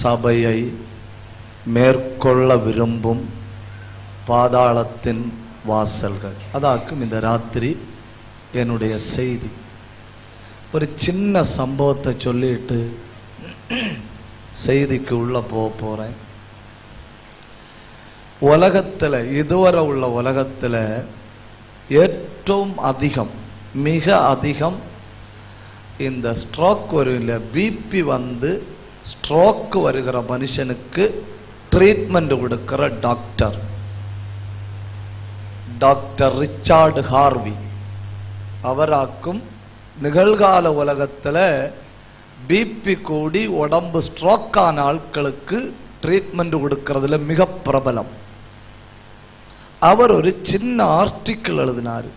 சபையை மேற்கொள்ள விரும்பும் பாதாளத்தின் வாசல்கள். அதாக்கும் இந்த ராத்திரி என்னுடைய செய்தி. ஒரு சின்ன சம்பவத்தை சொல்லிட்டு செய்திக்கு உள்ள போறேன். உலகத்தில் இதுவரை உள்ள உலகத்தில் ഏറ്റവും அதிகம், மிக அதிகம் இந்த ஸ்ட்ரோக் வரும்ல, பிபி வந்து ஸ்ட்ரோக் வருகிற மனுஷனுக்கு ட்ரீட்மெண்ட் கொடுக்கிற டாக்டர் ரிச்சார்டு ஹார்வி அவராக்கும் நிகழ்கால உலகத்தில் பிபி கூடி உடம்பு ஸ்ட்ரோக் ஆன ஆட்களுக்கு ட்ரீட்மெண்ட் கொடுக்கறதுல மிக பிரபலம். அவர் ஒரு சின்ன ஆர்டிக்கிள் எழுதினார்.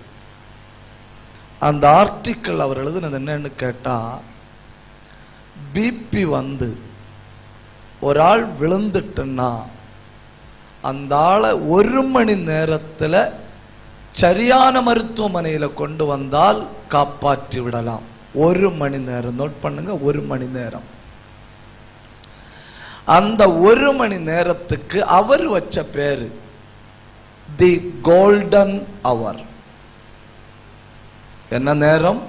அந்த ஆர்டிக்கிள் அவர் எழுதினது என்னன்னு கேட்டா, பிபி வந்து ஒரு ஆள் விழுந்துட்டுன்னா அந்த ஆளை 1 மணி நேரத்தில் சரியான மருத்துவமனையில் கொண்டு வந்தால் காப்பாற்றி விடலாம். 1 மணி நேரம், நோட் பண்ணுங்க, 1 மணி நேரம். அந்த 1 மணி நேரத்துக்கு அவர் வச்ச பேரு தி கோல்டன் அவர். என்ன நேரம்?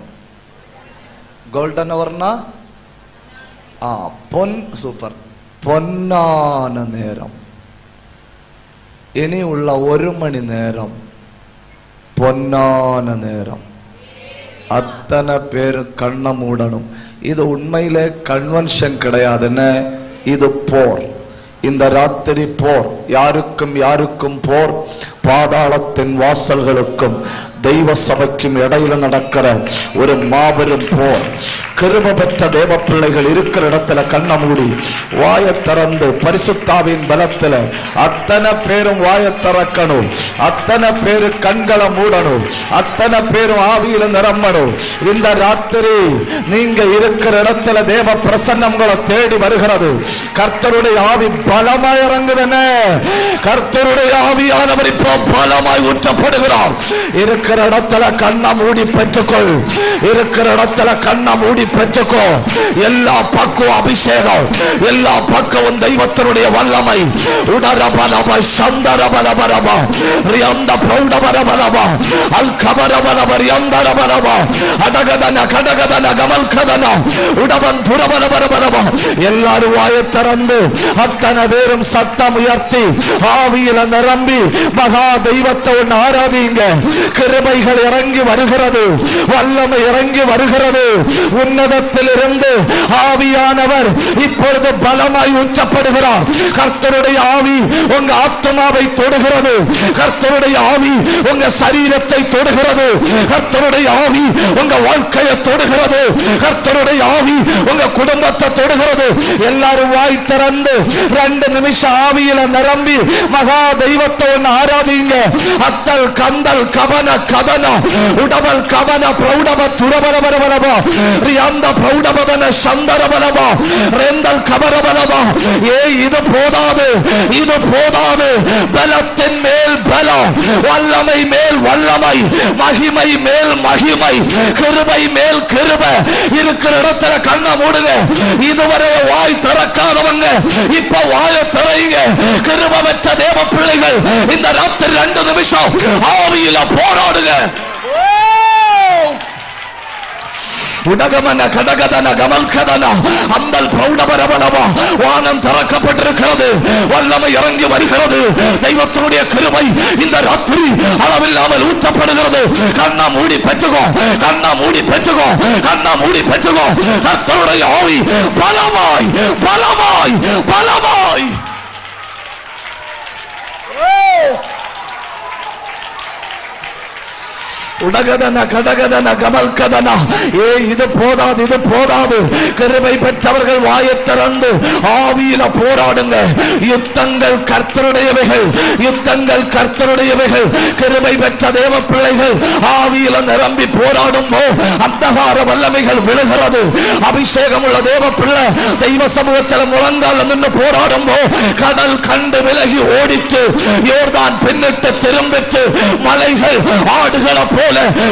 கோல்டன் அவர்னா சூப்பர், பொன்னான நேரம். இனி உள்ள 1 மணி நேரம் பொன்னான நேரம். அத்தனை பேரு கண்ண மூடணும். இது உண்மையிலே கன்வென்ஷன் கிடையாதுன்னு, இது போர். இந்த ராத்திரி போர். யாருக்கும் போர்? பாதாளத்தின் வாசல்களுக்கும் தெய்வ சபைக்கும் இடையில நடக்கிற ஒரு மாபெரும் போர். கிருபை பெற்ற தேவ பிள்ளைகள் இருக்கிற இடத்துல கண்ண மூடி வாயை திறந்து பரிசுத்தாவின் பலத்துல அத்தனை பேரும் வாயை திறக்கணும். அத்தனை பேரு கண்களை மூடணும். அத்தனை பேரும் ஆவியில நிரம்பணும். இந்த ராத்திரி நீங்க இருக்கிற இடத்துல தேவ பிரசன்னங்களை தேடி வருகிறது. கர்த்தருடைய ஆவி பலமாய் இறங்குதுன்னு, கர்த்தருடைய ஆவியானவர் இப்போ பலமாய் ஊற்றப்படுகிறார். இருக்கிற இடத்துல கண்ண மூடி பெற்றுக்கொள். இருக்கிற இடத்துல கண்ண மூடி பெற்றுக்கோ. எல்லா பக்கம் அபிஷேகம், எல்லா பக்கம் தெய்வத்தினுடைய வல்லமை. உடரபலப சந்தரபலபரப ரியந்த பிரௌடபரபரப அல்கபரபரப ரியந்தரபரப அடகதன கடகதன கமல்கதன உடவன் துரபரபரபரப. எல்லாரும் வாயை திறந்து அத்தனை பேரும் சத்தம் உயர்த்தி ஆவியில நிரம்பி மகா தெய்வத்தை ஒன்று ஆராதிங்க. கிருபைகள் இறங்கி வருகிறது, வல்லமை இறங்கி வருகிறது. உன்னதத்தில் இருந்து ஆவியானவர் இப்பொழுது பலமாய் ஊற்றப்படுகிறார். கர்த்தருடைய ஆவி உங்க ஆத்மாவை தொடுகிறது. கர்த்தருடைய ஆவி உங்க சரீரத்தை தொடுகிறது. கர்த்தருடைய ஆவி உங்க வாழ்க்கையை தொடுகிறது. கர்த்தருடைய ஆவி உங்க குடும்பத்தை தொடுகிறது. எல்லாரும் வாய் திறந்து 2 நிமிஷம் ஆவியில நிரம்பி மகா தெய்வத்தை ஒன்று ஆராதிங்க. அத்தல் கந்தல் கவன கதன உடவல் கவன பிரௌடப துரபரபரபரப ரியந்த பிரௌடபதன சந்தரபரப ரெந்தல் கபரபரப. இது போதாது, இது போதாது. பலத்தின் மேல் பலம், வல்லமை மேல் வல்லமை, மகிமை மேல் மகிமை, கிருபை மேல் கிருபை. இருக்கிற இடத்துல கண்ண மூடுங்க. இதுவரை வாய் திறக்காதவங்க இப்ப வாயை திறங்க. கிருபை பெற்ற தேவ பிள்ளைகள் இந்த ராத்திரி 2 நிமிஷம் ஆவியில போராடுங்க. உடகமன கடகதன கமல்கதன அந்தல் பிரௌடபரபரப. வானம் திறக்கப்பட்டிருக்கிறது, வல்லமை இறங்கி வருகிறது. தெய்வத்தினுடைய கிருபை இந்த ராத்திரி அளவில்லாமல் ஊற்றப்படுகிறது. கண்ணா மூடி பெற்றுக்கோ, கண்ணா மூடி பெற்றுக்கோ, கண்ணா மூடி பெற்றுக்கோ. கர்த்தருடைய ஆவி பலமாய் பலமாய் பலமாய். உடகதன கடகதன கமல்கதன. இது போதாது, இது போதாது. கிருபை பெற்றவர்கள் வாயை திறந்து ஆவியில போராடுங்க. யுத்தங்கள் கர்த்தருடையவைகள், யுத்தங்கள் கர்த்தருடையவைகள். கிருபை பெற்ற தேவ பிள்ளைகள் ஆவியில நிரம்பி போராடும் அந்தகார வல்லமைகள் விழுகிறது. அபிஷேகம் உள்ள தேவ பிள்ளை தெய்வ சமூகத்தில் முழங்கால் நின்று போராடும் கடல் கண்டு விலகி ஓடிட்டு யோர்தான் பின்னிட்டு திரும்பிட்டு மலைகள் ஆடுகளை போல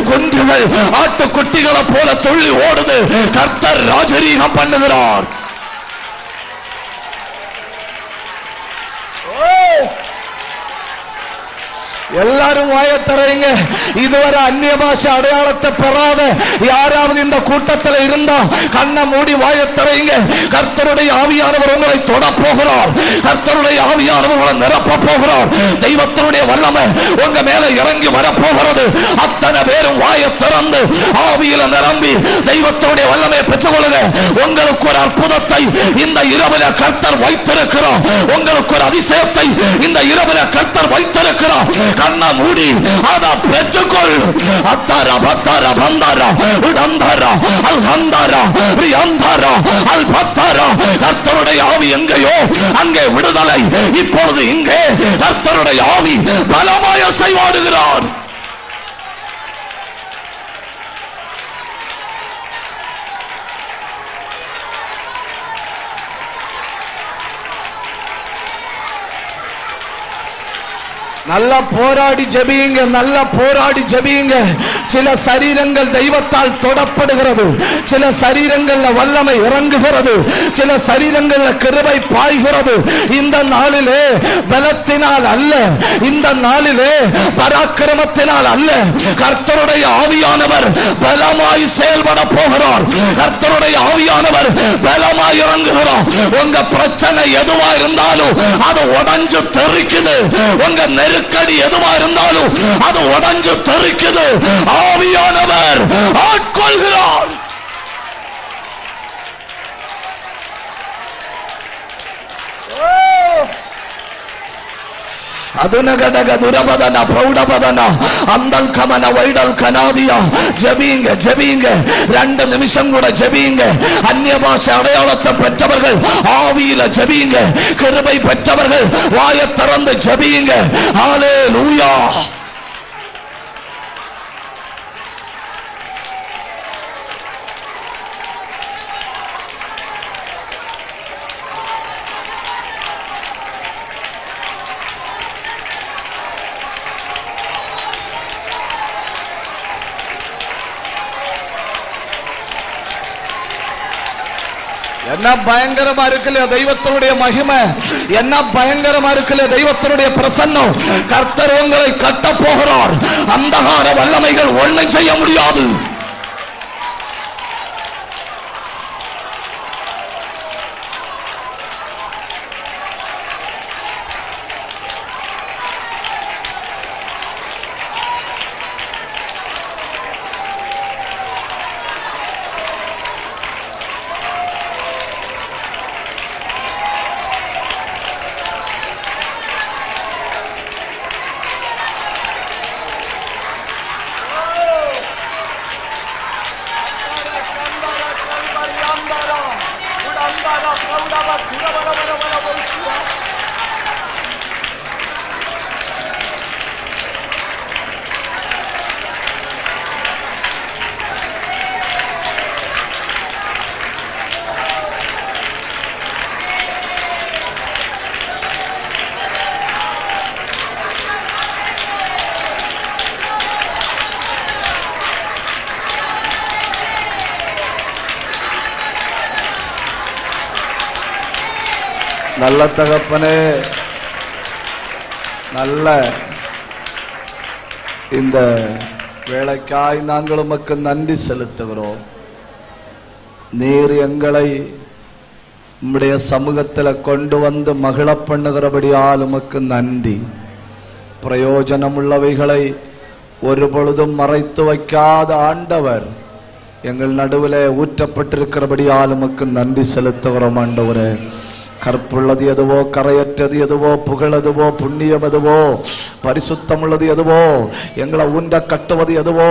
குன்றுகள் ஆட்டுக்குட்டிகளை போல துள்ளி ஓடுது. கர்த்தர் ராஜரீகம் பண்ணுகிறார். எல்லாரும் வாயத்தரைங்க. இதுவரை அந்நிய பாஷை அடையாளத்தை பெறாத யாராவது இந்த கூட்டத்தில் இருந்தா கண்ணை மூடி வாயத்தரைங்க. கர்த்தருடைய ஆவியானவர் உங்களை தொட போகிறார். கர்த்தருடைய ஆவியானவர் உங்களை நிரப்ப போகிறார். தெய்வத்தினுடைய வல்லமை உங்க மேல இறங்கி வரப்போகிறது. அத்தனை பேரும் வாயை திறந்து ஆவியில நிரம்பி தெய்வத்தினுடைய வல்லமையை பெற்றுக்கொள்ளுங்க. உங்களுக்கு ஒரு அற்புதத்தை இந்த இரவில கர்த்தர் வைத்திருக்கிறார். உங்களுக்கு ஒரு அதிசயத்தை இந்த இரவில கர்த்தர் வைத்திருக்கிறார். கண்ணை மூடி அதை பெற்றுக்கொள். அத்தாரா பத்தாரா பந்தாரா உடந்தாரா அல்ஹந்தாரா ரியாந்தாரா அல்பத்தாரா. கர்த்தருடைய ஆவி எங்கேயோ அங்கே விடுதலை. இப்பொழுது இங்கே கர்த்தருடைய ஆவி பலமாய் அசைவாடுகிறார். நல்லா போராடி ஜெபியுங்க. நல்லா போராடி ஜெபியுங்க. சில சரீரங்கள் தெய்வத்தால் தொடப்படுகிறது. சில சரீரங்கள்ல வல்லமை இறங்குகிறது. சில சரீரங்கள்ல கிருபை பாய்கிறது. இந்த நாளிலே பலத்தினால் அல்ல, இந்த நாளிலே பராக்கிரமத்தினால் அல்ல, கர்த்தருடைய ஆவியானவர் பலமாய் செயல்பட போகிறார். கர்த்தருடைய ஆவியானவர் பலமாய் இறங்குகிறார். உங்க பிரச்சனை எதுவா இருந்தாலும் அது உடைஞ்சு தெரிக்குது. உங்க நெருக்கடி எதுவா இருந்தாலும் அது உடைஞ்சு தெரிக்குது. ஆவியானவர் ஆட்கொள்கிறார். அதுனகடக துரபதன பிரௌடபதன அந்தல் கமன வைடல் கனாதியா. ஜெபிங்க ஜெபிங்க. 2 நிமிஷம் கூட ஜெபிங்க. அந்நிய பாஷை அடையாளத்தை பெற்றவர்கள் ஆவியில ஜெபிங்க. கிருபை பெற்றவர்கள் வாயை திறந்து ஜெபிங்க. ஹல்லேலூயா. என்ன பயங்கரமா இருக்குல்ல தெய்வத்தினுடைய மகிமை. என்ன பயங்கரமா இருக்குல்ல தெய்வத்தினுடைய பிரசன்னம். கர்த்தர் உங்களை கட்ட போகிறார். அந்தகார வல்லமைகள் ஒண்ணும் செய்ய முடியாது. நல்ல தகப்பனே, நல்ல இந்த வேளைக்காய் நாங்கள் உமக்கு நன்றி செலுத்துகிறோம். நீர் எங்களை உம்முடைய சமூகத்தில் கொண்டு வந்து மகிழ பண்ணுகிறபடியால் உமக்கு நன்றி. பிரயோஜனமுள்ளவைகளை ஒரு பொழுதும் மறைத்து வைக்காத ஆண்டவர் எங்கள் நடுவில் ஊற்றப்பட்டிருக்கிறபடியால் உமக்கு நன்றி செலுத்துகிறோம். ஆண்டவரே, கற்புள்ளது எதுவோ, கரையற்றது எதுவோ, புகழதுவோ, புண்ணியம் எதுவோ, பரிசுத்தம் உள்ளது எதுவோ, எங்களை ஊன்ற கட்டுவது எதுவோ,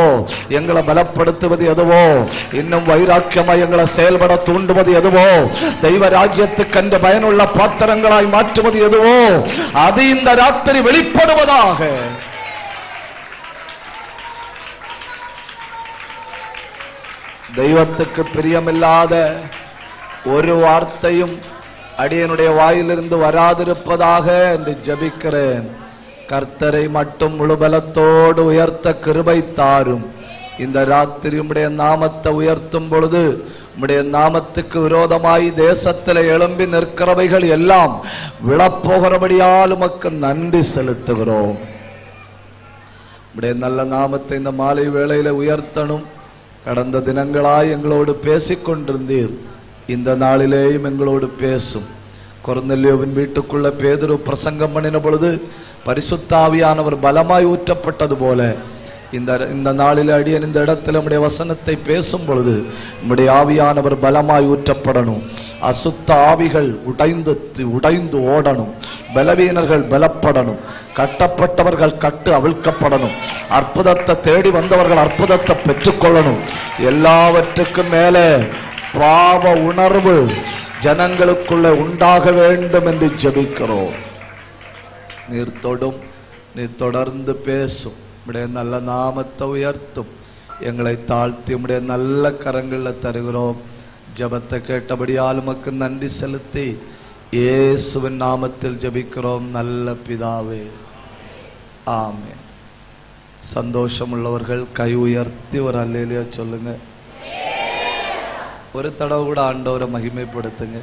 எங்களை பலப்படுத்துவது எதுவோ, இன்னும் வைராக்கியமாய் எங்களை செயல்பட தூண்டுவது எதுவோ, தெய்வ ராஜ்யத்துக்கென்று பயனுள்ள பாத்திரங்களாய் மாற்றுவது எதுவோ, அது இந்த ராத்திரி வெளிப்படுவதாக. தெய்வத்துக்கு பிரியமில்லாத ஒரு வார்த்தையும் அடியனுடைய வாயிலிருந்து வராதிருப்பதாக என்று ஜபிக்கிறேன். கர்த்தரை மட்டும் முழு பலத்தோடு உயர்த்த கிருபை தாரும். இந்த ராத்திரி உம்முடைய நாமத்தை உயர்த்தும் பொழுது உம்முடைய நாமத்துக்கு விரோதமாய் தேசத்தில் எழும்பி நிற்கிறவைகள் எல்லாம் விழப்போகிறபடியால் உமக்கு நன்றி செலுத்துகிறோம். உம்முடைய நல்ல நாமத்தை இந்த மாலை வேளையில உயர்த்தணும். கடந்த தினங்களாய் எங்களோடு பேசிக்கொண்டிருந்தீர், இந்த நாளிலேயும் எங்களோடு பேசும். கொர்நேலியோவின் வீட்டுக்குள்ள பேதுரு பிரசங்கம் பண்ணின பொழுது பரிசுத்த ஆவியானவர் பலமாய் ஊற்றப்பட்டது போல இந்த நாளில் அடியன் இந்த இடத்துல நம்முடைய வசனத்தை பேசும் பொழுது நம்முடைய ஆவியானவர் பலமாய் ஊற்றப்படணும். அசுத்த ஆவிகள் உடைந்து ஓடணும். பலவீனர்கள் பலப்படணும். கட்டப்பட்டவர்கள் கட்டு அவிழ்க்கப்படணும். அற்புதத்தை தேடி வந்தவர்கள் அற்புதத்தை பெற்றுக்கொள்ளணும். எல்லாவற்றுக்கும் மேலே பாவ உணர்வு ஜனங்களுக்குள்ள உண்டாக வேண்டும் என்று ஜெபிக்கிறோம். நீர் தொடும், நீர் தொடர்ந்து பேசும். உம்முடைய நல்ல நாமத்தை உயர்த்தும். எங்களை தாழ்த்தி உம்முடைய நல்ல கரங்களில் தருகிறோம். ஜெபத்தை கேட்டபடியால் உமக்கு நன்றி செலுத்தி இயேசுவின் நாமத்தில் ஜெபிக்கிறோம் நல்ல பிதாவே, ஆமென். சந்தோஷம் உள்ளவர்கள் கை உயர்த்தி ஒரு அல்லேலூயா சொல்லுங்க. ஒரு தடவை கூட ஆண்டவரை மகிமைப்படுத்துங்க.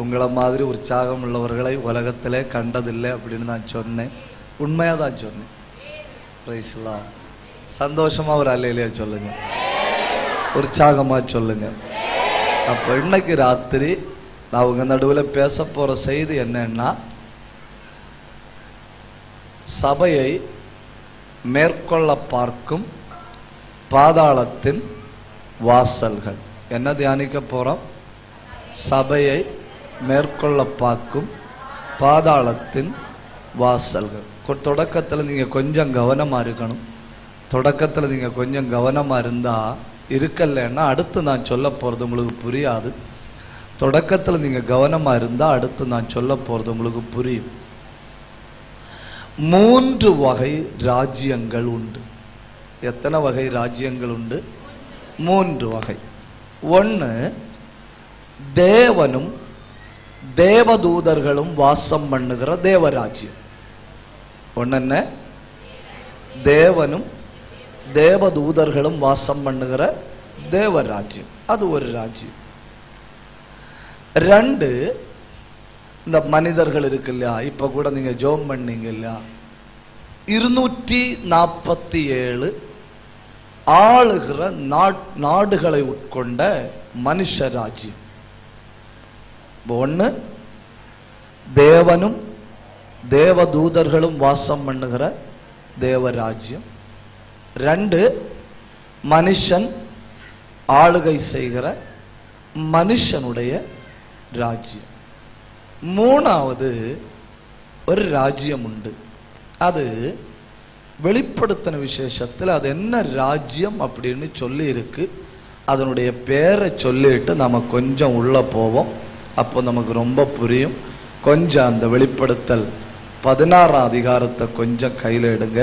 உங்களை மாதிரி உற்சாகம் உள்ளவர்களை உலகத்திலே கண்டதில்லை அப்படின்னு நான் சொன்னேன். உண்மையாக தான் சொன்னேன். பிரைஸ்லாம். சந்தோஷமா ஒரு அல்லேலூயா சொல்லுங்க, உற்சாகமா சொல்லுங்க. அப்போ இன்னைக்கு ராத்திரி நான் உங்க நடுவில் பேச போற செய்தி என்னன்னா, சபையை மேற்கொள்ள பார்க்கும் பாதாளத்தின் வாசல்கள். என்ன தியானிக்க போறோம்? சபையை மேற்கொள்ள பார்க்கும் பாதாளத்தின் வாசல்கள். தொடக்கத்தில் நீங்க கொஞ்சம் கவனமா இருக்கணும். தொடக்கத்தில் நீங்க கொஞ்சம் கவனமா இருந்தா இருக்கலன்னா அடுத்து நான் சொல்ல போறது உங்களுக்கு புரியாது. தொடக்கத்தில் நீங்க கவனமா இருந்தா அடுத்து நான் சொல்ல போறது உங்களுக்கு புரியும். 3 வகை ராஜ்யங்கள் உண்டு. எத்தனை வகை ராஜ்யங்கள் உண்டு? 3 வகை. 1, தேவனும் தேவதூதர்களும் வாசம் பண்ணுகிற தேவராஜ்யம். ஒன்ன தேவனும் தேவதூதர்களும் வாசம் பண்ணுகிற தேவராஜ்யம், அது ஒரு ராஜ்யம். 2, இந்த மனிதர்கள் இருக்கு இல்லையா, இப்ப கூட நீங்க ஜோம் பண்ணீங்க இல்லையா, 247 ஆளுகிற நாடுகளை உட்கொண்ட மனுஷ ராஜ்யம். 1, தேவனும் தேவதூதர்களும் வாசம் பண்ணுகிற தேவராஜ்யம். 2, மனுஷன் ஆளுகை செய்கிற மனுஷனுடைய ராஜ்யம். 3வது ஒரு ராஜ்யம் உண்டு. அது வெளிப்படுத்தின விசேஷத்தில் அது என்ன ராஜ்யம் அப்படின்னு சொல்லி இருக்கு. அதனுடைய பேரை சொல்லிட்டு நம்ம கொஞ்சம் உள்ள போவோம். அப்போ நமக்கு ரொம்ப புரியும். கொஞ்சம் அந்த வெளிப்படுத்தல் 16ஆம் அதிகாரத்தை கொஞ்சம் கையில் எடுங்க.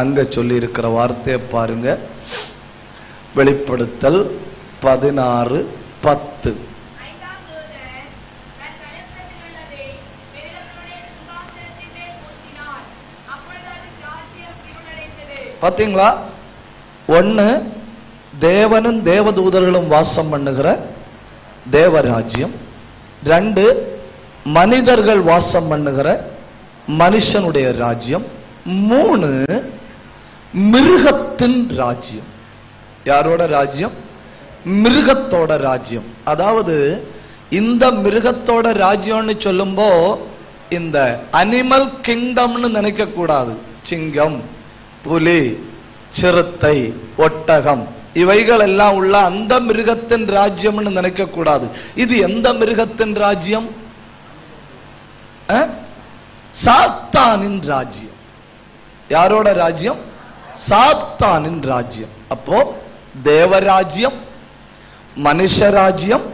அங்க சொல்லி இருக்கிற வார்த்தையை பாருங்க. வெளிப்படுத்தல் 16:10. பாத்தீங்களா? 1, தேவனும் தேவதூதர்களும் வாசம் பண்ணுகிற தேவராஜ்யம். 2, மனிதர்கள் வாசம் பண்ணுகிற மனுஷனுடைய ராஜ்யம். 3, மிருகத்தின் ராஜ்யம். யாரோட ராஜ்யம்? மிருகத்தோட ராஜ்யம். அதாவது இந்த மிருகத்தோட ராஜ்யம்னு சொல்லும்போ இந்த அனிமல் கிங்டம்னு நினைக்க கூடாது. சிங்கம், புலி, சிறுத்தை, ஒட்டகம் இவைகள் எல்லாம் உள்ள அந்த மிருகத்தின் ராஜ்யம்னு நினைக்க கூடாது. இது எந்த மிருகத்தின் ராஜ்யம்? சாத்தானின் ராஜ்யம். யாரோட ராஜ்யம்? சாத்தானின் ராஜ்யம். அப்போ தேவராஜ்யம், மனுஷ ராஜ்யம்,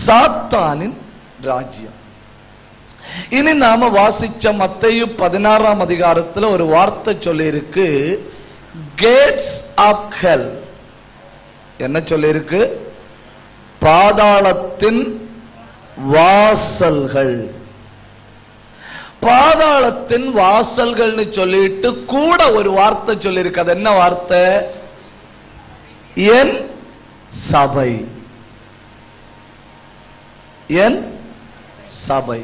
சாத்தானின் ராஜ்யம். இனி நாம வாசிச்ச மத்தேயு 16ஆம் அதிகாரத்துல ஒரு வார்த்தை சொல்லி இருக்கு, கேட்ஸ் ஆஃப் ஹெல். என்ன சொல்லி இருக்கு? பாதாளத்தின் வாசல்கள். பாதாளத்தின் வாசல்கள்னு சொல்லிட்டு கூட ஒரு வார்த்தை சொல்லி இருக்கு. அது என்ன வார்த்தை? என் சபை. என் சபை.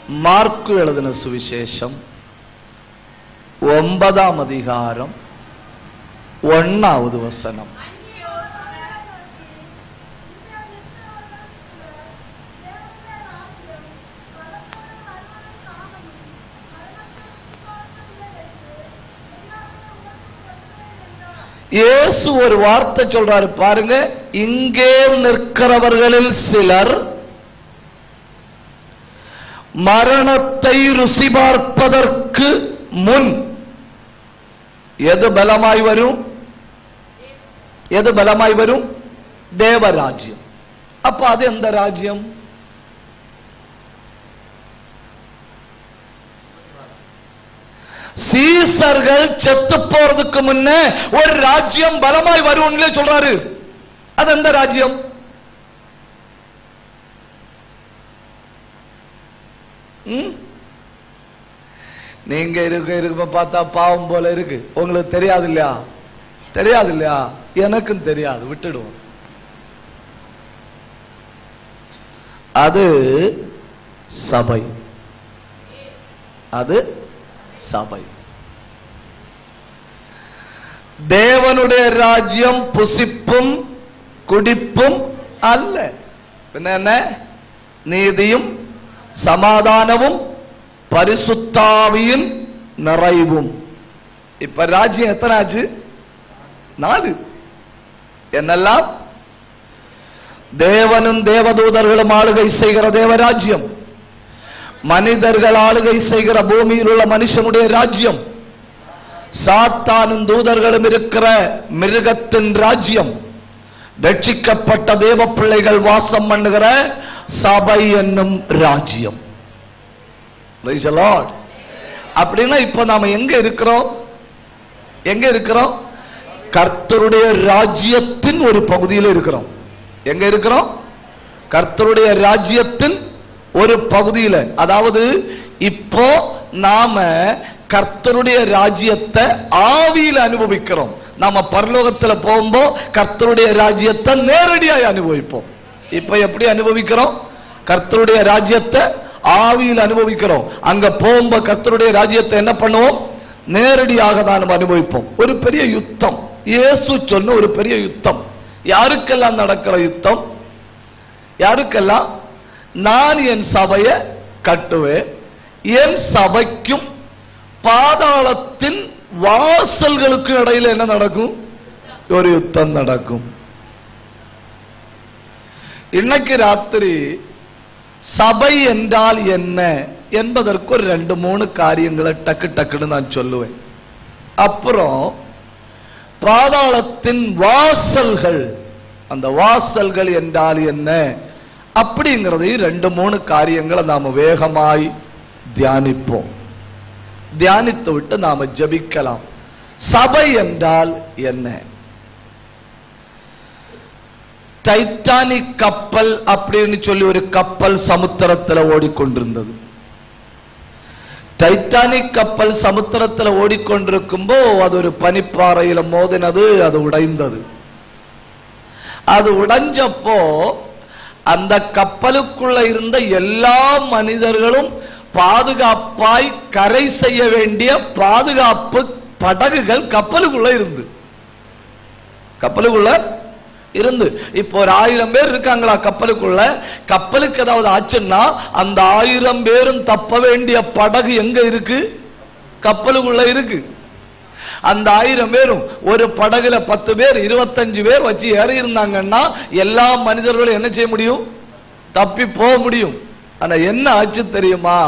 மார்க்கு எழுதின சுவிசேஷம் 9ஆம் அதிகாரம் 1வது வசனம். இயேசு ஒரு வார்த்தை சொல்றாரு பாருங்க. இங்கே நிற்கிறவர்களில் சிலர் மரணத்தை ருசி பார்ப்பதற்கு முன் எது பலமாய் வரும்? எது பலமாய் வரும்? தேவராஜ்யம். அப்ப அது எந்த ராஜ்யம்? சீசர்கள் செத்து போறதுக்கு முன்ன ஒரு ராஜ்யம் பலமாய் வரும்னு சொல்றாரு. அது எந்த ராஜ்யம்? நீங்க இருக்க பார்த்தா பாவம் போல இருக்கு. உங்களுக்கு தெரியாது இல்லையா? தெரியாது இல்லையா? எனக்கும் தெரியாது, விட்டுடுவோம். அது சபை. அது சபை. தேவனுடைய ராஜ்யம் புசிப்பும் குடிப்பும் அல்ல. என்ன? நீதியும் சமாதானமும் பரிசுத்தாவியின் நிறைவும். இப்ப ராஜ்யம் எத்தனை ஆச்சு? 4. என்னெல்லாம்? தேவனும் தேவதூதர்களும் ஆளுகை செய்கிற தேவராஜ்யம், மனிதர்கள் ஆளுகை செய்கிற பூமியில் உள்ள மனுஷனுடைய ராஜ்யம், சாத்தானும் தூதர்களும் இருக்கிற மிருகத்தின் ராஜ்யம், ரட்சிக்கப்பட்ட தேவ பிள்ளைகள் வாசம் பண்ணுகிற சபை என்னும் ராஜ்யம். Praise the Lord. அப்படின்னா இப்ப நாம எங்க இருக்கிறோம்? எங்க இருக்கிறோம்? கர்த்தருடைய ராஜ்யத்தின் ஒரு பகுதியில் இருக்கிறோம். எங்க இருக்கிறோம்? கர்த்தருடைய ராஜ்யத்தின் ஒரு பகுதியில். அதாவது இப்போ நாம கர்த்தருடைய ராஜ்யத்தை ஆவியில் அனுபவிக்கிறோம். நாம பரலோகத்தில் போகும்போது கர்த்தருடைய ராஜ்யத்தை நேரடியாக அனுபவிப்போம். இப்ப எப்படி அனுபவிக்கிறோம்? கர்த்தருடைய ராஜ்யத்தை ஆவியில் அனுபவிக்கிறோம். அங்க போகும்போது கர்த்தருடைய ராஜ்யத்தை என்ன பண்ணுவோம்? நேரடியாக தான் நம்ம அனுபவிப்போம். ஒரு பெரிய யுத்தம், இயேசு சொன்ன ஒரு பெரிய யுத்தம். யாருக்கெல்லாம் நடக்கிற யுத்தம்? யாருக்கெல்லாம்? நான் என் சபையை கட்டுவேன், என் சபைக்கும் பாதாளத்தின் வாசல்களுக்கு இடையில என்ன நடக்கும்? ஒரு யுத்தம் நடக்கும். இன்னைக்கு ராத்திரி சபை என்றால் என்ன என்பதற்கு ஒரு 2-3 காரியங்களை டக்கு டக்குன்னு நான் சொல்லுவேன். அப்புறம் பாதாளத்தின் வாசல்கள், அந்த வாசல்கள் என்றால் என்ன அப்படிங்கிறது 2-3 காரியங்களை நாம வேகமாய் தியானிப்போம். தியானித்து விட்டு நாம ஜெபிக்கலாம். சபை என்றால் என்ன? டைட்டானிக் கப்பல் அப்படின்னு சொல்லி ஒரு கப்பல் சமுத்திரத்தில் ஓடிக்கொண்டிருந்தது. டைட்டானிக் கப்பல் சமுத்திரத்தில் ஓடிக்கொண்டிருக்கும்போ அது ஒரு பனிப்பாறையில மோதினது, அது உடைந்தது. அது உடைஞ்சப்போ அந்த கப்பலுக்குள்ள இருந்த எல்லா மனிதர்களும் பாதுகாப்பாய் கரை செய்ய வேண்டிய பாதுகாப்பு படகுகள் கப்பலுக்குள்ள இருந்து இப்போ ஒரு 1000 பேர் இருக்காங்களா கப்பலுக்குள்ள. கப்பலுக்கு ஏதாவது ஆச்சுன்னா அந்த 1000 பேரும் தப்ப வேண்டிய படகு எங்க இருக்கு? கப்பலுக்குள்ள இருக்கு. அந்த 1000 பேரும் ஒரு படகுல 10 பேர் 25 பேர் வச்சு ஏறி இருந்தாங்கன்னா எல்லா மனிதர்களும் என்ன செய்ய முடியும்? தப்பி போக முடியும். ஆனா என்ன ஆச்சு தெரியுமா?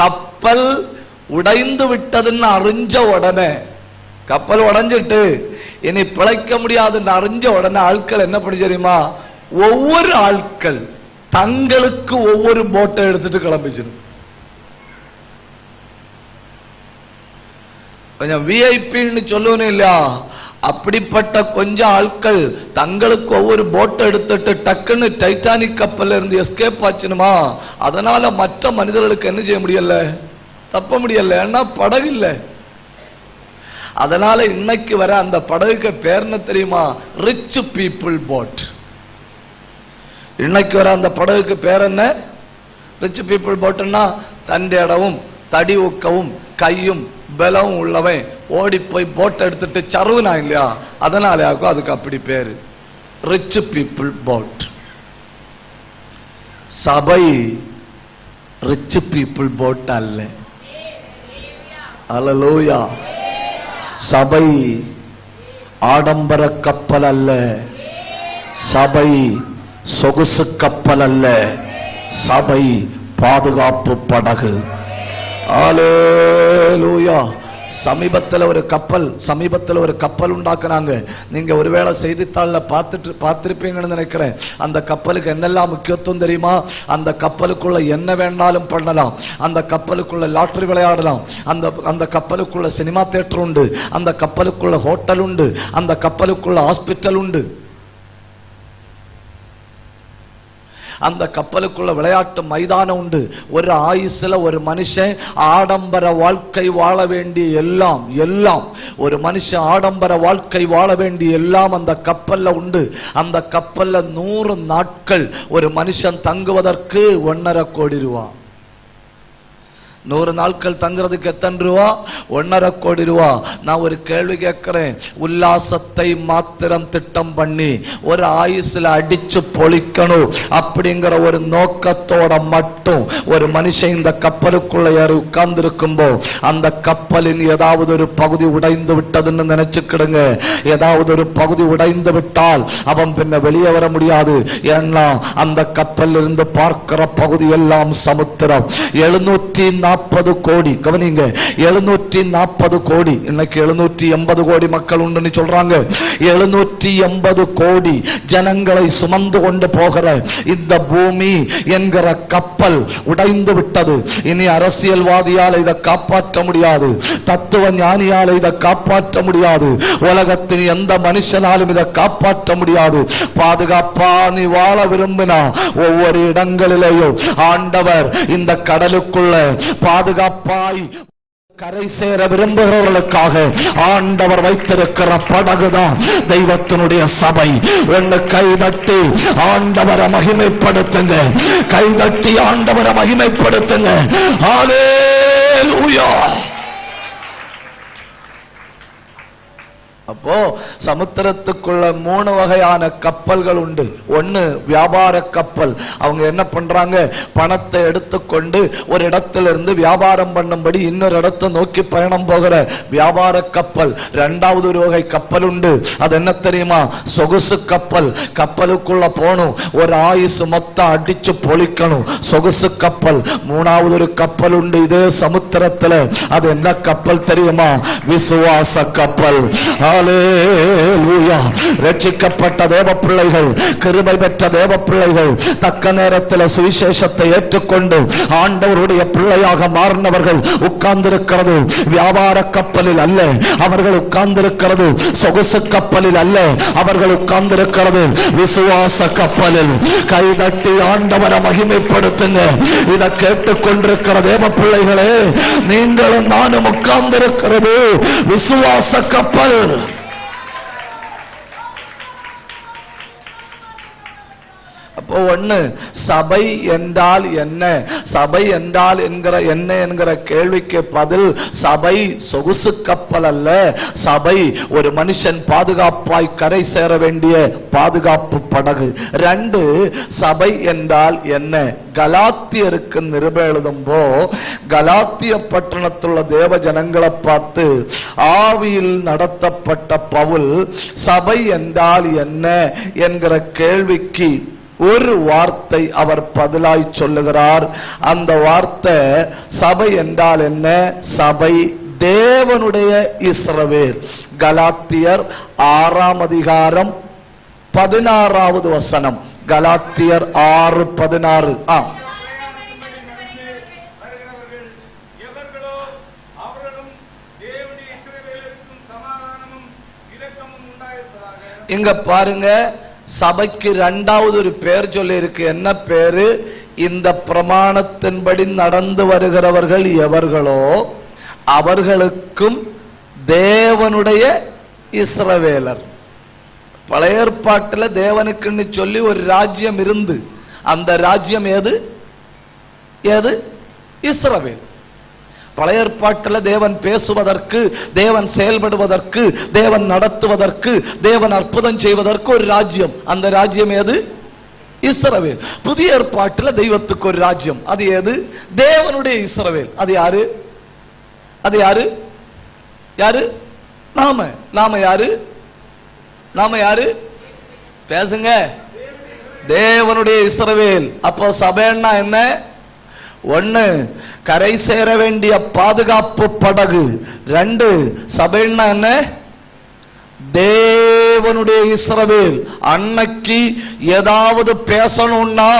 கப்பல் உடைந்து விட்டதுன்னு அறிஞ்ச உடனே, கப்பல் உடைஞ்சிட்டு இனி பிழைக்க முடியாதுன்னு அறிஞ்ச உடனே ஆட்கள் என்ன பண்ணி தெரியுமா? ஒவ்வொரு ஆட்கள் தங்களுக்கு ஒவ்வொரு போட்டை எடுத்துட்டு கிளம்பிச்சிடும். கொஞ்சம் விஐபின்னு சொல்லுவனே இல்லையா, அப்படிப்பட்ட கொஞ்சம் ஆட்கள் தங்களுக்கு ஒவ்வொரு போட்டை எடுத்துட்டு டக்குன்னு டைட்டானிக் கப்பல்ல இருந்து எஸ்கேப் ஆச்சுனுமா. அதனால மற்ற மனிதர்களுக்கு என்ன செய்ய முடியல? தப்ப முடியல. ஏன்னா படகு இல்லை. அதனால இன்னைக்கு வர அந்த படகுக்கு பேர் என்ன தெரியுமா? Rich people boat. இன்னைக்கு வர அந்த படகுக்கு பேர் என்ன? ரிச் பீப்புள் போட்டுன்னா தண்ட இடவும் தடி ஊக்கவும் கையும் பலவும் உள்ளவன் ஓடி போய் போட்டை எடுத்துட்டு சருவனா இல்லையா, அதனால அதுக்கு அப்படி பேரு ரிச் பீப்புள் போட். சபை ரிச் பீப்புள் போட் அல்ல. அல்லேலூயா. சபை ஆடம்பர கப்பல் அல்ல, சபை சொகுசு கப்பல் அல்ல, சபை பாதுகாப்பு படகு. அல்லேலூயா. சமீபத்தில் ஒரு கப்பல் உண்டாக்குறாங்க. நீங்க ஒருவேளை செய்தித்தாள்ல பார்த்திருப்பீங்கன்னு நினைக்கிறேன். அந்த கப்பலுக்கு என்னெல்லாம் முக்கியத்துவம் தெரியுமா? அந்த கப்பலுக்குள்ள என்ன வேணாலும் பண்ணலாம். அந்த கப்பலுக்குள்ள லாட்டரி விளையாடலாம். அந்த கப்பலுக்குள்ள சினிமா தியேட்டர் உண்டு. அந்த கப்பலுக்குள்ள ஹோட்டல் உண்டு. அந்த கப்பலுக்குள்ள ஹாஸ்பிட்டல் உண்டு. அந்த கப்பலுக்குள்ள விளையாட்டு மைதானம் உண்டு. ஒரு ஆயுசுல ஒரு மனுஷன் ஆடம்பர வாழ்க்கை வாழ வேண்டிய எல்லாம் ஒரு மனுஷன் ஆடம்பர வாழ்க்கை வாழ வேண்டிய எல்லாம் அந்த கப்பல்ல உண்டு. அந்த கப்பல்ல 100 நாட்கள் ஒரு மனுஷன் தங்குவதற்கு 1.5 கோடி ரூபா. 100 நாட்கள் தங்குறதுக்கு எத்தனை ரூபா? 1.5 கோடி ரூபா. நான் ஒரு கேள்வி கேட்கிறேன். உல்லாசத்தை மாத்திரம் திட்டம் பண்ணி ஒரு ஆயுசுல அடிச்சு பொழிக்கணும் அப்படிங்கிற ஒரு நோக்கத்தோட மட்டும் ஒரு மனுஷன் இந்த கப்பலுக்குள்ள ஏறி உட்கார்ந்து இருக்கும்போ அந்த கப்பலின் ஏதாவது ஒரு பகுதி உடைந்து விட்டதுன்னு நினைச்சுக்கிடுங்க. ஏதாவது ஒரு பகுதி உடைந்து விட்டால் அவன் பின்ன வெளியே வர முடியாது. ஏன்னா அந்த கப்பல் இருந்து பார்க்கிற பகுதி எல்லாம் சமுத்திரம். 740 கோடி, கவனிங்க, 740 கோடி. இன்னைக்கு 780 கோடி மக்கள் உண்டுன்னு சொல்றாங்க. 780 கோடி ஜனங்களை சுமந்து கொண்டு போகிற இந்த பூமி என்கிற கப்பல் உடைந்து விட்டது. இனி அரசியல்வாதியால் இதை காப்பாற்ற முடியாது, தத்துவ ஞானியால் இதை காப்பாற்ற முடியாது, உலகத்தின் எந்த மனுஷனாலும் இதை காப்பாற்ற முடியாது. பாதுகாப்பா நீ வாழ விரும்பினா ஒவ்வொரு இடங்களிலேயும் ஆண்டவர் இந்த கடலுக்குள்ள பாதுகாப்பாய் கரை சேர விரும்புகிறவர்களுக்காக ஆண்டவர் வைத்திருக்கிற படகுதான் தெய்வத்தினுடைய சபை. ஒன்று கைதட்டி ஆண்டவரை மகிமைப்படுத்துங்க, கைதட்டி ஆண்டவரை மகிமைப்படுத்துங்க. ஹல்லேலூயா. அப்போ சமுத்திரத்துக்குள்ள 3 வகையான கப்பல்கள் உண்டு. ஒன்னு வியாபார கப்பல். அவங்க என்ன பண்றாங்க? பணத்தை எடுத்துக்கொண்டு ஒரு இடத்திலிருந்து வியாபாரம் பண்ணும்படி இன்னொரு இடத்தை நோக்கி பயணம் போகிற வியாபார கப்பல். 2வது ஒரு வகை கப்பல் உண்டு. அது என்ன தெரியுமா? சொகுசு கப்பல். கப்பலுக்குள்ள போகணும், ஒரு ஆயுசு மொத்தம் அடிச்சு பொழிக்கணும், சொகுசு கப்பல். 3வது ஒரு கப்பல் உண்டு இதே சமுத்திரத்துல. அது என்ன கப்பல் தெரியுமா? விசுவாச கப்பல். ஹல்லேலூயா. ரட்சிக்கப்பட்ட தேவ பிள்ளைகள், கிருபை பெற்ற தேவ பிள்ளைகள், தக்க நேரத்தில் சுவிசேஷத்தை ஏற்றுக்கொண்டு ஆண்டவருடைய பிள்ளையாக மாறினவர்கள் உட்கார்ந்திருக்கிறது வியாபார கப்பலில் அல்ல, அவர்கள் உட்கார்ந்திருக்கிறது சொகுசு கப்பலில் அல்ல, அவர்கள் உட்கார்ந்திருக்கிறது விசுவாச கப்பலில். கைதட்டி ஆண்டவரை மகிமைப்படுத்துங்க. இதை கேட்டுக்கொண்டிருக்கிற தேவ பிள்ளைகளே, நீங்களும் நானும் உட்கார்ந்திருக்கிறது விசுவாச கப்பல். அப்போ ஒண்ணு, சபை என்றால் என்ன? சபை என்றால் என்ன என்கிற கேள்விக்கு பதில், சபை சொகுசு கப்பல் அல்ல, சபை ஒரு மனுஷன் பாதுகாப்பாய் கரை சேர வேண்டிய பாதுகாப்பு படகு. 2, சபை என்றால் என்ன? கலாத்தியருக்கு நிருபம் எழுதும்போ கலாத்திய பட்டணத்துள்ள தேவ ஜனங்களை பார்த்து ஆவியில் நடத்தப்பட்ட பவுல் சபை என்றால் என்ன என்கிற கேள்விக்கு ஒரு வார்த்தை அவர் பதிலாய் சொல்லுகிறார். அந்த வார்த்தை சபை என்றால் என்ன? சபை தேவனுடைய இஸ்ரவேல். கலாத்தியர் 6ஆம் அதிகாரம் 16வது வசனம். கலாத்தியர் 6:16. இங்க பாருங்க, சபைக்கு 2வது ஒரு பேர் சொல்லி இருக்கு. என்ன பேரு? இந்த பிரமாணத்தின்படி நடந்து வருகிறவர்கள் எவர்களோ அவர்களுக்கும் தேவனுடைய இஸ்ரவேலர். பழைய ஏற்பாட்டில் தேவனுக்குன்னு சொல்லி ஒரு ராஜ்யம் இருந்து, அந்த ராஜ்யம் எது? ஏது? இஸ்ரவேல். பழைய ஏற்பாட்டில் தேவன் பேசுவதற்கு, தேவன் செயல்படுவதற்கு, தேவன் நடத்துவதற்கு, தேவன் அற்புதம் செய்வதற்கு ஒரு ராஜ்யம். அந்த ராஜ்யம் ஏது? இஸ்ரவேல். புதிய ஏற்பாட்டில் தெய்வத்துக்கு ஒரு ராஜ்யம். அது ஏது? தேவனுடைய இஸ்ரவேல். அது யாரு? அது யாரு? யாரு? நாம யாரு? நாம யாரு? பேசுங்க. தேவனுடைய இஸ்ரவேல். அப்போ சபைன்னா என்ன? ஒன்னு, கரை சேர வேண்டிய பாதுகாப்பு படகு. 2, சபைன்னா என்ன? தேவனுடைய இஸ்ரவேல். அன்னைக்கு ஏதாவது பேசணும்னா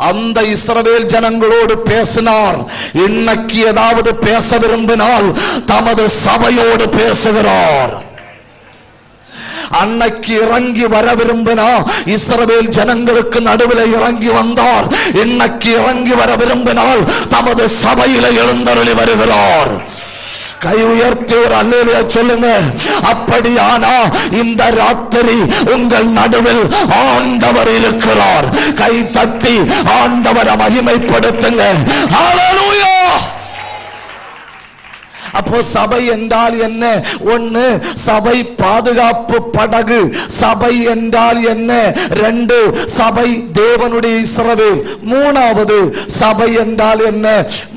அந்த இஸ்ரவேல் ஜனங்களோடு பேசினார். இன்னைக்கு ஏதாவது பேச விரும்பினால் தமது சபையோடு பேசுகிறார். அன்னைக்கு இறங்கி வர விரும்பினா இஸ்ரவேல் ஜனங்களுக்கு நடுவில் இறங்கி வந்தார். இன்னைக்கு இறங்கி வர விரும்பினால் தமது சபையில எழுந்தருளி வருகிறார். கை உயர்த்தி ஒரு அல்லேலூயா சொல்லுங்க. அப்படியானா இந்த ராத்திரி உங்கள் நடுவில் ஆண்டவர் இருக்கிறார். கை தட்டி ஆண்டவரை மகிமைப்படுத்துங்க. ஹல்லேலூயா. அப்போ சபை என்றால் என்ன? ஒன்னு, சபை பாதுகாப்பு படகு. சபை என்றால் என்ன? 2, சபை தேவனுடைய இஸ்ரவேல். 3வது, சபை என்றால் என்ன?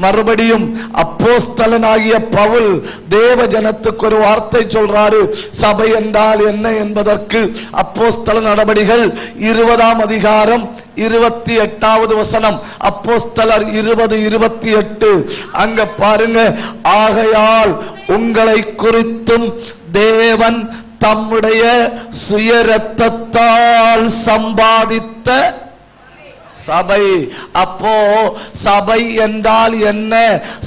மறுபடியும் அப்போஸ்தலனாகிய பவுல் தேவ ஜனத்துக்கு ஒரு வார்த்தை சொல்றாரு. சபை என்றால் என்ன என்பதற்கு அப்போஸ்தல நடபடிகள் 20ஆம் அதிகாரம் 28வது வசனம். அப்போஸ்தலர் 20:28. அங்க பாருங்க. ஆகையால் உங்களை குறித்தும் தேவன் தம்முடைய சுய இரத்தத்தால் சம்பாதித்த சபை. அப்போ சபை என்றால் என்ன?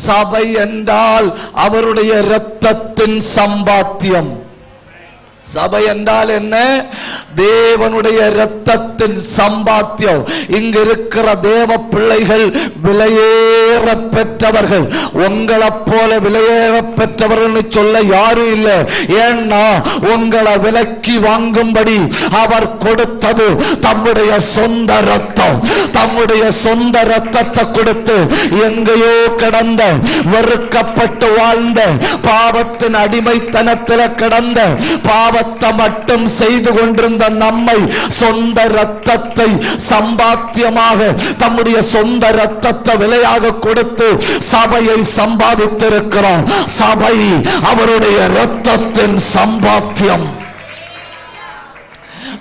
சபை என்றால் அவருடைய இரத்தத்தின் சம்பாத்தியம். சபை என்றால் என்ன? தேவனுடைய இரத்தத்தின் சம்பாத்தியம். இங்க இருக்கிற தேவ பிள்ளைகள் விலையேற பெற்றவர்கள். உங்களை போல விலையேற பெற்றவர்கள் சொல்ல யாரும் இல்லை. ஏன்னா உங்களை விலக்கி வாங்கும்படி அவர் கொடுத்தது தம்முடைய சொந்த ரத்தம். தம்முடைய சொந்த ரத்தத்தை கொடுத்து எங்கேயோ கிடந்த, வெறுக்கப்பட்டு வாழ்ந்த, பாவத்தின் அடிமைத்தனத்தில் கிடந்த, பாவத்தை மட்டும் செய்து கொண்டிருந்த நம்மை சொந்த ரத்தத்தை சம்பாத்தியமாக, தம்முடைய சொந்த ரத்தத்தை விலையாக கொடுத்து சபையை சம்பாதித்திருக்கிறார். சபை அவருடைய ரத்தத்தின் சம்பாத்தியம்.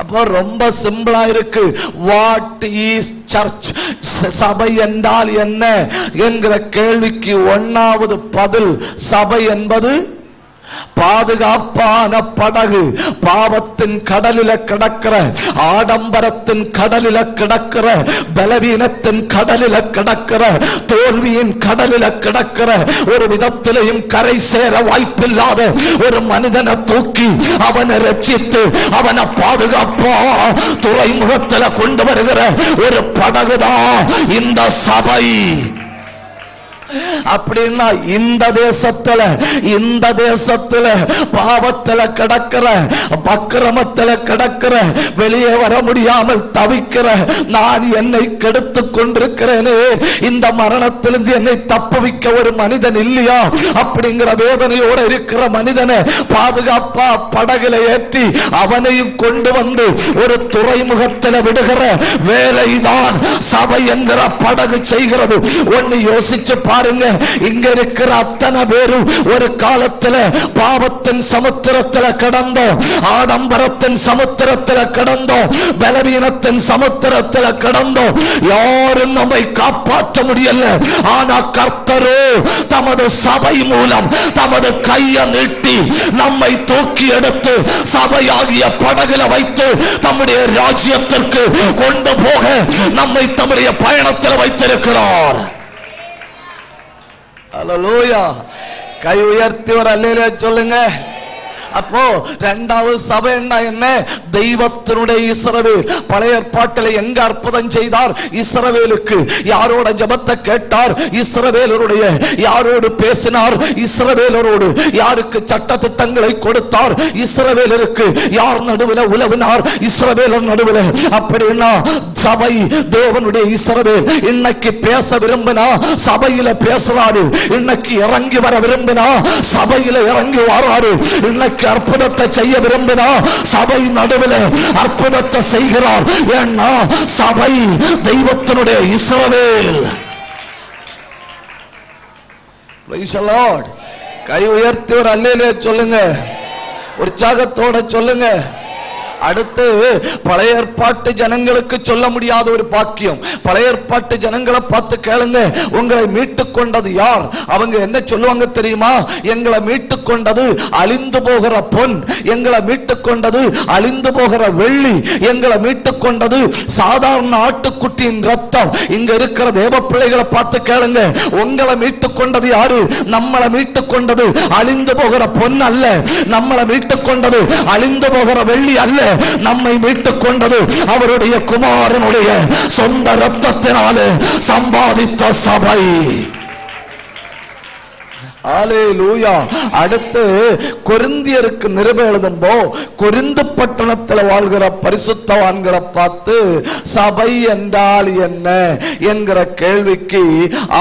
அப்போ ரொம்ப சிம்பிளா இருக்கு. What is church? சபை என்றால் என்ன என்கிற கேள்விக்கு 1வது பதில், சபை என்பது பாதுகாப்பான படகு. பாவத்தின் கடலில கிடக்கிற, ஆடம்பரத்தின் கடலில கிடக்கிற, பலவீனத்தின் கடலில கிடக்கிற, தோல்வியின் கடலில கிடக்கிற, ஒரு விதத்திலையும் கரை சேர வாய்ப்பில்லாத ஒரு மனிதனை தூக்கி அவனை ரட்சித்து அவனை பாதுகாப்பா துறைமுகத்தில் கொண்டு வருகிற ஒரு படகுதான் இந்த சபை. அப்படின்னா இந்த தேசத்துல பாவத்துல கிடக்கிற, அக்கிரமத்துல கிடக்கிற, வெளியே வர முடியாமல் தவிக்கிற, நான் என்னை கெடுத்துக் கொண்டிருக்கிறேனே, இந்த மரணத்திலிருந்து என்னை தப்புவிக்க ஒரு மனிதன் இல்லையா அப்படிங்கிற வேதனையோட இருக்கிற மனிதனை பாதுகாப்பா படகுல ஏற்றி அவனையும் கொண்டு வந்து ஒரு துறைமுகத்தில் விடுகிற வேலைதான் சபை என்கிற படகு செய்கிறது. ஒன்னு யோசிச்சு பாருங்க. இங்க இருக்கிற அத்தனை பேரும் ஒரு காலத்துல பாவத்தின் சமுத்திரத்துல கடந்தோம், ஆடம்பரத்தின் சமுத்திரத்துல கடந்தோம், பலவீனத்தின் சமுத்திரத்துல கடந்தோம். யாரும் நம்மை காப்பாற்ற முடியல. ஆனா கர்த்தரோ தமது சபை மூலம் தமது கையை நீட்டி நம்மை தூக்கி எடுத்து சபையாகிய படகுல வைத்து தம்முடைய ராஜ்யத்திற்கு கொண்டு போக நம்மை தம்முடைய பயணத்தில் வைத்திருக்கிறார். அல்லேலூயா. கை உயர்த்தி ஒரு அல்லேலூயா சொல்லுங்க. அப்போ இரண்டாவது சபை என்ன? தெய்வத்தினுடைய இஸ்ரவேல். பழைய ஏற்பாட்டில் எங்க அற்புதம் செய்தார்? இஸ்ரவேலுக்கு. யாரோட ஜெபத்தை கேட்டார்? இஸ்ரவேலருடைய. யாரோடு பேசினார்? இஸ்ரவேலரோடு. யாருக்கு சட்ட திட்டங்களை கொடுத்தார்? இஸ்ரவேலருக்கு. யார் நடுவில் உலவினார்? இஸ்ரவேலர் நடுவில். அப்படின்னா சபை தேவனுடைய இஸ்ரவேல். இன்னைக்கு பேச விரும்பினா சபையில பேசுறாரு. இன்னைக்கு இறங்கி வர விரும்பினா சபையில இறங்கி வராரு. இன்னைக்கு அற்புதத்தை செய்ய விரும்பினா சபை நடுவில் அற்புதத்தை செய்கிறார். ஏன்னா சபை தெய்வத்தினுடைய இஸ்ரவேல். Praise the Lord. கை உயர்த்தி ஒரு அல்லேலூயா சொல்லுங்க, உற்சாகத்தோட சொல்லுங்க. அடுத்து பழைய ஏற்பாட்டு ஜனங்களுக்கு சொல்ல முடியாத ஒரு பாக்கியம். பழைய ஏற்பாட்டு ஜனங்களை பார்த்து கேளுங்க, உங்களை மீட்டு கொண்டது யார்? அவங்க என்ன சொல்லுவாங்க தெரியுமா? எங்களை மீட்டு கொண்டது அழிந்து போகிற பொன், எங்களை மீட்டு கொண்டது அழிந்து போகிற வெள்ளி, எங்களை மீட்டு கொண்டது சாதாரண ஆட்டுக்குட்டியின் ரத்தம். இங்க இருக்கிற தேவ பிள்ளைகளை பார்த்து கேளுங்க, உங்களை மீட்டு கொண்டது யாரு? நம்மளை மீட்டு கொண்டது அழிந்து போகிற பொன் அல்ல, நம்மளை மீட்டு கொண்டது அழிந்து போகிற வெள்ளி அல்ல, நம்மை மீட்டுக் கொண்டது அவருடைய குமாரனுடைய சொந்த ரத்தத்தினாலே சம்பாதித்த சபை. அல்லேலூயா. அடுத்து கொரிந்தியருக்கு நிருபம் எழுதும்போ கொரிந்து பட்டணத்தில் வாழ்கிற பரிசுத்தவான்களை பார்த்து சபை என்றால் என்ன என்கிற கேள்விக்கு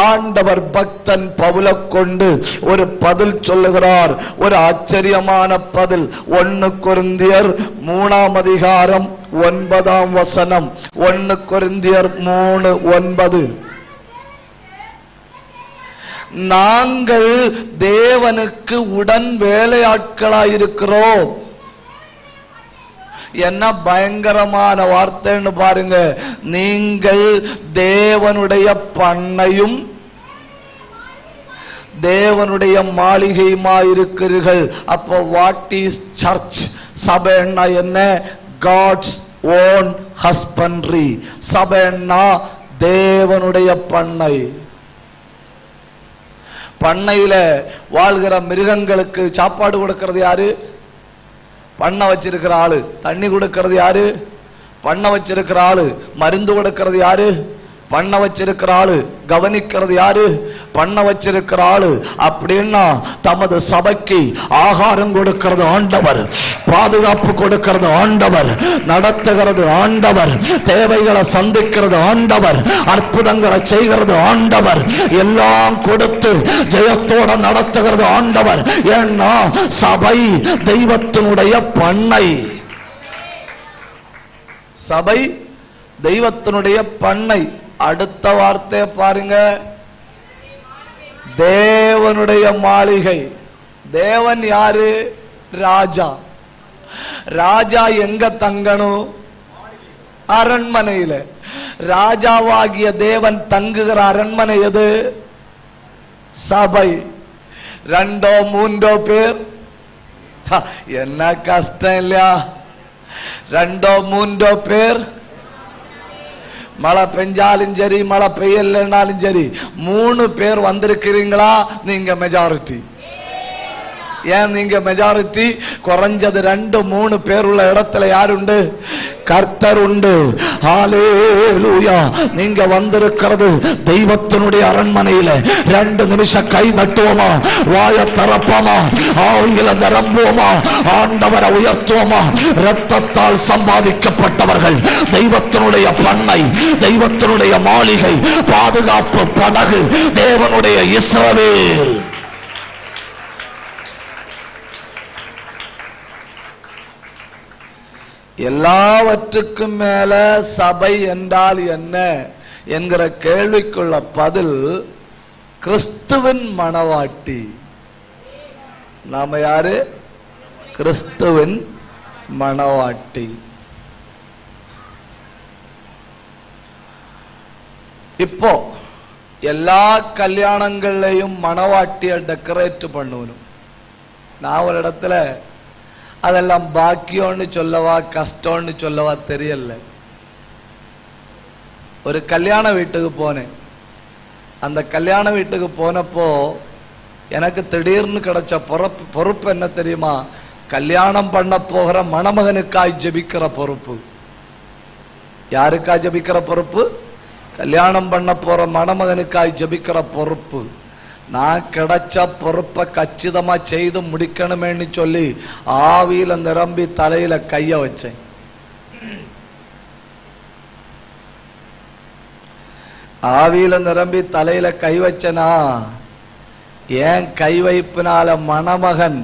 ஆண்டவர் பக்தன் பவுலை கொண்டு ஒரு பதில் சொல்லுகிறார். ஒரு ஆச்சரியமான பதில். 1 கொரிந்தியர் 3ஆம் அதிகாரம் 9ஆம் வசனம். 1 கொரிந்தியர் 3:9. நாங்கள் தேவனுக்கு உடன் வேலையாட்களாயிருக்கிறோம். என்ன பயங்கரமான வார்த்தைன்னு பாருங்க. நீங்கள் தேவனுடைய பண்ணையும் தேவனுடைய மாளிகையுமாயிருக்கிறீர்கள். அப்போ வாட் இஸ் சர்ச்? சபைன்னா என்ன? God's own husbandry. சபைன்னா தேவனுடைய பண்ணை. பண்ணையில வாழ்கிற மிருகங்களுக்கு சாப்பாடு கொடுக்கிறது யாரு? பண்ணை வச்சிருக்கிற ஆளு. தண்ணி கொடுக்கிறது யாரு? பண்ணை வச்சிருக்கிற ஆளு. மருந்து கொடுக்கிறது யாரு? பண்ணை வச்சிருக்கிற ஆளு. கவனிக்கிறது யாரு? பண்ணை வச்சிருக்கிற ஆளு. அப்படின்னா தமது சபைக்கு ஆகாரம் கொடுக்கிறது ஆண்டவர், பாதுகாப்பு கொடுக்கிறது ஆண்டவர், நடத்துகிறது ஆண்டவர், தேவைகளை சந்திக்கிறது ஆண்டவர், அற்புதங்களை செய்கிறது ஆண்டவர், எல்லாம் கொடுத்து ஜெயத்தோட நடத்துகிறது ஆண்டவர். ஏன்னா சபை தெய்வத்தினுடைய பண்ணை. சபை தெய்வத்தினுடைய பண்ணை. அடுத்த வார்த்தை பாருங்க, தேவனுடைய மாளிகை. தேவன் யாரு? ராஜா. ராஜா எங்க தங்கணும்? அரண்மனையில. ராஜாவாகிய தேவன் தங்குகிற அரண்மனை எது? சபை. 2 3 பேர். என்ன கஷ்டம் இல்லையா? 2 3 பேர். மழை பெஞ்சாலும் சரி, மழை பெய்யலைன்னாலும் சரி, 3 பேர் வந்திருக்கிறீங்களா? நீங்க மெஜாரிட்டி. ஏன் நீங்க மெஜாரிட்டி? குறைஞ்சது 2 3 பேர் உள்ள இடத்துல யார் உண்டு? கர்த்தர் உண்டு. ஹல்லேலூயா. நீங்க வந்திருக்கிறது தெய்வத்தினுடைய அரண்மனையில. 2 நிமிஷம் கை தட்டுவோமா? வாய திறப்போமா? ஆவியில நிரம்புவோமா? ஆண்டவரை உயர்த்துவோமா? இரத்தத்தால் சம்பாதிக்கப்பட்டவர்கள், தெய்வத்தினுடைய பண்ணை, தெய்வத்தினுடைய மாளிகை, பாதுகாப்பு படகு, தேவனுடைய இஸ்ரவேல். எல்லாவற்றுக்கும் மேல சபை என்றால் என்ன என்கிற கேள்விக்குள்ள பதில் கிறிஸ்துவின் மணவாட்டி. நாம யாரு? கிறிஸ்துவின் மணவாட்டி. இப்போ எல்லா கல்யாணங்கள்லையும் மணவாட்டிய டெக்கரேட் பண்ணணும். நான் ஒரு இடத்துல அதெல்லாம் பாக்கியம்னு சொல்லவா கஷ்டம்னு சொல்லவா தெரியல. ஒரு கல்யாண வீட்டுக்கு போனேன். அந்த கல்யாண வீட்டுக்கு போனப்போ எனக்கு திடீர்னு கிடைச்ச பொறுப்பு என்ன தெரியுமா? கல்யாணம் பண்ண போகிற மணமகனுக்காய் ஜெபிக்கிற பொறுப்பு. யாருக்காய் ஜெபிக்கிற பொறுப்பு? கல்யாணம் பண்ண போற மணமகனுக்காய் ஜெபிக்கிற பொறுப்பு. நான் கிடைச்ச பொறுப்பை கச்சிதமா செய்து முடிக்கணுமேன்னு சொல்லி ஆவியில நிரம்பி தலையில கைய வச்சேன். ஆவியில நிரம்பி தலையில கை வச்சனா, ஏன் கை வைப்பினால மணமகன்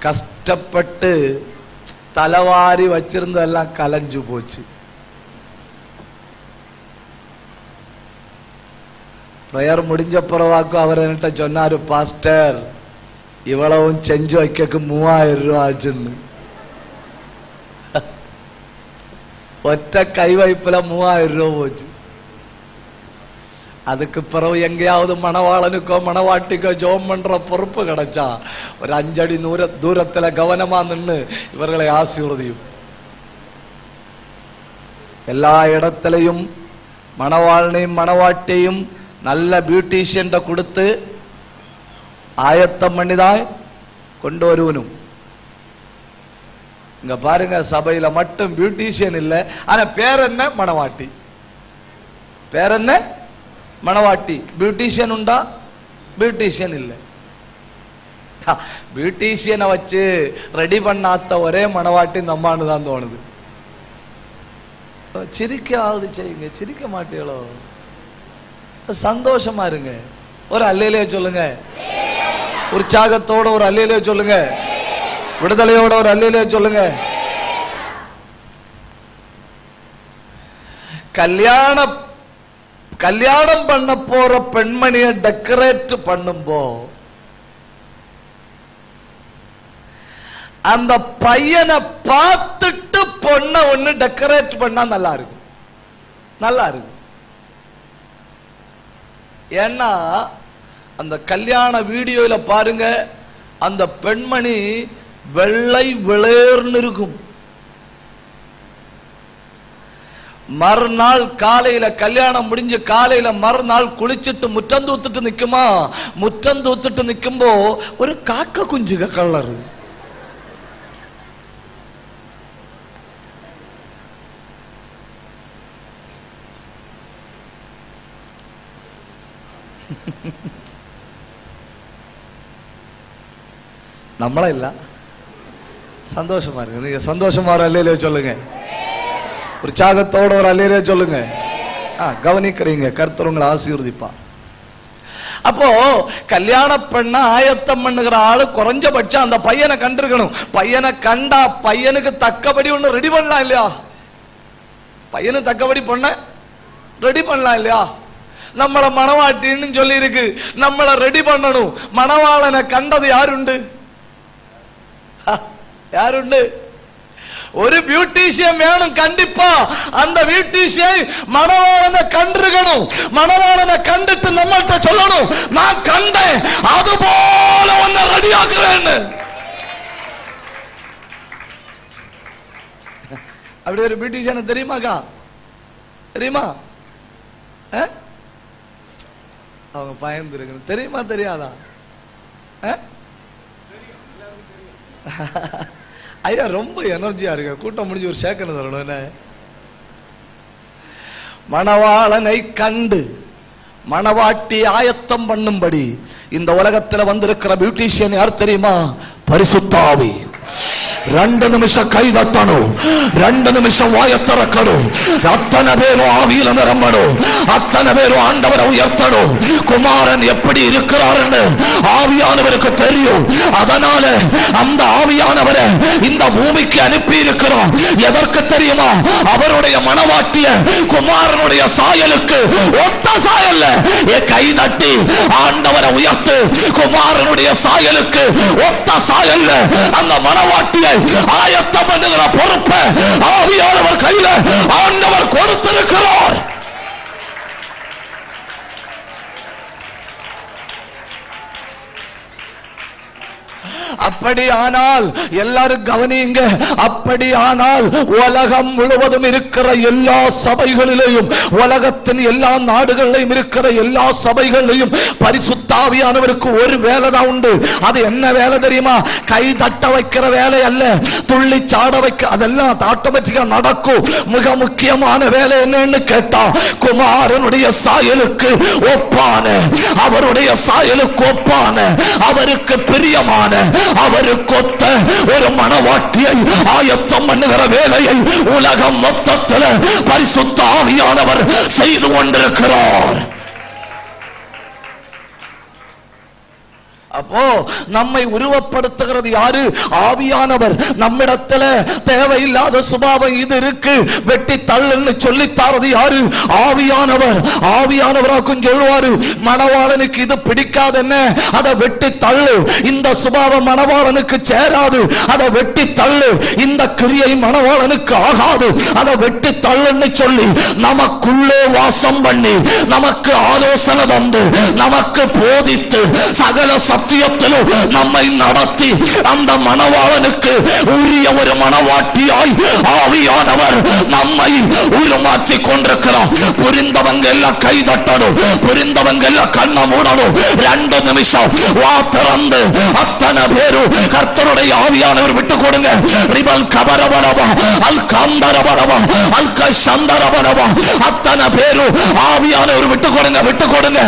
கஷ்டப்பட்டு தலைவாரி வச்சிருந்ததெல்லாம் கலைஞ்சு போச்சு. பிரேயர் முடிஞ்ச பிறவாக்கும் அவர் என்கிட்ட சொன்னாரு, பாஸ்டர் இவ்வளவும் செஞ்சு வைக்க 3000 ரூபா ஆச்சுன்னு. ஒற்ற கை வைப்புல 3000 ரூபா போச்சு. அதுக்கு பிறகு எங்கேயாவது மணவாளனுக்கோ மணவாட்டிக்கோ ஜோம் பண்ற பொறுப்பு கிடைச்சா ஒரு 5 அடி தூரத்துல கவனமா நின்று இவர்களை ஆசீர்வதியும். எல்லா இடத்திலையும் மணவாளனையும் மணவாட்டியையும் நல்ல பியூட்டிஷியன் கொடுத்து ஆயத்தம் பண்ணிதான் கொண்டு வருவனும். இங்க பாருங்க, சபையில மட்டும் பியூட்டிஷியன் இல்லை, ஆனா பேர் என்ன? மணவாட்டி. பேர் என்ன? மணவாட்டி. பியூட்டிஷியன் உண்டா? பியூட்டிஷியன் இல்லை. பியூட்டிஷியனை வச்சு ரெடி பண்ணாத்த ஒரே மணவாட்டி நம்மான்னு தான் தோணுது. சிரிக்காவது செய்யுங்க, சிரிக்க மாட்டீங்களோ? சந்தோஷமா இருங்க. ஒரு அல்லேலூயா சொல்லுங்க. உற்சாகத்தோட ஒரு அல்லேலூயா சொல்லுங்க. விடுதலையோட ஒரு அல்லேலூயா சொல்லுங்க. கல்யாணம் பண்ண போற பெண்மணியை டெக்கரேட் பண்ணும்போ அந்த பையனை பார்த்துட்டு பொண்ணை ஒண்ணு டெக்கரேட் பண்ணா நல்லா இருக்கும். நல்லா இருக்கும். ஏன்னா அந்த கல்யாண வீடியோல பாருங்க, அந்த பெண்மணி வெள்ளை வெளேர்னு இருக்கும். மறுநாள் காலையில கல்யாணம் முடிஞ்சு காலையில மறுநாள் குளிச்சுட்டு முற்றம் தூத்துட்டு நிக்குமா, முற்றம் தூத்துட்டு நிக்கும்போ ஒரு காக்க குஞ்சுக கலர். நம்மள இல்ல, சந்தோஷமா இருக்கு. நீங்க சந்தோஷமா ஒரு அல்லேலூயா சொல்லுங்க. உற்சாகத்தோட ஒரு அல்லேலூயா சொல்லுங்க. கவனிக்கிறீங்க, கர்த்தர் உங்களை ஆசீர்வதிப்பா. அப்போ கல்யாண பெண்ண ஆயத்தம் பண்ணுகிற ஆளு குறைஞ்சபட்சம் அந்த பையனை கண்டிருக்கணும். பையனை கண்டா பையனுக்கு தக்கபடி ஒண்ணு ரெடி பண்ணலாம் இல்லையா? பையனுக்கு தக்கபடி பொண்ண ரெடி பண்ணலாம் இல்லையா? நம்மள மணவாட்டின்னு சொல்லி இருக்கு, நம்மள ரெடி பண்ணணும். மணவாளனை கண்டது யாருண்டு? யாருண்டு? ஒரு பியூட்டிஷியன் வேணும் கண்டிப்பா. அந்த பியூட்டிஷியன் மணவாளனை கண்டிருக்கணும். மணவாளனை கண்டுட்டு நம்மள்கிட்ட சொல்லணும், நான் கண்டேன், அது போல ஒன்ன ரெடி ஆக்குறேன்னு. அப்படி ஒரு பியூட்டிஷியன் தெரியுமாக்கா? தெரியுமா? அவங்க பயந்துருக்கு. தெரியுமா தெரியாதா? ஐயா ரொம்ப எனர்ஜியா இருக்கு. கூட்டம் முடிஞ்சு ஒரு சேக்கன் தரணும். என்ன? மணவாளனை கண்டு மணவாட்டி ஆயத்தம் பண்ணும்படி இந்த உலகத்தில் வந்திருக்கிற பியூட்டிஷியன் யார் தெரியுமா? பரிசுத்த ஆவி. 2 நிமிஷம் கை தட்டணும், 2 நிமிஷம் வாய திறக்கணும். அத்தனை பேரும் ஆவியில நிரம்பணும், அத்தனை பேரும் ஆண்டவரை உயர்த்தணும். குமாரன் எப்படி இருக்கிறார்னு ஆவியானவருக்கு தெரியும். அதனால அந்த ஆவியானவரை இந்த பூமிக்கு அனுப்பி இருக்கிறோம். எதற்கு தெரியுமா? அவருடைய மணவாட்டிய குமாரனுடைய சாயலுக்கு ஒத்த சாயல்ல. கை தட்டி ஆண்டவரை உயர்த்து. குமாரனுடைய சாயலுக்கு ஒத்த சாயல்ல அந்த மணவாட்டியை ஆயத்தம் பண்ணுகிற பொறுப்பை ஆவியானவர் கையில ஆண்டவர் கொடுத்திருக்கிறார். அப்படியானால் எல்லாரும் கவனிங்க, அப்படியானால் உலகம் முழுவதும் இருக்கிற எல்லா சபைகளிலேயும், உலகத்தின் எல்லா நாடுகளிலும் இருக்கிற எல்லா சபைகளிலும் பரிசுத்த ஆவியானவருக்கு ஒரு வேலை தான் உண்டு. அது என்ன வேலை தெரியுமா? கை தட்ட வைக்கிற வேலை அல்ல, துள்ளி சாட வைக்க, அதெல்லாம் ஆட்டோமேட்டிக்கா நடக்கும். மிக முக்கியமான வேலை என்னன்னு கேட்டா, குமாரனுடைய சாயலுக்கு ஒப்பான, அவருடைய சாயலுக்கு ஒப்பான, அவருக்கு பிரியமான, அவருக்கு ஒத்த ஒரு மனவாட்டியை ஆயத்தம் பண்ணுகிற வேலையை உலகம் மொத்தத்தில் பரிசுத்த ஆவியானவர் செய்து கொண்டிருக்கிறார். அப்போ நம்மை உருவப்படுத்துகிறது யாரு? ஆவியானவர். நம்மிடத்துல தேவையில்லாத சுபாவம் இது இருக்கு, வெட்டி தள்ளுன்னு சொல்லித்தாரது யாரு? ஆவியானவர். ஆவியானவராக்கும் சொல்லுவாரு, மணவாளனுக்கு இது பிடிக்காது, என்ன அதை வெட்டி தள்ளு, இந்த சுபாவம் மணவாளனுக்கு சேராது, அதை வெட்டி தள்ளு, இந்த கிரியை மணவாளனுக்கு ஆகாது, அதை வெட்டி தள்ளுன்னு சொல்லி நமக்குள்ளே வாசம் பண்ணி நமக்கு ஆலோசனை தந்து நமக்கு போதித்து சகல சத்தியத்திலும் நம்மை நடத்தி அந்த மணவாளனுக்கு உரிய ஒரு மணவாட்டியாய் ஆவியானவர் நம்மை உருமாற்றி கொண்டிருக்கிறார். புரிந்தவங்க எல்லாம் கை தட்டணும், புரிந்தவங்க எல்லாம் கண்ணை மூடணும். 2 நிமிஷம் வா திறந்து அத்தனை பேரும் கர்த்தருடைய ஆவியானவர் விட்டு கொடுங்க. ரிபல் கபரபரவா அல் கம்பரபரவா அல் கஷந்தரபரவா அத்தனை பேரும் ஆவியானவர் விட்டு கொடுங்க, விட்டு கொடுங்க.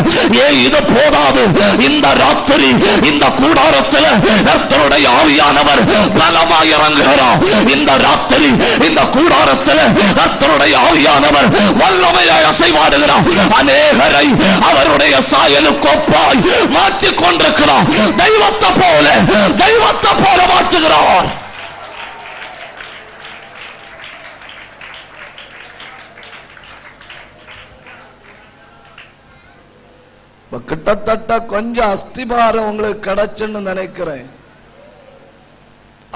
இது போதாது, இந்த ராத்திரி இந்த கூடாரத்தில் கர்த்தருடைய ஆவியானவர் பலமாய் இறங்குகிறார். இந்த ராத்திரி இந்த கூடாரத்தில் கர்த்தருடைய ஆவியானவர் வல்லமையாய் அசைவாடுகிறார். அநேகரை அவருடைய சாயலுக்கு ஒப்பாய் மாற்றிக் கொண்டிருக்கிறார். தெய்வத்தை போல மாற்றுகிறார். கிட்டத்தட்ட கொஞ்சம் அஸ்திபாரம் உங்களுக்கு கிடைச்சுன்னு நினைக்கிறேன்.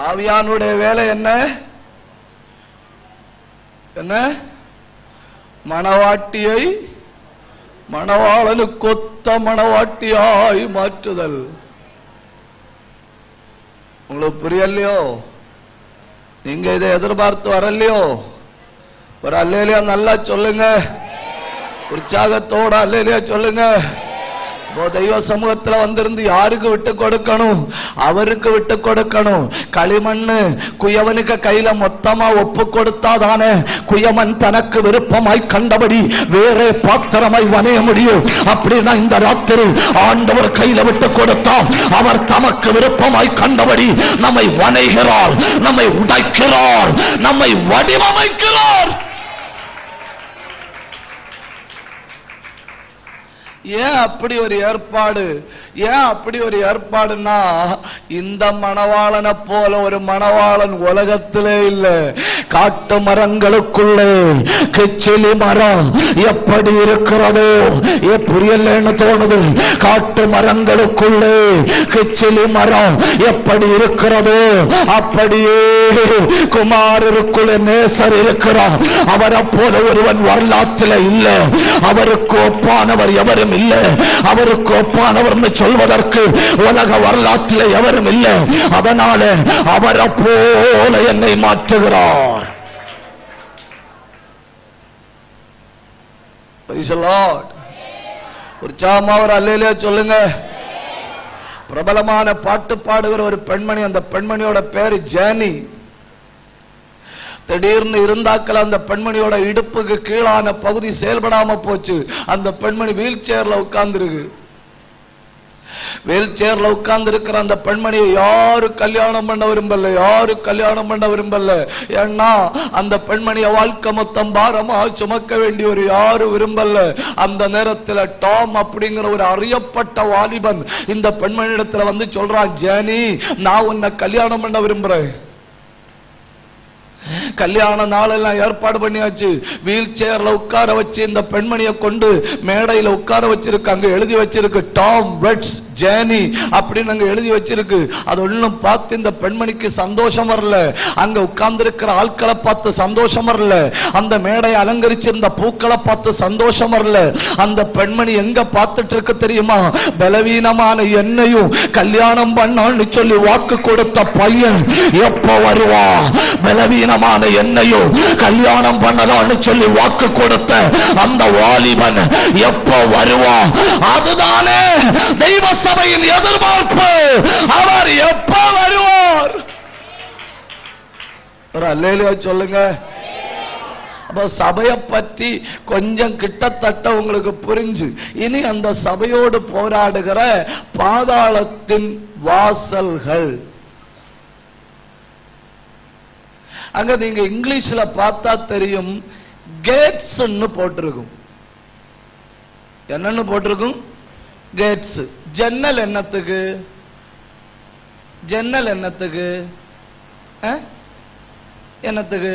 ஆவியானுடைய வேலை என்ன? என்ன? மணவாட்டியை மணவாளனுக்கு ஒத்த மணவாட்டியாய் மாற்றுதல். உங்களுக்கு புரியலையோ? நீங்க இதை எதிர்பார்த்து வரலையோ? ஒரு அல்லேலியா நல்லா சொல்லுங்க, உற்சாகத்தோட அல்லேலியா சொல்லுங்க. தெய்வ சமூகத்துல வந்திருந்து யாருக்கு விட்டு கொடுக்கணும்? அவருக்கு விட்டு கொடுக்கணும். களிமண்ணு குயவனுக்கு கையில மொத்தமா ஒப்பு கொடுத்தாதானே குயவன் தனக்கு விருப்பமாய் கண்டபடி வேற பாத்திரமாய் வணைய முடியும். அப்படின்னா இந்த ராத்திரி ஆண்டவர் கையில விட்டு கொடுத்தா அவர் தமக்கு விருப்பமாய் கண்டபடி நம்மை வணைகிறார், நம்மை உடைக்கிறார், நம்மை வடிவமைக்கிறார். ஏன் அப்படி ஒரு ஏற்பாடு? ஏன் அப்படி ஒரு ஏற்பாடுன்னா, இந்த மணவாளனை போல ஒரு மணவாளன் உலகத்திலே இல்ல. காட்டு மரங்களுக்குள்ளே கிச்சிலி மரம் எப்படி இருக்கிறதோ, புரியலன்னு தோணுது. காட்டு மரங்களுக்குள்ளே கிச்சிலி மரம் எப்படி இருக்கிறதோ அப்படியே குமாரருக்குள்ளே நேசர் இருக்கிறார். அவரை போல ஒருவன் வரலாற்றில் இல்ல. அவருக்கு ஒப்பானவர் எவரும் இல்லை. அவருக்கு ஒப்பானவர் சொல்வதற்கு உலக வரலாற்றில் எவரும் இல்லை. அதனால அவரை போல என்னை மாற்றுகிறார். உற்சாகமா ஒரு அல்லேலூயா சொல்லுங்க. பிரபலமான பாட்டு பாடுகிற ஒரு பெண்மணி, அந்த பெண்மணியோட பேரு ஜானி. திடீர்னு இருந்தாக்கல அந்த பெண்மணியோட இடுப்புக்கு கீழான பகுதி செயல்படாம போச்சு. அந்த பெண்மணி வீல் சேர்ல உட்கார்ந்துருக்கு. வீல் சேர்ல உட்கார்ந்து இருக்கிற அந்த பெண்மணியை யாரு கல்யாணம் பண்ண விரும்பல, யாரு கல்யாணம் பண்ண விரும்பல. ஏன்னா அந்த பெண்மணிய வாழ்க்கை மொத்தம் பாரமா சுமக்க வேண்டிய ஒரு யாரு விரும்பல. அந்த நேரத்தில் டாம் அப்படிங்கிற ஒரு அறியப்பட்ட வாலிபன் இந்த பெண்மணி இடத்துல வந்து சொல்றான், ஜானி நான் உன்னை கல்யாணம் பண்ண விரும்புறேன். கல்யாண நாளெல்லாம் ஏற்பாடு பண்ணியாச்சு. வீல் சேர்ல உட்கார வச்சு இந்த பெண்மணியை கொண்டு மேடையில உட்கார வச்சிருக்காங்க. எழுதி வச்சிருக்கு, டாம் வெட்ஸ் ஜேர்னி அப்படின்னு அங்க எழுதி வச்சிருக்கு. அது ஒன்னும் பார்த்து இந்த பெண்மணிக்கு சந்தோஷம் வரல. அங்க உட்கார்ந்து இருக்கிற ஆட்களை பார்த்து சந்தோஷம் வரல. அந்த மேடை அலங்கரிச்சிருந்த பூக்களை பார்த்து சந்தோஷம் வரல. அந்த பெண்மணி எங்க பார்த்துட்டு இருக்கு தெரியுமா? பலவீனமான என்னையும் கல்யாணம் பண்ணான்னு சொல்லி வாக்கு கொடுத்த பையன் எப்ப வருவா? பலவீனமான என்னையும் கல்யாணம் பண்ணலான்னு சொல்லி வாக்கு கொடுத்த அந்த வாலிபன் எப்ப வருவா? அதுதானே தெய்வ சபையின் எதிர்பார்ப்பு. அவர் எப்ப வருவார்? ஒரு அல்லேலூயா சொல்லுங்க. அப்ப சபையை பற்றி கொஞ்சம் கிட்டத்தட்ட உங்களுக்கு புரிஞ்சு, இனி அந்த சபையோடு போராடுகிற பாதாளத்தின் வாசல்கள். அங்க நீங்க இங்கிலீஷ்ல பார்த்தா தெரியும், கேட்ஸ் போட்டிருக்கும். என்னன்னு போட்டிருக்கும்? கேட்ஸ். ஜன்னல் என்னத்துக்கு? ஜன்னல் என்னத்துக்கு? என்னத்துக்கு?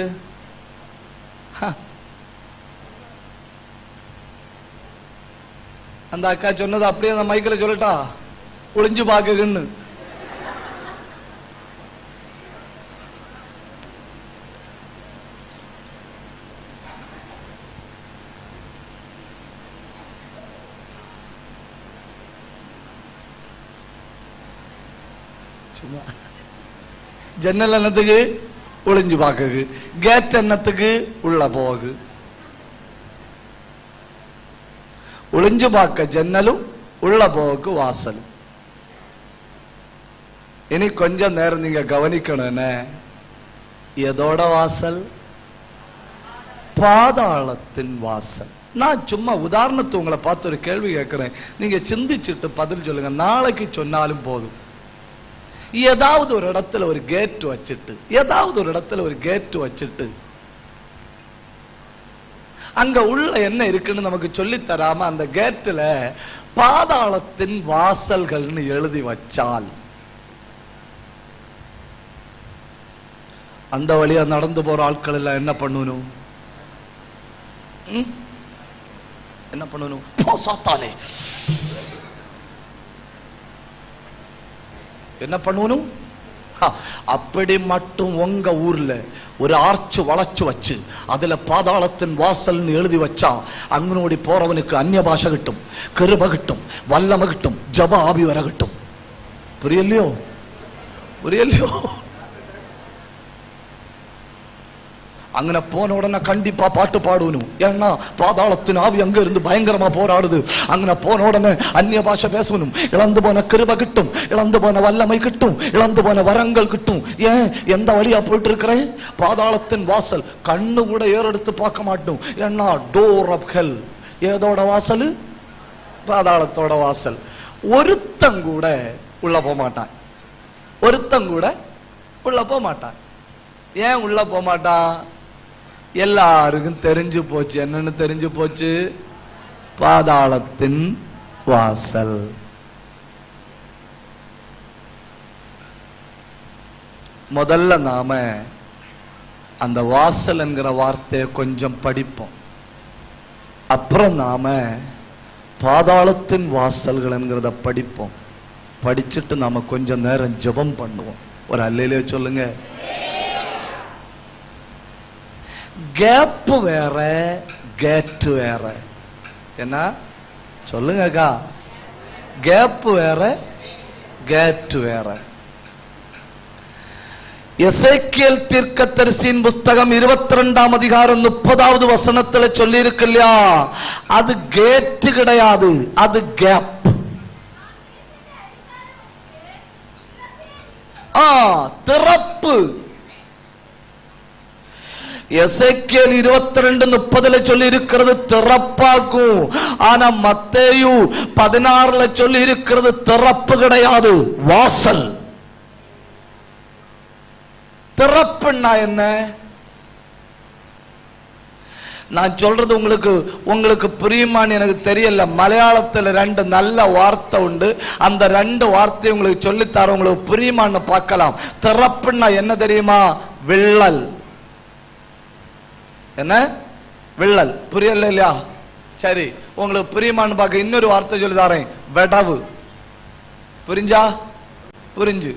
அந்த அக்கா சொன்னது அப்படியே அந்த மைக்கில் சொல்லட்டா? ஒளிஞ்சு பாக்குன்னு. ஜன்னல் என்னத்துக்கு? ஒளிஞ்சு பாக்கு. கேட் என்னத்துக்கு? உள்ள போகு. ஒளிஞ்சு பார்க்க ஜன்னலும், உள்ள போக்கு வாசல். இனி கொஞ்சம் நேரம் நீங்க கவனிக்கணும். எதோட வாசல்? பாதாளத்தின் வாசல். நான் சும்மா உதாரணத்தை உங்களை பார்த்து ஒரு கேள்வி கேட்கிறேன். நீங்க சிந்திச்சுட்டு பதில் சொல்லுங்க. நாளைக்கு சொன்னாலும் போதும். ஏதாவது ஒரு இடத்துல ஒரு கேட் வச்சுட்டு, ஏதாவது ஒரு இடத்துல ஒரு கேட் வச்சுட்டு, அங்க உள்ள என்ன இருக்குன்னு நமக்கு சொல்லி தராம அந்த கேட்ல பாதாளத்தின் வாசல்கள்னு எழுதி வச்சால், அந்த வழியா நடந்து போற ஆட்கள் எல்லாம் என்ன பண்ணணும்? என்ன பண்ணணும்? சாத்தானே என்ன பண்ணணும்? அப்படி மட்டும் உங்க ஊர்ல ஒரு ஆர்ச்சு வளைச்சு வச்சு அதுல பாதாளத்தின் வாசல் எழுதி வச்சா, அங்கனோடி போறவனுக்கு அந்நிய பாஷை கிட்டும், கிருபை கிட்டும், வல்லமை கிட்டும், ஜப ஆவி வர கிட்டும். புரியலையோ? புரியலையோ? அங்கே போன உடனே கண்டிப்பா பாட்டு பாடணும். ஏன்னா பாதாளத்தின் ஆவி அங்க இருந்து பயங்கரமா போராடுது. அங்கே போன உடனே அந்நிய பாஷை பேசணும். இழந்து போன கிருபை கிட்டும், இழந்து போன வல்லமை கிட்டும், இழந்து போன வரங்கள் கிட்டும். ஏன்? எந்த வழியா போயிட்டு இருக்கிறேன்? பாதாளத்தின் வாசல். கண்ணு கூட ஏறெடுத்து பார்க்க மாட்டோம். ஏன்னா டோர் ஆஃப் ஹெல். ஏதோட வாசல்? பாதாளத்தோட வாசல். ஒருத்தங்கூட உள்ள போக மாட்டான். ஒருத்தங்கூட உள்ள போக மாட்டான். ஏன் உள்ள போக மாட்டான்? எல்லாருக்கும் தெரிஞ்சு போச்சு. என்னன்னு தெரிஞ்சு போச்சு? பாதாளத்தின் வாசல். முதல்ல நாம அந்த வாசல் என்கிற வார்த்தையை கொஞ்சம் படிப்போம். அப்புறம் நாம பாதாளத்தின் வாசல்கள் என்கிறத படிப்போம். படிச்சுட்டு நாம கொஞ்சம் நேரம் ஜெபம் பண்ணுவோம். ஒரு அல்லேலூயா சொல்லுங்க. கேப் வேற, கேட் வேற. என்ன சொல்லுங்கக்கா? கேப் வேற, கேட் வேற. எசேக்கியேல் தீர்க்கதரிசியின் புஸ்தகம் 22ஆம் அதிகாரம் 30வது வசனத்துல சொல்லி இருக்கு இல்லையா? அது கேட் கிடையாது, அது கேப். திறப்பு. எசேக்கியேல் 22:30 சொல்லி இருக்கிறது திறப்பாக்கும். ஆனா மத்தேயு 16 சொல்லி இருக்கிறது திறப்பு கிடையாது, வாசல். திறப்புன்னா என்ன? நான் சொல்றது உங்களுக்கு புரியுமான்னு எனக்கு தெரியல. மலையாளத்தில் 2 நல்ல வார்த்தை உண்டு. அந்த 2 வார்த்தையை உங்களுக்கு சொல்லித்தார, உங்களுக்கு புரியுமான்னு பார்க்கலாம். திறப்புன்னா என்ன தெரியுமா? விள்ளல். என்ன விள்ளல்? புரியல இல்லையா? சரி, உங்களுக்கு புரியுமான்னு பார்க்க இன்னொரு வார்த்தை சொல்லி தாரேன். வெடவு. புரிஞ்சா? புரிஞ்சு.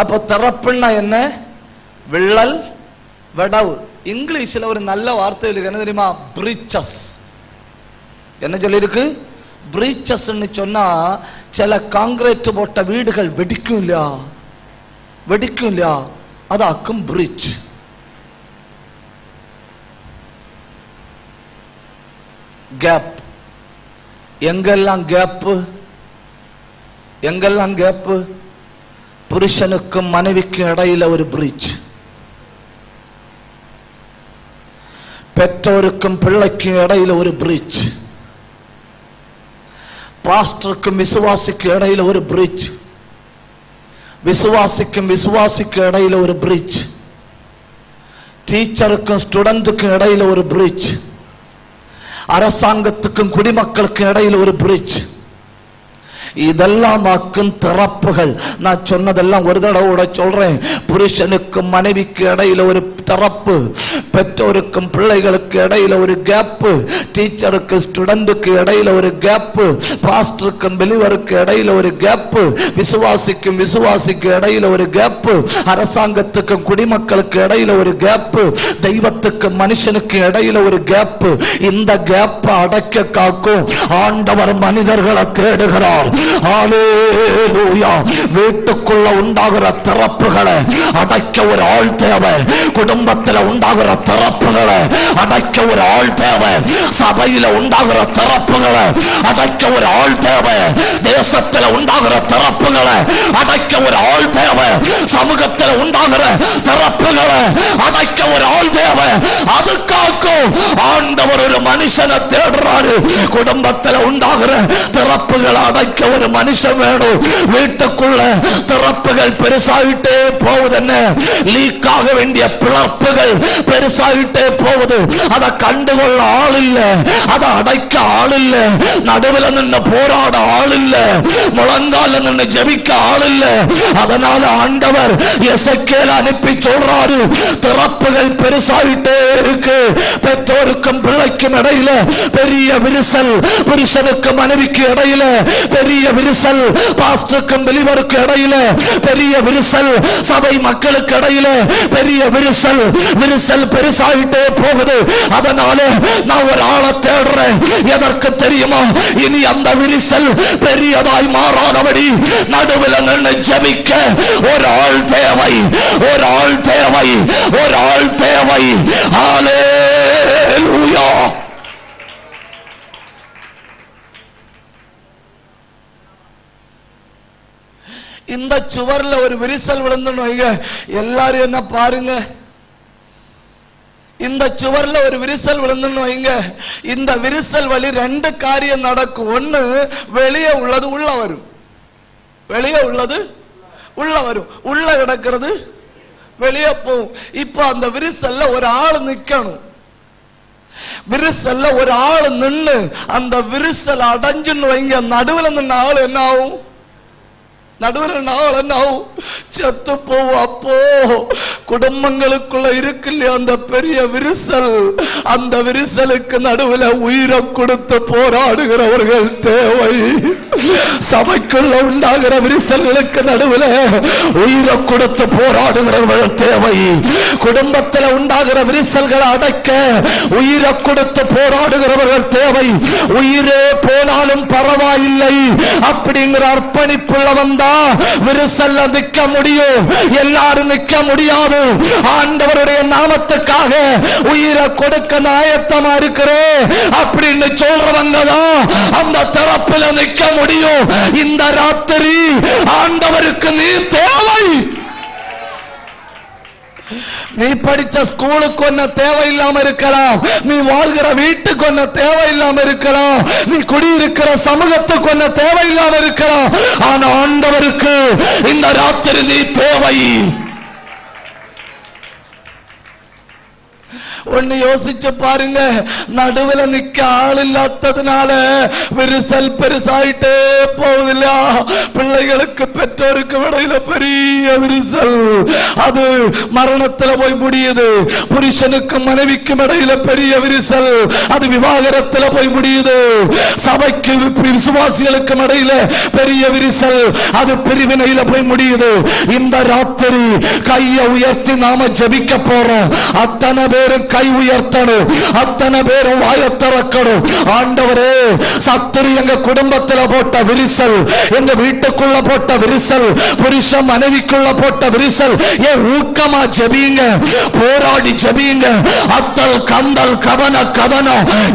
அப்ப திறப்புன்னா என்ன? விள்ளல், விடவு. இங்கிலீஷ்ல ஒரு நல்ல வார்த்தை இருக்கு, என்ன தெரியுமா? பிரீச்சஸ். என்ன சொல்லிருக்கு? பிரீச்சஸ் சொன்னா சில காங்கிரீட் போட்ட வீடுகள் வெடிக்கும் இல்லையா, வெடிக்கும் இல்லையா, அதாக்கும் பிரீச். கேப். எங்கெல்லாம் கேப்பு? எங்கெல்லாம் கேப்பு? புருஷனுக்கும் மனைவிக்கும் இடையில ஒரு பிரீச், பெற்றோருக்கும் பிள்ளைக்கும் இடையில ஒரு பிரீச், பாஸ்டருக்கும் விசுவாசிக்கும் இடையில ஒரு பிரீச், விசுவாசிக்கும் விசுவாசிக்கும் இடையில ஒரு பிரீச், டீச்சருக்கும் ஸ்டூடெண்ட்டுக்கும் இடையில ஒரு பிரீச், அரசாங்கத்துக்கும் குடிமக்களுக்கும் இடையில ஒரு பிரீச். இதெல்லாம் திறப்புகள். நான் சொன்னதெல்லாம் ஒரு தடவை சொல்றேன். புருஷனுக்கும் மனைவிக்கு இடையில ஒரு திறப்பு, பெற்றோருக்கும் பிள்ளைகளுக்கு இடையில ஒரு கேப்பு, டீச்சருக்கு ஸ்டூடெண்ட்டுக்கு இடையில ஒரு கேப்பு, பாஸ்டருக்கும் பிலீவருக்கு இடையில ஒரு கேப்பு, விசுவாசிக்கும் விசுவாசிக்கு இடையில ஒரு கேப்பு, அரசாங்கத்துக்கும் குடிமக்களுக்கு இடையில ஒரு கேப்பு, தெய்வத்துக்கு மனுஷனுக்கு இடையில ஒரு கேப்பு. இந்த கேப்பை அடைக்க காக்கும் ஆண்டவர் மனிதர்களை தேடுகிறார். ஹல்லேலூயா. வீட்டுக்குள்ள உண்டாகிற திறப்புகளை அடைக்க ஒரு ஆள் தேவை. குடும்பத்தில் உண்டாகிற திறப்புகளை அடைக்க ஒரு ஆள் தேவை. சபையில உண்டாகிற திறப்புகளை அடைக்க ஒரு ஆள் தேவை. தேசத்தில் உண்டாகிற திறப்புகளை அடைக்க ஒரு ஆள் தேவை. சமூகத்தில் உண்டாகிற திறப்புகளை அடைக்க ஒரு ஆள் தேவை. அதுக்காக்கும் ஆண்டவர் ஒரு மனுஷனை தேடுறாரு. குடும்பத்தில் உண்டாகிற திறப்புகளை அடைக்க ஒரு மனுஷன் வேணும். வீட்டுக்குள்ள திறப்புகள் பெருசாகிட்டே போகுது. என்ன? லீக் ஆக வேண்டிய பிளப்புகள் பெருசாகிட்டே போகுது. அதை கண்டுகொள்ள ஆள் இல்ல, அதை அடைக்க ஆள் இல்ல, நடுவில் நின்று போராட ஆள் இல்ல, முழங்கால நின்று ஜெபிக்க ஆள் இல்ல. அதனால ஆண்டவர் எசேக்கியேல் அனுப்பி சொல்றாரு, திறப்புகள் பெருசாகிட்டே இருக்கு. பெற்றோருக்கும் பிள்ளைக்கும் இடையில பெரிய விரிசல், புருஷனுக்கு மனைவிக்கு இடையில பெரிய விரிசல், பாஸ்டருக்கும் பிலீவருக்கு இடையில பெரிய விரிசல், சபை மக்களுக்கு இடையில பெரிய விரிசல். விரிசல் பெருசாகிட்டே போகுது. அதனால நான் ஒரு ஆளை தேடுறேன். எதற்கு தெரியுமா? இனி அந்த விரிசல் பெரியதாய் மாறாதபடி நடுவில் நின்று ஜெபிக்க ஒரு ஆள் தேவை, ஒரு ஆள் தேவை, ஒரு ஆள் தேவை. ஹல்லேலூயா. இந்த சுவர்ல ஒரு விரிசல் விழுந்துன்னு வைங்க, எல்லாரும் என்ன பாருங்க. இந்த சுவர்ல ஒரு விரிசல் விழுந்துன்னு வைங்க, இந்த விரிசல் வழி ரெண்டு காரியம் நடக்கும். ஒண்ணு, வெளியே உள்ளது உள்ள வரும், வெளியே உள்ளது உள்ள வரும், உள்ள கிடக்கிறது வெளியே போகும். இப்ப அந்த விரிசல்ல ஒரு ஆள் நிக்கணும். விரிசல்ல ஒரு ஆள் நின்னு அந்த விரிசல் அடைஞ்சுன்னு வைங்க, நடுவில் நின்ன ஆள் என்ன ஆகும்? நடுவில் நாள் என்ன ஆகும்? செத்து போவோம். அப்போ குடும்பங்களுக்குள்ள இருக்கு இல்லையா அந்த பெரிய விரிசல், அந்த விரிசலுக்கு நடுவில் உயிரை கொடுத்து போராடுகிறவர்கள் தேவை. சபைக்குள்ள உண்டாகிற விரிசல்களுக்கு நடுவில் உயிரை கொடுத்து போராடுகிறவர்கள் தேவை. குடும்பத்தில் உண்டாகிற விரிசல்களை அடைக்க உயிரை கொடுத்து போராடுகிறவர்கள் தேவை. உயிரே போனாலும் பரவாயில்லை அப்படிங்கிற அர்ப்பணிப்புள்ளவன் தான் விரிசல்ல நிற்க முடியும். எல்லாரும் நிற்க முடியாது. ஆண்டவருடைய நாமத்துக்காக உயிரை கொடுக்க ஆயத்தமா இருக்கிறேன் அப்படின்னு சொல்றவங்க தான் அந்த தரப்பில் நிற்க முடியும். இந்த ராத்திரி ஆண்டவருக்கு நீ தேவை. நீ படிச்ச ஸ்கூலுக்கு ஒன்ன தேவையில்லாம இருக்கலாம், நீ வாழ்கிற வீட்டுக்கு ஒன்ன தேவையில்லாம இருக்கலாம், நீ குடியிருக்கிற சமூகத்துக்கு ஒன்ன தேவையில்லாம இருக்கலாம். ஆனா ஆண்டவருக்கு இந்த ராத்திரி நீ தேவை. ஒன்னு யோசிச்சு பாருங்க, நடுவில் நிக்க ஆள் இல்லாததுனால விரிசல் பெருசாயிட்டே போகுதில்ல. பிள்ளைகளுக்கு பெற்றோருக்கு இடையில பெரிய விரிசல், அது மரணத்தில் போய் முடியுது. புருஷனுக்கு மனைவிக்கும் இடையில பெரிய விரிசல், அது விவாகரத்தில் போய் முடியுது. சபைக்கு விசுவாசிகளுக்கு இடையில பெரிய விரிசல், அது பிரிவினையில போய் முடியுது. இந்த ராத்திரி கையை உயர்த்தி நாம ஜெபிக்க போறோம். அத்தனை பேரும் கை உயர்த்தணும், அத்தனை பேரும் வாயை திறக்கணும். ஆண்டவரே, சத்துரு எங்க குடும்பத்தில் போட்ட விரிசல், எங்க வீட்டுக்குள்ள போட்ட விரிசல், புருஷ மனைவிக்குள்ள போட்ட விரிசல், ஏன் ஊக்கமா ஜெபிங்க, போராடி ஜெபிங்க. அத்தல் கந்தல் கவன கதன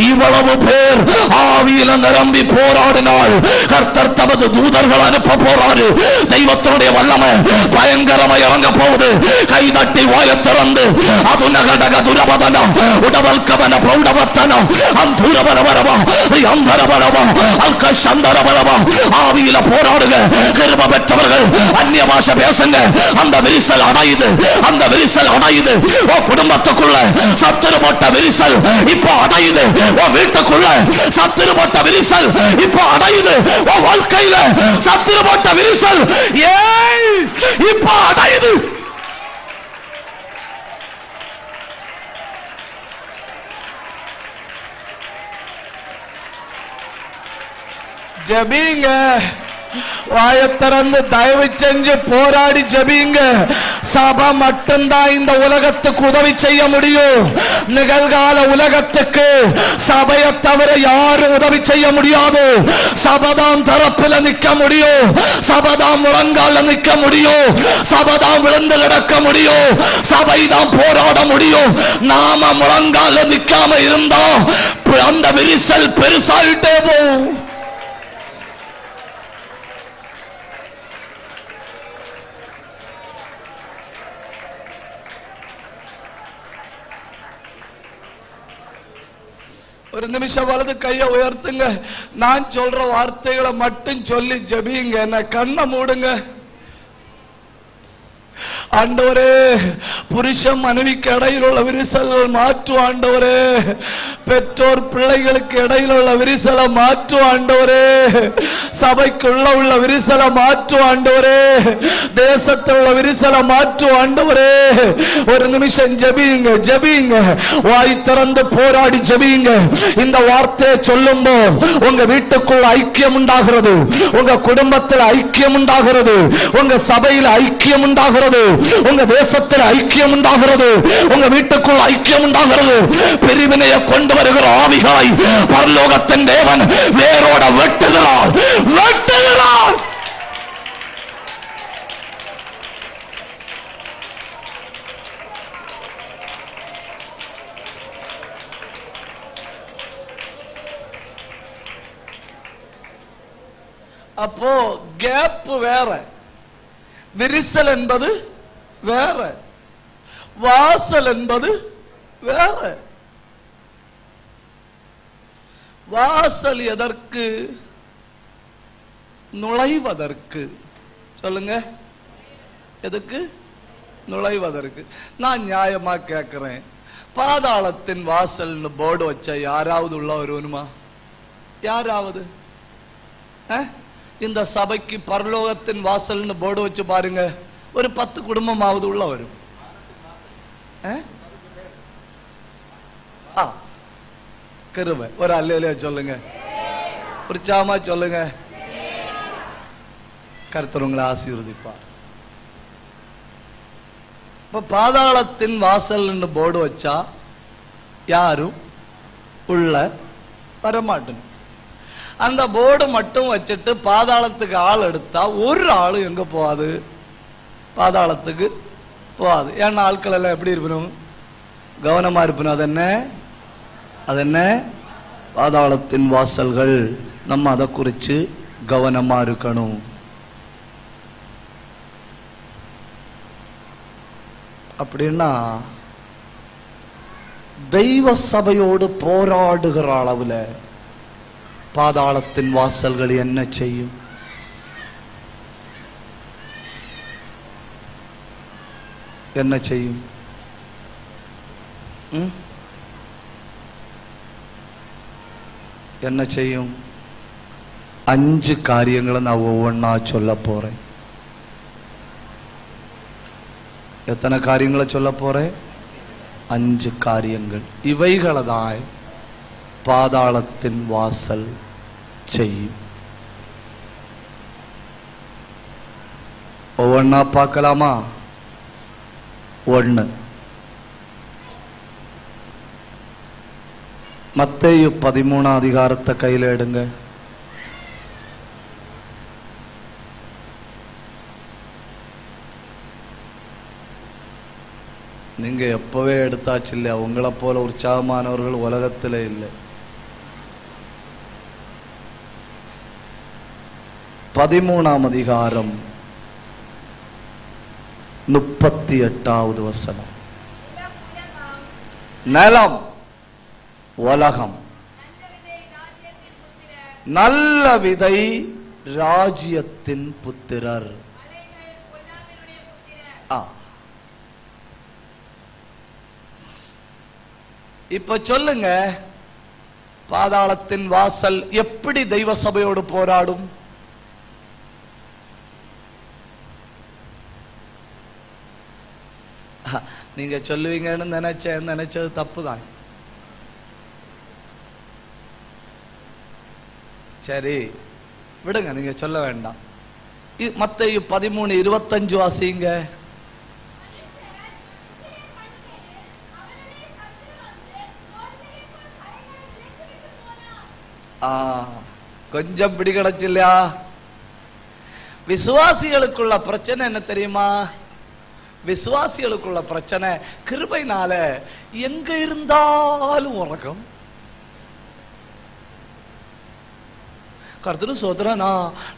இவ்வளவு பேர் ஆவியில நிரம்பி போராடினாள். கர்த்தர் தமது தூதர்கள் அனுப்ப போறாரு. தெய்வத்தினுடைய வல்லமை பயங்கரமா இறங்க போகுது. கை தட்டி வாய திறந்து அது நகடக துரபதன உடவல் கவன பிரௌடவத்தன அந்தூரபரபரவா அந்தரபரவா அல்க சந்தரபரவா ஆவியில போராடுக. கிருபை பெற்றவர்கள் அந்நிய பாஷை பேசுங்க. அந்த விரிசல் அடையுது, அந்த விரிசல் அடையுது. ஓ குடும்பத்துக்குள்ள சத்துரு போட்ட விரிசல் இப்போ அடையுது. ஓ வீட்டுக்குள்ள சத்துரு போட்ட விரிசல் இப்போ அடையுது. ஓ வாழ்க்கையில சத்துரு போட்ட விரிசல் ஏய் இப்போ அடையுது. ஜெபிங்க, வாயை திறந்து தயவு செஞ்சு போராடி ஜெபிங்க. சபை மட்டும்தான் இந்த உலகத்துக்கு உதவி செய்ய முடியும். நிகழ்கால உலகத்துக்கு சபையை தவிர யாரும் உதவி செய்ய முடியாது. சபைதான் தரப்பில் நிற்க முடியும், சபைதான் முழங்கால நிற்க முடியும், சபைதான் விழுந்து கிடக்க முடியும், சபைதான் போராட முடியும். நாம முழங்கால நிற்காம இருந்தா அந்த விரிசல் பெருசாயிட்டே போகும். ஒரு நிமிஷம் வலது கையை உயர்த்துங்க. நான் சொல்ற வார்த்தைகளை மட்டும் சொல்லி ஜெபிங்க. என்ன கண்ணை மூடுங்க. ஆண்டவரே, புருஷன் மனைவிக்கு இடையில் உள்ள விரிசல்கள் மாற்று ஆண்டவரே. பெற்றோர் பிள்ளைகளுக்கு இடையில் உள்ள விரிசலை மாற்று ஆண்டவரே. சபைக்குள்ள உள்ள விரிசலை மாற்று ஆண்டவரே. தேசத்தில் உள்ள விரிசலை மாற்று ஆண்டவரே. ஒரு நிமிஷம் ஜெபிங்க, ஜெபிங்க. வாய் திறந்து போராடி ஜெபிங்க. இந்த வார்த்தையை சொல்லும்போது உங்க வீட்டுக்குள்ள ஐக்கியம் உண்டாகிறது, உங்க குடும்பத்தில் ஐக்கியம் உண்டாகிறது, உங்க சபையில் ஐக்கியம் உண்டாகிறது, உங்க தேசத்தில் ஐக்கியம் உண்டாகிறது, உங்க வீட்டுக்குள் ஐக்கியம் உண்டாகிறது. பிரிவினையை கொண்டு வருகிற ஆவிகளை பரலோகத்தின் தேவன் வேரோட வெட்டுகிறார், வெட்டுகிறார். அப்போ கேப் வேற, விரிசல் என்பது வேற, வாசல் என்பது வேற. வாசல் எதற்கு? நுழைவதற்கு. சொல்லுங்க, எதுக்கு? நுழைவதற்கு. நான் நியாயமா கேட்கிறேன், பாதாளத்தின் வாசல்னு போர்டு வச்ச யாராவது உள்ள வருவனுமா? யாராவது? இந்த சபைக்கு பரலோகத்தின் வாசல்னு போர்டு வச்சு பாருங்க, ஒரு 10 குடும்பமாவது உள்ள வரும். கிருபை. ஒரு அல்லேலூயா சொல்லுங்க, உற்சாகமா சொல்லுங்க. கர்த்தர் உங்களை ஆசீர்வதிப்பார். இப்ப பாதாளத்தின் வாசல்னு போர்டு வச்சா யாரும் உள்ள வரமாட்டேன். அந்த போர்டு மட்டும் வச்சுட்டு பாதாளத்துக்கு ஆள் எடுத்தா ஒரு ஆளு எங்க போகாது? பாதாளத்துக்கு போகாது. ஏன்னா ஆட்கள் எல்லாம் எப்படி இருக்கணும்? கவனமா இருக்கணும். அது என்ன? பாதாளத்தின் வாசல்கள். நம்ம அதை குறிச்சு கவனமா இருக்கணும். அப்படின்னா தெய்வ சபையோடு போராடுகிற அளவுல பாதாளத்தின் வாசல்கள் என்ன செய்யும்? என்ன செய்யும்? என்ன செய்யும்? 5 காரியங்களை நான் ஒவ்வொன்றா சொல்ல போறேன். எத்தனை காரியங்களை சொல்ல போறேன்? 5 காரியங்கள். இவைகளதாய் பாதாளத்தின் வாசல் செய்யும். ஒவ்வொன்னா பார்க்கலாமா? 1, மத்தேயு 13 அதிகாரத்தை கையில எடுங்க. நீங்க எப்பவே எடுத்தாச்சு இல்லையா? உங்களை போல உற்சாகமானவர்கள் உலகத்திலே இல்லை. 13 அதிகாரம் 38வது வசனம். நிலம், உலகம், நல்ல விதை ராஜ்யத்தின் புத்திரர். இப்ப சொல்லுங்க, பாதாளத்தின் வாசல் எப்படி தெய்வ சபையோடு போராடும்? நீங்க சொல்லுவீங்கன்னு நினைச்சது தப்புதான். சரி விடுங்க, நீங்க சொல்ல வேண்டாம். மத்தேயு 13:25 வாசிங்க. கொஞ்சம் பிடி கிடைச்சு இல்லையா? விசுவாசிகளுக்குள்ள பிரச்சனை என்ன தெரியுமா? விசுவாசிகளுக்குள்ள பிரச்சனை கிருபைனால எங்க இருந்தாலும் உறக்கம். கர்த்தரு சோதர,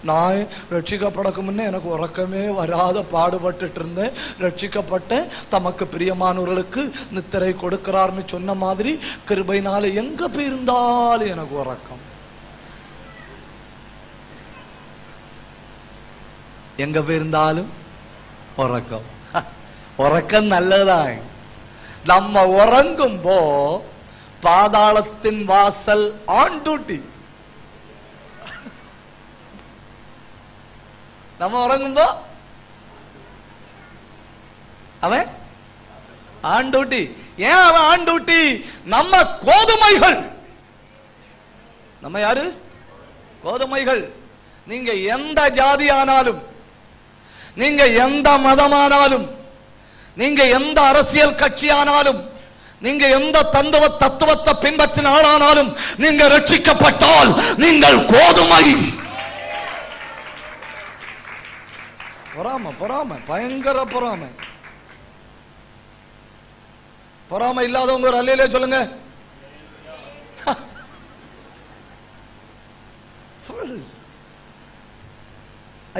நான் ரட்சிக்கப்படக்கு முன்னே எனக்கு உறக்கமே வராத பாடுபட்டு இருந்தேன். ரட்சிக்கப்பட்ட தமக்கு பிரியமானவர்களுக்கு நித்திரை கொடுக்கிறார்னு சொன்ன மாதிரி கிருபைனால எங்க போயிருந்தாலும் எனக்கு உறக்கம். எங்க போயிருந்தாலும் உறக்கம். உறக்கம் நல்லதான். நம்ம உறங்கும்போ பாதாளத்தின் வாசல் ஆன் டியூட்டி. நம்ம உறங்கும்போ அவன் ஆன் டியூட்டி. ஏன் அவன் ஆன் டியூட்டி? நம்ம கோதுமைகள். நம்ம யாரு? கோதுமைகள். நீங்க எந்த ஜாதி ஆனாலும், நீங்க எந்த மதமானாலும், நீங்க எந்த அரசியல் கட்சி ஆனாலும், நீங்க எந்த தத்துவத்தை பின்பற்றின ஆளானாலும், நீங்க ரட்சிக்கப்பட்டால் நீங்கள் கோதுமை. பொறாமை, பயங்கர பொறாமை இல்லாதவங்க ஒரு அல்லேலூயா சொல்லுங்க.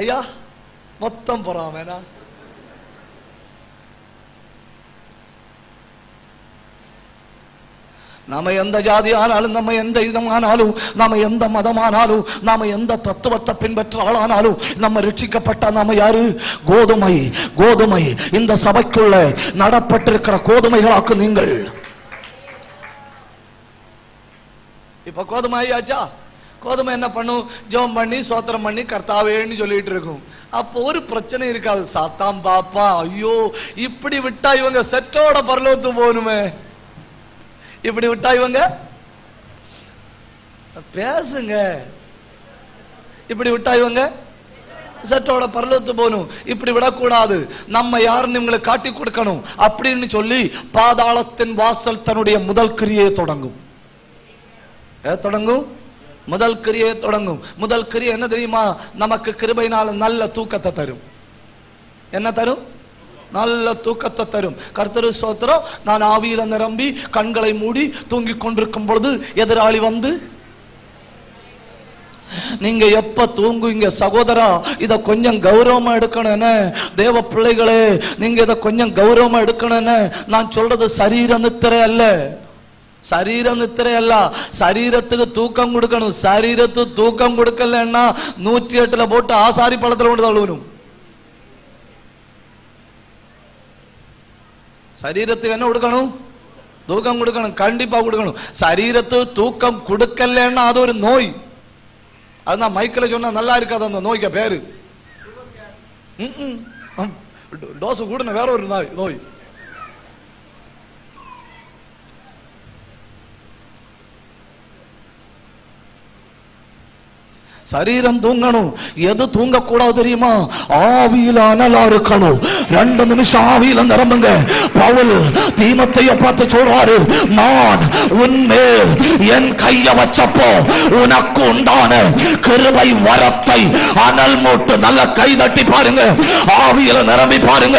ஐயா மொத்தம் பொறாமைனா. நாம எந்த ஜாதி ஆனாலும், நம்ம எந்த இதமானாலும், நாம எந்த மதமானாலும், நாம எந்த தத்துவத்தை பின்பற்ற ஆளானாலும், நம்ம ரட்சிக்கப்பட்ட நாம யாரு? கோதுமை. கோதுமை. இந்த சபைக்குள்ள நடப்பட்டிருக்கிற கோதுமைகளாக்கு நீங்கள். இப்ப கோதுமை ஆயாச்சா? கோதுமை என்ன பண்ணும்? ஜெபம் பண்ணி சோத்திரம் பண்ணி கர்த்தாவேன்னு சொல்லிட்டு இருக்கும். அப்போ ஒரு பிரச்சனை இருக்காது. சாத்தான் பாப்பா, ஐயோ இப்படி விட்டா இவங்க செட்டோட பரலோகத்து போகணுமே, இப்படி விட்டா இவங்க பேசுங்க, இப்படி விட்டா இவங்க செட்டோட பரலோகத்து போகணும், இப்படி விடக்கூடாது, நம்ம யாருன்னு இவங்களை காட்டி கொடுக்கணும் அப்படின்னு சொல்லி பாதாளத்தின் வாசல் தன்னுடைய முதல் கிரியை தொடங்கும். தொடங்கும் முதல் கிரியை தொடங்கும். முதல் கிரியை என்ன தெரியுமா? நமக்கு கிருபையினால நல்ல தூக்கத்தை தரும். என்ன தரும்? நல்ல தூக்கத்தை தரும். கர்த்தரு ஸ்தோத்திரம். நான் ஆவியில நிரம்பி கண்களை மூடி தூங்கிக் கொண்டிருக்கும் பொழுது எதிராளி வந்து, நீங்க எப்ப தூங்குவீங்க சகோதரா? இத கொஞ்சம் கௌரவமா எடுக்கணும். தேவ பிள்ளைகளே, நீங்க இத கொஞ்சம் கௌரவமா எடுக்கணும். நான் சொல்றது சரீர நித்திரை அல்ல, சரீர நித்திரை அல்ல. சரீரத்துக்கு தூக்கம் கொடுக்கணும். சரீரத்துக்கு தூக்கம் கொடுக்கலன்னா 108 போட்டு ஆசாரி பழத்துல கொண்டு தழுவணும். சரீரத்துக்கு என்ன கொடுக்கணும்? தூக்கம் கொடுக்கணும், கண்டிப்பா கொடுக்கணும். சரீரத்துக்கு தூக்கம் கொடுக்கலன்னா அது ஒரு நோய். அதுதான் மைக்கில் சொன்னா நல்லா இருக்காது அந்த நோய்க்கு பேரு. டோஸ் கூட வேற ஒரு நோய். சரீரம் தூங்கணும். எது தூங்க கூடாது தெரியுமா? ஆவியில அனலா இருக்கணும். 2 நிமிஷம் ஆவியில நிரம்புங்க. பவுல் தீமோத்தேயை பார்த்து சொல்றாரு, நான் உன்மேல் என் கைய வச்சப்போ உனக்கு உண்டான கிருபை வரத்தை அனல் மூட்டு. நல்ல கை தட்டி பாருங்க, ஆவியில நிரம்பி பாருங்க.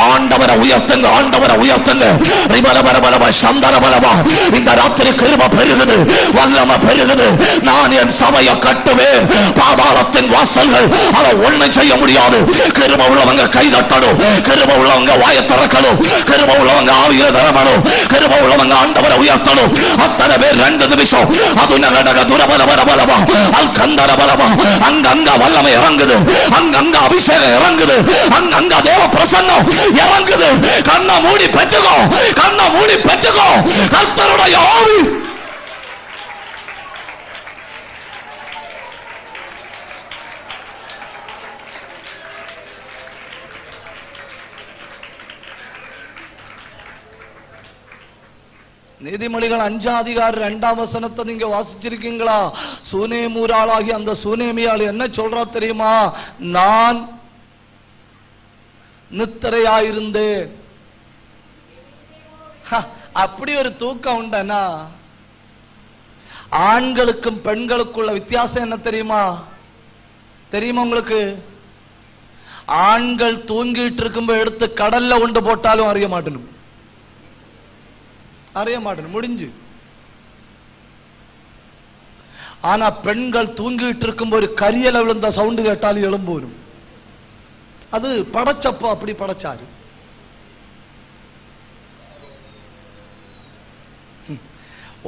ஆண்டவரை உயர்த்துங்க, ஆண்டவரை உயர்த்துங்க. ரிபலபரபலப சந்தரபலபா. இந்த ராத்திரி கிருபை பெருகுது, வல்லமை பெருகுது. நான் என் சபையை கட்டுவேன், பாதாளத்தின் வாசல்கள் அதை ஒண்ணு செய்ய முடியாது. கிருபை உள்ளவங்க கை தட்டணும், கிருபை உள்ளவங்க வாயை திறக்கணும், கிருபை உள்ளவங்க ஆவியில நிரம்பணும், கிருபை உள்ளவங்க ஆண்டவரை உயர்த்தணும். அத்தனை பேர் 2 நிமிஷம் அது நகடக துரபலபலபலபா அல்கந்தரபலபா. அங்கங்க வல்லமை இறங்குது, அங்கங்க அபிஷேகம் இறங்குது, அங்கங்க தேவ பிரசன்னம் இறங்குது. கண்ணை மூடி பெற்றுக்கோ, கண்ணை மூடி பெற்றுக்கோ. கர்த்தருடைய ஆவி நீதிமொழிகள் 5:2 நீங்க வாசிச்சிருக்கீங்களா? சூனேமூராளாகி அந்த சூனேமியாள் என்ன சொல்றா தெரியுமா? நான் நித்திரையாயிருந்தேன். அப்படி ஒரு தூக்கம் உண்டனா? ஆண்களுக்கும் பெண்களுக்குள்ள வித்தியாசம் என்ன தெரியுமா? உங்களுக்கு? ஆண்கள் தூங்கிட்டு இருக்கும்போது எடுத்து கடல்ல கொண்டு போட்டாலும் அறிய மாட்டணும், முடிஞ்சு. ஆனா பெண்கள் தூங்கிட்டு இருக்கும்போது கரியல விழுந்த சவுண்டு கேட்டாலும் எழும்பு வரும். அது படைச்சப்போ அப்படி படைச்சாரு.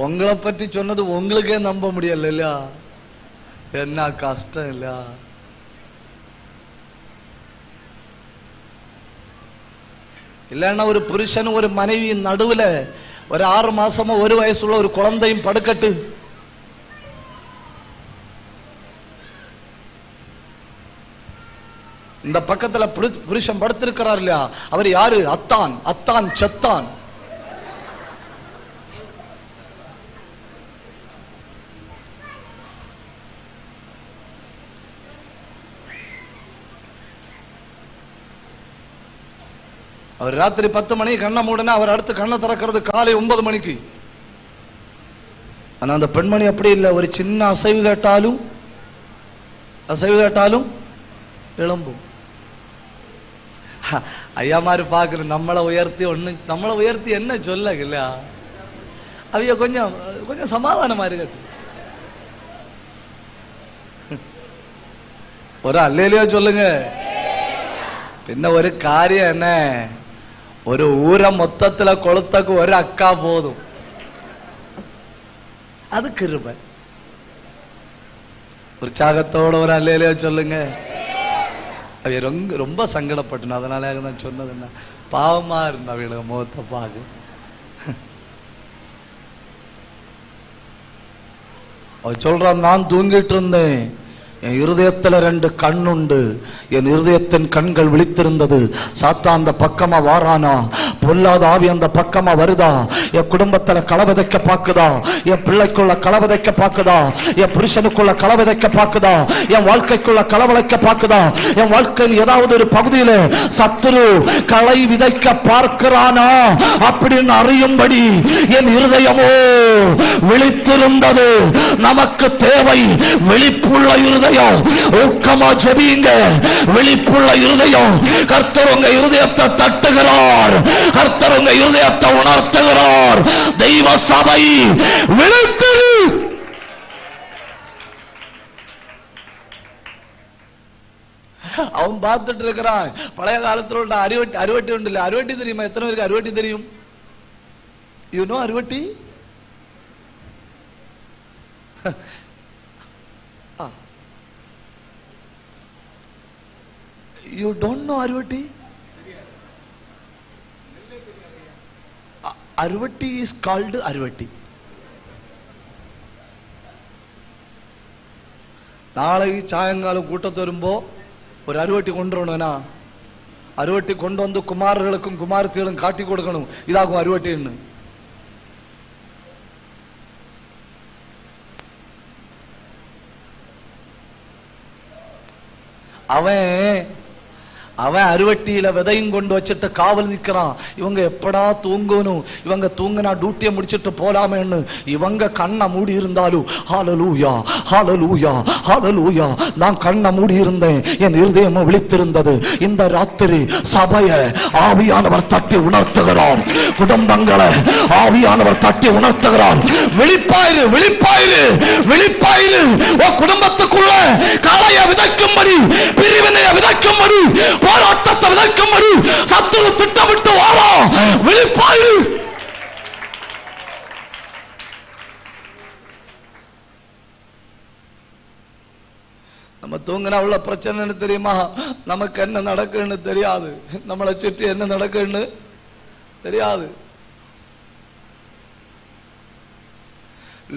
உங்களை பற்றி சொன்னது உங்களுக்கே நம்ப முடியல இல்லையா? என்ன கஷ்டம் இல்ல? இல்லைன்னா ஒரு புருஷன் ஒரு மனைவியின் நடுவுல ஒரு 6 மாசமோ 1 வயசுள்ள ஒரு குழந்தையும் படுக்கட்டு. இந்த பக்கத்துல புருஷன் படுத்திருக்கிறார் இல்லையா? அவர் யாரு? அத்தான் செத்தான். அவர் ராத்திரி 10 மணிக்கு கண்ணை மூடனா அவர் அடுத்து கண்ணை திறக்கிறது காலை 9 மணிக்கு. ஆனா அந்த பெண்மணி அப்படி இல்லை. ஒரு சின்ன அசைவு கேட்டாலும் எழும்பும். ஐயா மாதிரி பாக்குற நம்மளை உயர்த்தி என்ன சொல்ல இல்ல? அவைய கொஞ்சம் சமாதானமா இருக்கட்டும். ஒரு அல்லேலியா சொல்லுங்க. பின்ன ஒரு காரியம் என்ன? ஒரு ஊரை மொத்தத்துல கொளுத்தக்கு ஒரு அக்கா போதும். அது கிருபை. உற்சாகத்தோட ஒரு அல்லேலியா சொல்லுங்க. அவைய ரொம்ப சங்கடப்பட்டு, அதனால நான் சொன்னது என்ன, பாவமா இருந்த அவையோட முகத்தை பாக்கு. அவ சொல்றான், நான் தூங்கிட்டு இருந்தேன், என் இருதயத்துல 2 கண் உண்டு, என் இருதயத்தின் கண்கள் விழித்திருந்தது. சாத்தான் அந்த பக்கமா வாரானா, பொல்லாத ஆவி அந்த பக்கமா வருதா, என் குடும்பத்துல களவதைக்க பாக்குதா, என் பிள்ளைக்குள்ள களவதைக்க பாக்குதா, என் புருஷனுக்குள்ள களவதைக்க பாக்குதா, என் வாழ்க்கைக்குள்ள களவழைக்க பாக்குதா, என் வாழ்க்கையின் ஏதாவது ஒரு பகுதியில சத்துரு களை விதைக்க பார்க்கிறானா அப்படின்னு அறியும்படி என் இருதயமோ விழித்திருந்தது. நமக்கு தேவை விழிப்புள்ள இருதயம். ஊக்கமா ஜெபிங்க. விழிப்புள்ள இருதயம். கர்த்தர் உங்க இருதயத்தை தட்டுகிறார், கர்த்தர் உங்க இருதயத்தை உணர்த்துகிறார். தெய்வ சபை விழித்து. அவன் பார்த்துட்டு இருக்கிறான். பழைய காலத்துல உள்ள அருவட்டி உண்டு இல்ல? அருவட்டி தெரியுமா? எத்தனை பேருக்கு அருவட்டி தெரியும்? யூ நோ அருவட்டி? You don't know அருவட்டி? அருவட்டி இஸ் கால்டு அருவட்டி. நாளைக்கு சாயங்காலம் கூட்டத்து வரும்போ ஒரு அருவட்டி கொண்டு வரணும்னா, அருவட்டி கொண்டு வந்து குமாரர்களுக்கும் குமாரத்திகளும் காட்டி கொடுக்கணும், இதாகும் அருவட்டின்னு. அவன் அருவட்டியில விதையும் கொண்டு வச்சுட்டு காவல் நிற்கிறான். இவங்க எப்படா தூங்கணும், இவங்க தூங்கினா டியூட்டியை முடிச்சுட்டு போலாமேன்னு இவங்க கண்ணை மூடி இருந்தாலும் ஹல்லேலூயா ஹல்லேலூயா ஹல்லேலூயா. நான் கண்ணை மூடி இருந்தேன், என் இருதயம் விழித்திருந்தது. இந்த ராத்திரி சபையை ஆவியானவர் தட்டி உணர்த்துகிறார், குடும்பங்களை ஆவியானவர் தட்டி உணர்த்துகிறார். விழிப்பாயிரு விழிப்பாயிரு விழிப்பாயிரு. குடும்பத்துக்குள்ள களைய விதைக்கும்படி, பிரிவினையை விதைக்கும்படி, போராட்டத்தை விதைக்கும்படி சத்துரு திட்டமிட்டு வாரா. விழிப்பாயிரு. நம்ம தூங்கினா உள்ள பிரச்சனை தெரியுமா? நமக்கு என்ன நடக்குன்னு தெரியாது, நம்மளை சுற்றி என்ன நடக்குன்னு தெரியாது.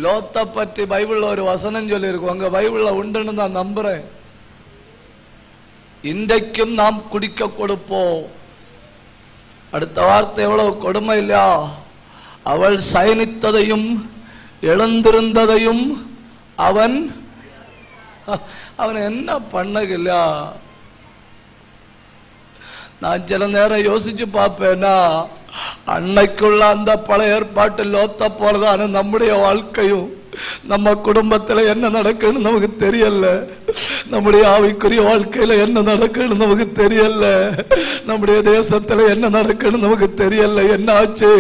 லோத்தை பற்றி பைபிள்ல ஒரு வசனம் சொல்லி இருக்கும், உங்க பைபிள்ல உண்டுன்னு நான் நம்புறேன். இன்றைக்கும் நாம் குடிக்க கொடுப்போம். அடுத்த வார்த்தை எவ்வளவு கொடுமை இல்லையா? அவள் சயனித்ததையும் எழுந்திருந்ததையும் அவன் என்ன பண்ணலையா? நான் சில நேரம் யோசிச்சு பார்ப்பேன்னா, அன்னைக்குள்ள அந்த பழைய ஏற்பாட்டு லோத்த போலதான் நம்முடைய வாழ்க்கையும். நம்ம குடும்பத்துல என்ன நடக்குன்னு நமக்கு தெரியல, நம்முடைய ஆவிக்குரிய வாழ்க்கையில என்ன நடக்குன்னு நமக்கு தெரியல, நம்முடைய தேசத்துல என்ன நடக்குன்னு நமக்கு தெரியல. என்னாச்சு?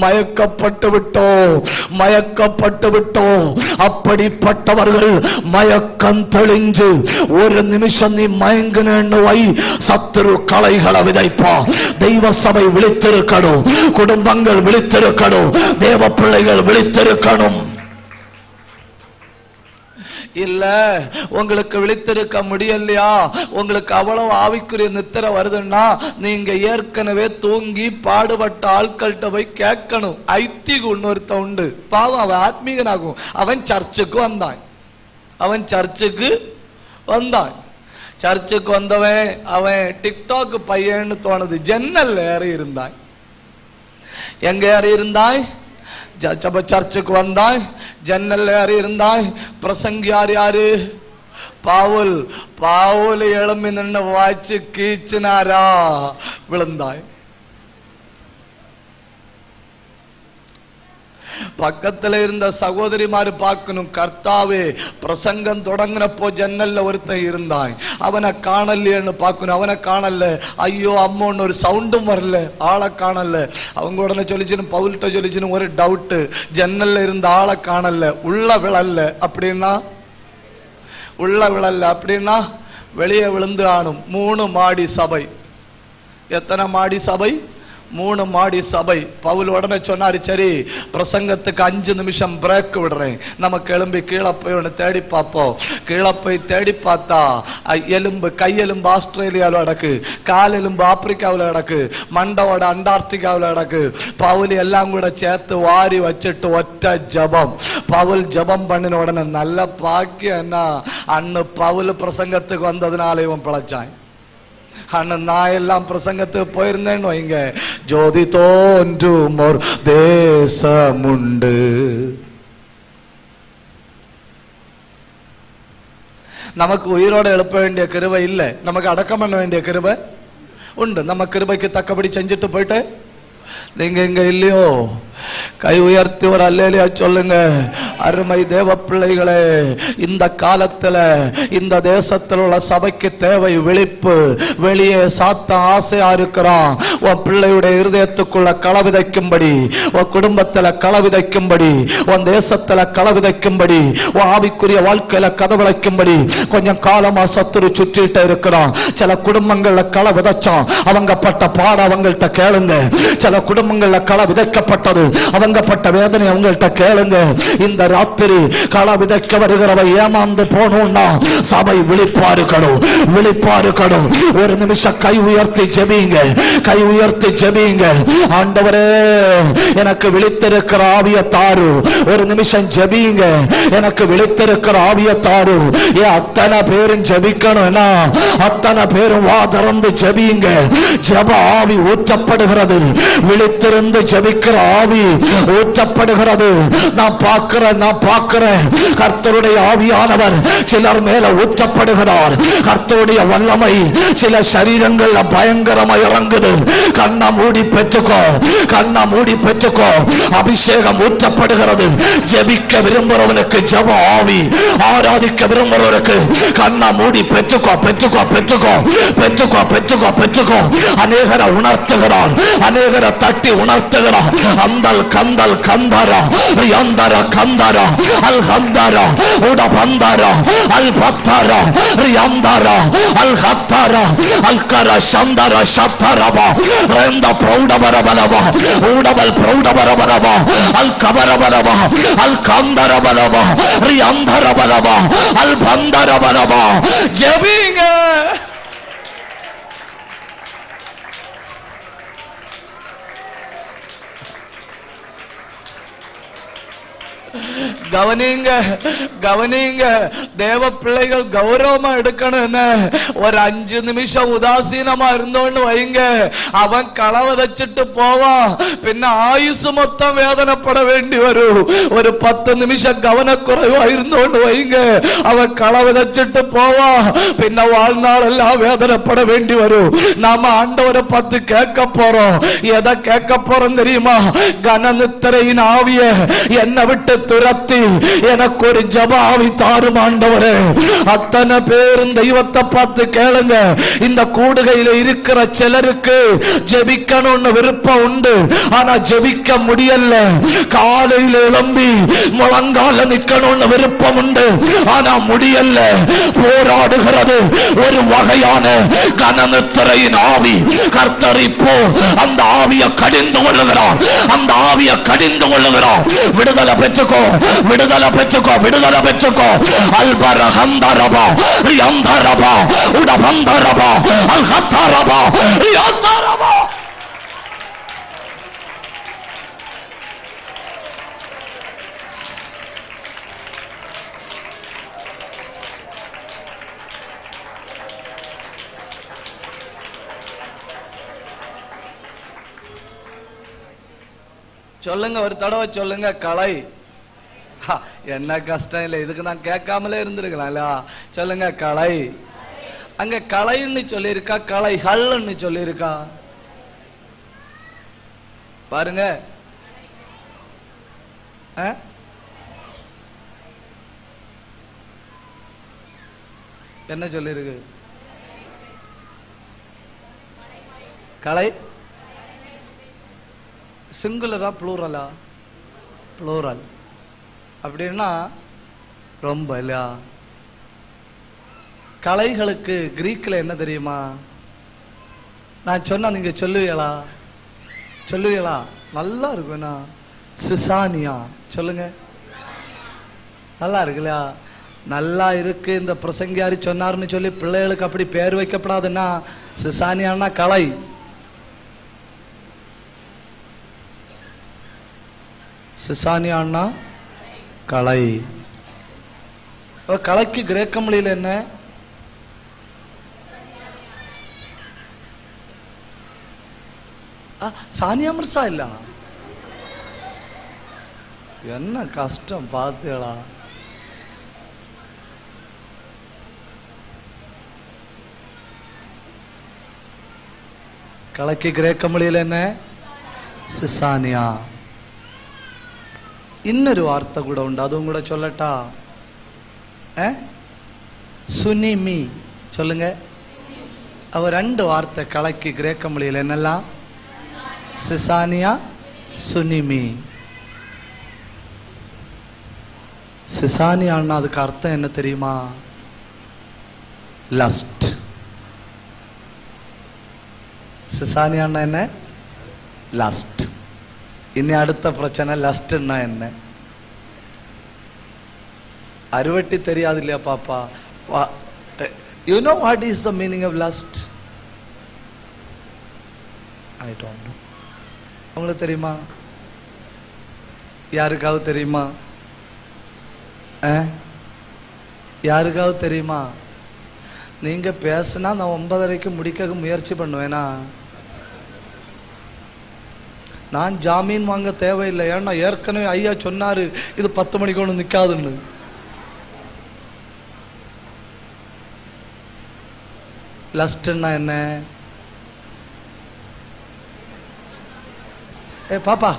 மயக்கப்பட்டு விட்டோம், மயக்கப்பட்டு விட்டோம். அப்படிப்பட்டவர்கள் மயக்கம் தெளிஞ்சு ஒரு நிமிஷம் நீ மயங்கினு வை, சத்துரு களைகளை விதைப்பா. தெய்வ சபை விழித்திருக்கணும், குடும்பங்கள் விழித்திருக்கணும், தேவ பிள்ளைகள் விழித்திருக்கணும். இல்ல உங்களுக்கு விழித்திருக்க முடியலையா? உங்களுக்கு அவ்வளவு ஆவிக்குரிய நித்திரை வருதுன்னா நீங்க ஏற்கனவே தூங்கி பாடுபட்ட ஆட்கள்கிட்ட போய் கேட்கணும். ஐத்திகு இன்னொருத்த உண்டு, பாவம் அவன் ஆத்மீகனாகும். அவன் சர்ச்சுக்கு வந்தான், அவன் சர்ச்சுக்கு வந்தான். சர்ச்சுக்கு வந்தவன் அவன் டிக்டாக் பையன்னு தோணுது. ஜன்னல் ஏறி இருந்தான். எங்க ஏறி இருந்தாய்? சர்ச்சுக்கு வந்தாய், ஜன்னல் ஏறி இருந்தாய். பிரசங்கி யாரு? பவுல். பவுல் எழும்பி நின்று வாய்ச்சு கீச்சினாரா, விழுந்தாய். பக்கத்துல இருந்த சகோதரிமாரு பார்க்கணும், கர்த்தாவே பிரசங்கம் தொடங்கினப்போ ஜன்னல்ல ஒருத்தன் இருந்தாய், அவனை காணலையேன்னு பார்க்கணும். அவனை காணல, ஐயோ அம்மோன்னு ஒரு சவுண்டும் வரல, ஆளை காணல. அவங்க உடனே சொல்லிச்சுன்னு பவுல்கிட்ட சொல்லிச்சுன்னு ஒரு டவுட்டு, ஜன்னல்ல இருந்த ஆளை காணல, உள்ள விழல்ல. அப்படின்னா உள்ள விழல்ல அப்படின்னா வெளியே விழுந்து ஆனும். 3 மாடி சபை. எத்தனை மாடி சபை? 3 மாடி சபை. பவுல் உடனே சொன்னாரு, சரி பிரசங்கத்துக்கு 5 நிமிஷம் பிரேக் விடுறேன், நமக்கு எலும்பி கீழே போய் ஒன்று தேடி பார்ப்போம். கீழே போய் தேடி பார்த்தா எலும்பு, கையெலும்பு ஆஸ்திரேலியாவில் கிடக்கு, கால் எலும்பு ஆப்பிரிக்காவில் கிடக்கு, மண்டவோட அண்டார்டிகாவில் கிடக்கு. பவுல் எல்லாம் கூட சேர்த்து வாரி வச்சுட்டு ஒற்ற ஜபம். பவுல் ஜபம் பண்ணின உடனே நல்ல பாக்கியம் என்ன, அன்னு பவுல் பிரசங்கத்துக்கு வந்ததுனால இவன் பிழைச்சான். நான் எல்லாம் பிரசங்கத்துக்கு போயிருந்தேன்னு வைங்க, ஜோதி தோன்றும் ஒரு தேசம் உண்டு. நமக்கு உயிரோட எழுப்ப வேண்டிய கிருபை இல்லை, நமக்கு அடக்கம் பண்ண வேண்டிய கிருபை உண்டு. நம்ம கிருபைக்கு தக்கபடி செஞ்சுட்டு போயிட்டு நீங்க இங்க இல்லையோ, கை உயர்த்தி ஒரு அல்லேலியா சொல்லுங்க. அருமை தேவ பிள்ளைகளே, இந்த காலத்துல இந்த தேசத்தில் உள்ள சபைக்கு தேவை விழிப்பு. வெளியே சாத்த ஆசையா இருக்கிறான், உன் பிள்ளையுடைய இருதயத்துக்குள்ள கள விதைக்கும்படி, உன் குடும்பத்துல கள விதைக்கும்படி, உன் தேசத்துல கள விதைக்கும்படி, உன் ஆவிக்குரிய வாழ்க்கையில கதவளைக்கும்படி கொஞ்சம் காலமா சத்துரு சுற்றிட்டு இருக்கிறான். சில குடும்பங்கள்ல கள விதைச்சான், அவங்க பட்ட பாட அவங்கள்ட்ட கேளுங்க. சில குடும்பங்கள்ல கள விதைக்கப்பட்டது, அவங்கப்பட்ட வேதனை அவங்கள்ட்ட கேளுங்க. இந்த ராத்திரி களை விதைக்க வருகிறவ ஏமாந்து போனோம்னா சபை விழிப்பா இருக்கணும், விழிப்பா இருக்கணும். ஒரு நிமிஷம் கை உயர்த்தி ஜெபிங்க, கை உயர்த்தி ஜெபிங்க. ஆண்டவரே எனக்கு விழித்திருக்கிற ஆவிய தாரு. ஒரு நிமிஷம் ஜெபிங்க, எனக்கு விழித்திருக்கிற ஆவிய தாரு. அத்தனை பேரும் ஜெபிக்கணும்னா அத்தனை பேரும் வா திறந்து ஜெபிங்க. ஜெப ஆவி ஊற்றப்படுகிறது, விழித்திருந்து ஜெபிக்கிற ஆவி ஊற்றப்படுகிறது. நான் பார்க்கிறேன் கர்த்தருடைய ஆவியானவர் சிலர் மேல ஊற்றப்படுகிறார். கர்த்தருடைய வல்லமை சில சரீரங்கள்ல பயங்கரமா இறங்குது. கண்ணை மூடி பெற்றுக்கோ, கண்ணை மூடி பெற்றுக்கோ. அபிஷேகம் ஊற்றப்படுகிறது. ஜெபிக்க விரும்புறவனுக்கு ஜெப ஆவி, ஆராதிக்க விரும்புறவனுக்கு கண்ணை மூடி பெற்றுக்கோ, பெற்றுக்கோ, பெற்றுக்கோ, பெற்றுக்கோ, பெற்றுக்கோ, பெற்றுக்கோ. அநேகரை உணர்த்துகிறார், அநேகரை தட்டி உணர்த்துகிறார். அந்தல் கந்தல் கந்தரா யந்தர கந்தரா அல் கந்தரா உட பந்தரா அல் பத்தரா யந்தரா அல் ஹத்தரா அல் கர சந்தர சத்தரபா ரெந்த பிரௌடபரபலவா ஊடபல் பிரௌடபரபலவா அல் கபரபலவா அல் கந்தரபலவா யந்தரபலவா அல் பந்தரபலவா. ஜெபிங்க. கவனிங்க, கவனிங்க. தேவ பிள்ளைகள் கௌரவமா எடுக்கணும். ஒரு 5 நிமிஷம் உதாசீனமா இருந்தோன்னு வைங்க, அவன் களை வச்சுட்டு போவான். பின்ன ஆயுசு மொத்தம் வேதனைப்பட வேண்டி வரும். ஒரு 10 நிமிஷம் கவனக்குறைவா இருந்தோன்னு வைங்க, அவன் களை விதைச்சிட்டு போவான். பின்ன வாழ்நாள் எல்லாம் வேதனைப்பட வேண்டி வரும். நாம ஆண்டவரை பார்த்து கேட்க போறோம். எதை கேட்க போறோம் தெரியுமா? கனநித்திரையின் ஆவிய என்னை விட்டு துரத்தி எனக்கு ஒரு ஜெப ஆவி தாரும் ஆண்டவரே. அத்தனை பேரும் தெய்வத்தை பார்த்து கேளுங்க. இந்த கூடுகையில இருக்கிற சிலருக்கு ஜெபிக்கணும்னு விருப்பம் உண்டு, ஆனா ஜெபிக்க முடியல. காலையில எழும்பி முழங்கால நிக்கணும்னு விருப்பம் உண்டு, ஆனா முடியல. போராடுகிறது ஒரு வகையான கனநித்திரையின் ஆவி. கர்த்தர் இப்போ அந்த ஆவியை கடிந்து கொள்ளுகிறார், அந்த ஆவியை கடிந்து கொள்ளுகிறார். விடுதலை பெற்றுக்கோ, விடுதலை பெற்றுக்கோ, விடுதலை பெற்றுக்கோ. அல்பர ஹந்தரபா யந்தரபா உடபந்தரபா அல் ஹத்தரபா யந்தரபா. சொல்லுங்க, ஒரு தடவை சொல்லுங்க. களை. என்ன கஷ்டம் இல்லை, இதுக்கு நான் கேட்காமலே இருந்திருக்கலாம்ல. சொல்லுங்க, களை. அங்க களைன்னு சொல்லியிருக்கா, களைகள்னு சொல்லியிருக்கா? பாருங்க. என்ன சொல்லிருக்கு? களை சிங்குலரா ப்ளூரலா? ப்ளூரல். அப்படின்னா ரொம்ப இல்லையா? கலைகளுக்கு கிரீக்கில் என்ன தெரியுமா? நான் சொன்னா நீங்க சொல்லுவீங்களா? சொல்லுவீங்களா? நல்லா இருக்குண்ணா. சிசானியா. சொல்லுங்க. நல்லா இருக்குல்லையா? நல்லா இருக்கு. இந்த பிரசங்கியாரி சொன்னார்னு சொல்லி பிள்ளைகளுக்கு அப்படி பேர் வைக்கப்படாதுன்னா சிசானியான்னா கலை. சிசானியான்னா களை. கலைக்கு கிரேக்க மொழியில் என்ன? சானியா மிர்சா இல்ல. என்ன கஷ்டம் பார்த்தீங்களா? கலைக்கு கிரேக்க மொழியில் என்ன? சிசானியா. இன்னொரு வார்த்தை கூட உண்டு, அதுவும் கூட சொல்லட்டா? சுனிமி. சொல்லுங்க. அவ 2 வார்த்தை கலைக்கு கிரேக்க மொழியில் என்னெல்லாம்? சிசானியா, சுனிமி. சிசானியான்னா அதுக்கு அர்த்தம் என்ன தெரியுமா? லஸ்ட். சிசானியான்னா என்ன? லஸ்ட். இனி அடுத்த பிரச்சனை லஸ்ட்னா என்ன? அருவட்டி தெரியாது இல்லையா பாப்பா? You know what is the meaning of lust? I don't know. உங்களுக்கு தெரியுமா? யாருக்காவது தெரியுமா? யாருக்காவது தெரியுமா? நீங்க பேசுனா நான் 9:30 முடிக்க முயற்சி பண்ணுவேனா? நான் ஜாமீன் வாங்க தேவையில்லை. ஏன்னா ஏற்கனவே ஐயா சொன்னாரு இது 10 மணிக்கு ஒன்று நிற்காதுன்னு. லஸ்ட்னா என்ன? பாப்பா,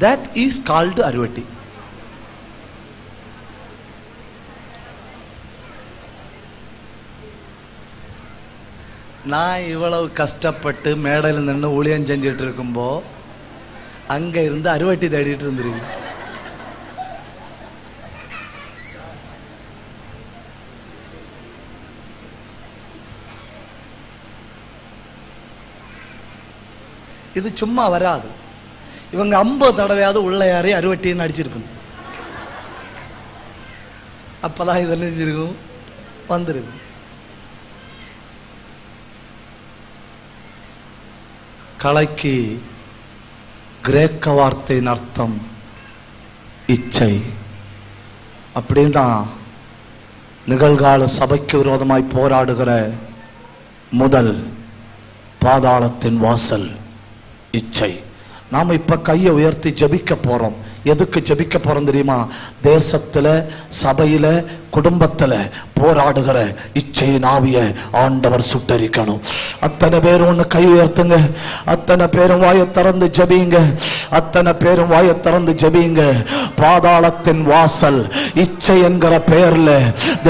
that is called அருவட்டி. நான் இவ்வளவு கஷ்டப்பட்டு மேடையில் நின்று ஊழியம் செஞ்சுட்டு இருக்கும்போ அங்க இருந்து அருவட்டி தேடிட்டு இருந்திருக்கு. இது சும்மா வராது. இவங்க 50 தடவையாவது உள்ள யாரே அருவட்டின்னு அடிச்சிருக்கணும். அப்பதான் இது நினைச்சிருக்கும் வந்திருக்கும். கலைக்கு கிரேக்க வார்த்தையின் அர்த்தம் இச்சை. அப்படின்னா நிகழ்கால சபைக்கு விரோதமாய் போராடுகிற முதல் பாதாளத்தின் வாசல் இச்சை. நாம இப்ப கையை உயர்த்தி ஜெபிக்க போறோம். எதுக்கு ஜெபிக்க போறோம் தெரியுமா? தேசத்துல, சபையில, குடும்பத்துல போராடுகிற இச்சையின் ஆவிய ஆண்டவர் சுட்டரிக்கணும். அத்தனை பேரும் ஒண்ணு கை உயர்த்துங்க. அத்தனை பேரும் வாயை திறந்து ஜெபிங்க. அத்தனை பேரும் வாயை திறந்து ஜெபிங்க. பாதாளத்தின் வாசல் இச்சை என்கிற பெயர்ல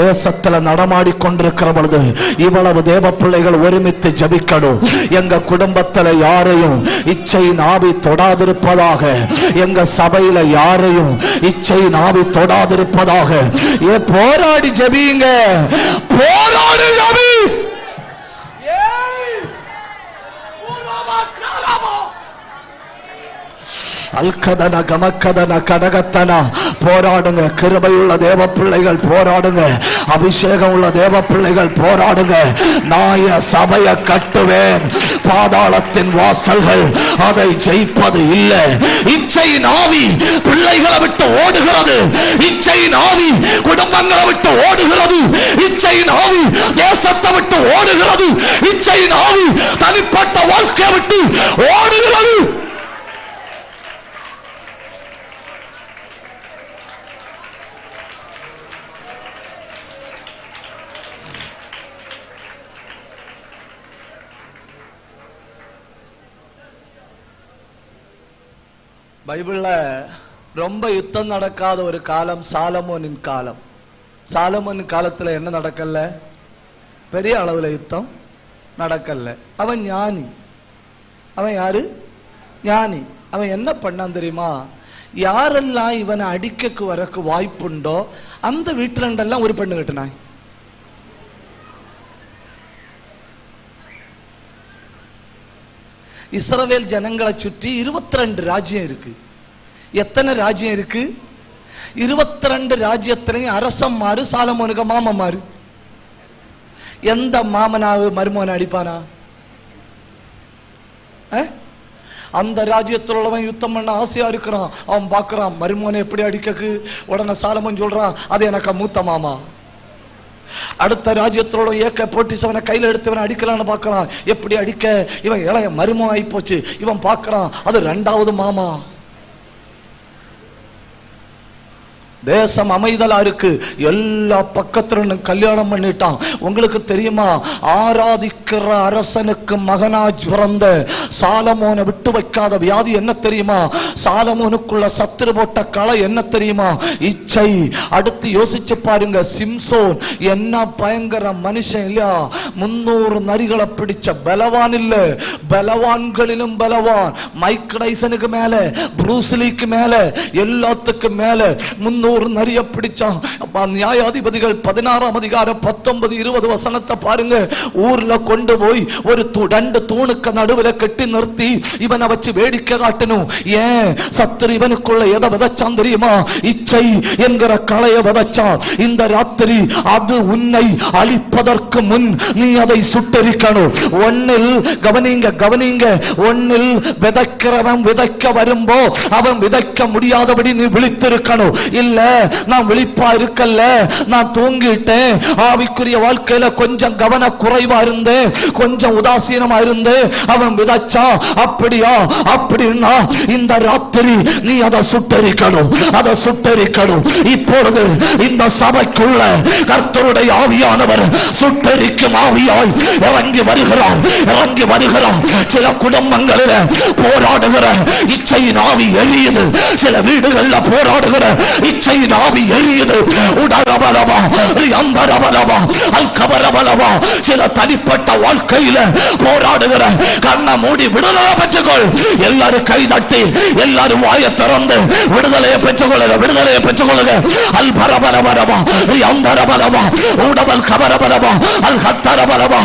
தேசத்துல நடமாடி கொண்டிருக்கிற பொழுது இவ்வளவு தேவ பிள்ளைகள் ஒருமித்து ஜெபிக்கணும். எங்க குடும்பத்துல யாரையும் இச்சையின் ஆவி தொடாதிருப்பதாக. எங்க சபையில யாரையும் இச்சையின் ஆவி தொடாதிருப்பதாக. போராடி ஜெபிங்க. போராடி ஜெபி. அல்கதன கமக்கதன கடகத்தன போராடுங்க. கிருபையுள்ள தேவ பிள்ளைகள் போராடுங்க. அபிஷேகம் உள்ள தேவ பிள்ளைகள் போராடுங்க. நான் சபையை கட்டுவேன். பாதாளத்தின் வாசல்கள் அதை ஜெயிப்பது இல்லை. இச்சையின் ஆவி பிள்ளைகளை விட்டு ஓடுகிறது. இச்சையின் ஆவி குடும்பங்களை விட்டு ஓடுகிறது. இச்சையின் ஆவி தேசத்தை விட்டு ஓடுகிறது. இச்சையின் ஆவி தனிப்பட்ட வாழ்க்கையை விட்டு ஓடுகிறது. பைபிள்ல ரொம்ப யுத்தம் நடக்காத ஒரு காலம் சாலமோனின் காலம். சாலமோனின் காலத்துல என்ன நடக்கல? பெரிய அளவுல யுத்தம் நடக்கல. அவன் ஞானி. அவன் யாரு? ஞானி. அவன் என்ன பண்ணான் தெரியுமா? யாரெல்லாம் இவனை அடிக்க வரக்கு வாய்ப்புண்டோ அந்த வீட்டுல ஒரு பெண்ணு கட்டினாய். இஸ்ரவேல் ஜனங்களை சுற்றி 22 ராஜ்யம் இருக்கு. எத்தனை ராஜ்யம் இருக்கு? 22 ராஜ்யத்திலையும் அரசம் மாறு. சாலமோனுக்கு மாமன் மாறு. எந்த மாமனாவு மருமோனை அடிப்பானா? அந்த ராஜ்யத்தில் உள்ளவன் யுத்தம் பண்ண ஆசையா இருக்கிறான். அவன் பாக்குறான் மருமோனை எப்படி அடிக்கக்கு. உடனே சாலமோன் சொல்றான் அது எனக்கு மூத்த மாமா. அடுத்த ராஜ்யத்தோட ஏக்க போட்டிசவனை கையில எடுத்தவனை அடிக்கலான்னு பாக்குறான். எப்படி அடிக்க? இவன் இளைய மருமம் ஆகி போச்சு. இவன் பாக்குறான் அது 2வது மாமா. தேசம் அமைதலா இருக்கு. எல்லா பக்கத்துல கல்யாணம் பண்ணிட்டான். உங்களுக்கு தெரியுமா? ஆராதிக்கிற அரசனுக்கு மகனா பிறந்த சாலமோனை விட்டு வைக்காத வியாதி என்ன தெரியுமா? சாலமோனுக்குள்ள சத்துரு போட்ட களை என்ன தெரியுமா? இச்சை. அடுத்து யோசிச்சு பாருங்க. சிம்சோன் என்ன பயங்கர மனுஷன் இல்லையா? 300 நரிகளை பிடிச்ச பலவான் இல்ல, பலவான்களிலும் பலவான். மைக் டைசனுக்கு மேல, ப்ரூஸ்லிக்கு மேல, எல்லாத்துக்கும் மேல 300 300 நரிய பிடிச்சான். நியாயாதிபதிகள் 16ஆம் அதிகாரம் 19-20 வசனத்தை பாருங்க. ஊர்ல கொண்டு போய் ஒரு 2 தூணுக்கு நடுவுல கட்டி நிறுத்தி இவனை வச்சு வேடிக்கை காட்டணும். ஏன்? சத்துரு இவனுக்குள்ள எதை விதைச்சான் தெரியுமா? இச்சை என்கிற களைய விதைச்சான். இந்த ராத்திரி அது உன்னை அழிப்பதற்கு முன் நீ அதை சுட்டரிக்கணும். ஒன்னில் கவனிங்க கவனிங்க, ஒன்னில் விதைக்கிறவன் விதைக்க வரும்போ அவன் விதைக்க முடியாதபடி நீ விழித்திருக்கணும். இல்ல நான் விழிப்பா இருக்கல்ல, நான் தூங்கிட்டேன், ஆவிக்குரிய வாழ்க்கையில கொஞ்சம் கவன குறைவா இருந்தேன், கொஞ்சம் உதாசீனமா இருந்து அவன் விதைச்சா அப்படியா? அப்படின்னா இந்த ராத்திரி நீ அதை சுட்டரிக்கணும், அதை சுட்டரிக்கணும். இப்பொழுது இந்த சபைக்குள்ள கர்த்தருடைய ஆவியானவர் சுட்டரிக்கும் ஆவியாய் இறங்கி வருகிறார், இறங்கி வருகிறார். சில குடும்பங்களில் போராடுகிற இச்சையின் ஆவி எரியுது, சில வீடுகளில் போராடுகிற இச்சையின் ஆவி எரியுது. உடலபலவா அந்தரபலவா அல்கபரபலவா சில தனிப்பட்ட வாழ்க்கையில போராடுகிற கண்ணை மூடி விடுதலை பெற்றுக்கொள். எல்லாரும் கை தட்டி எல்லாரும் வாயை திறந்து விடுதலையை பெற்றுக்கொள்ளுங்க, விடுதலையை பெற்றுக்கொள்ளுங்க. அல் பரபரபரவா அந்தரபலவா உடவல் கபரபலவா அல் கத்தரபலவா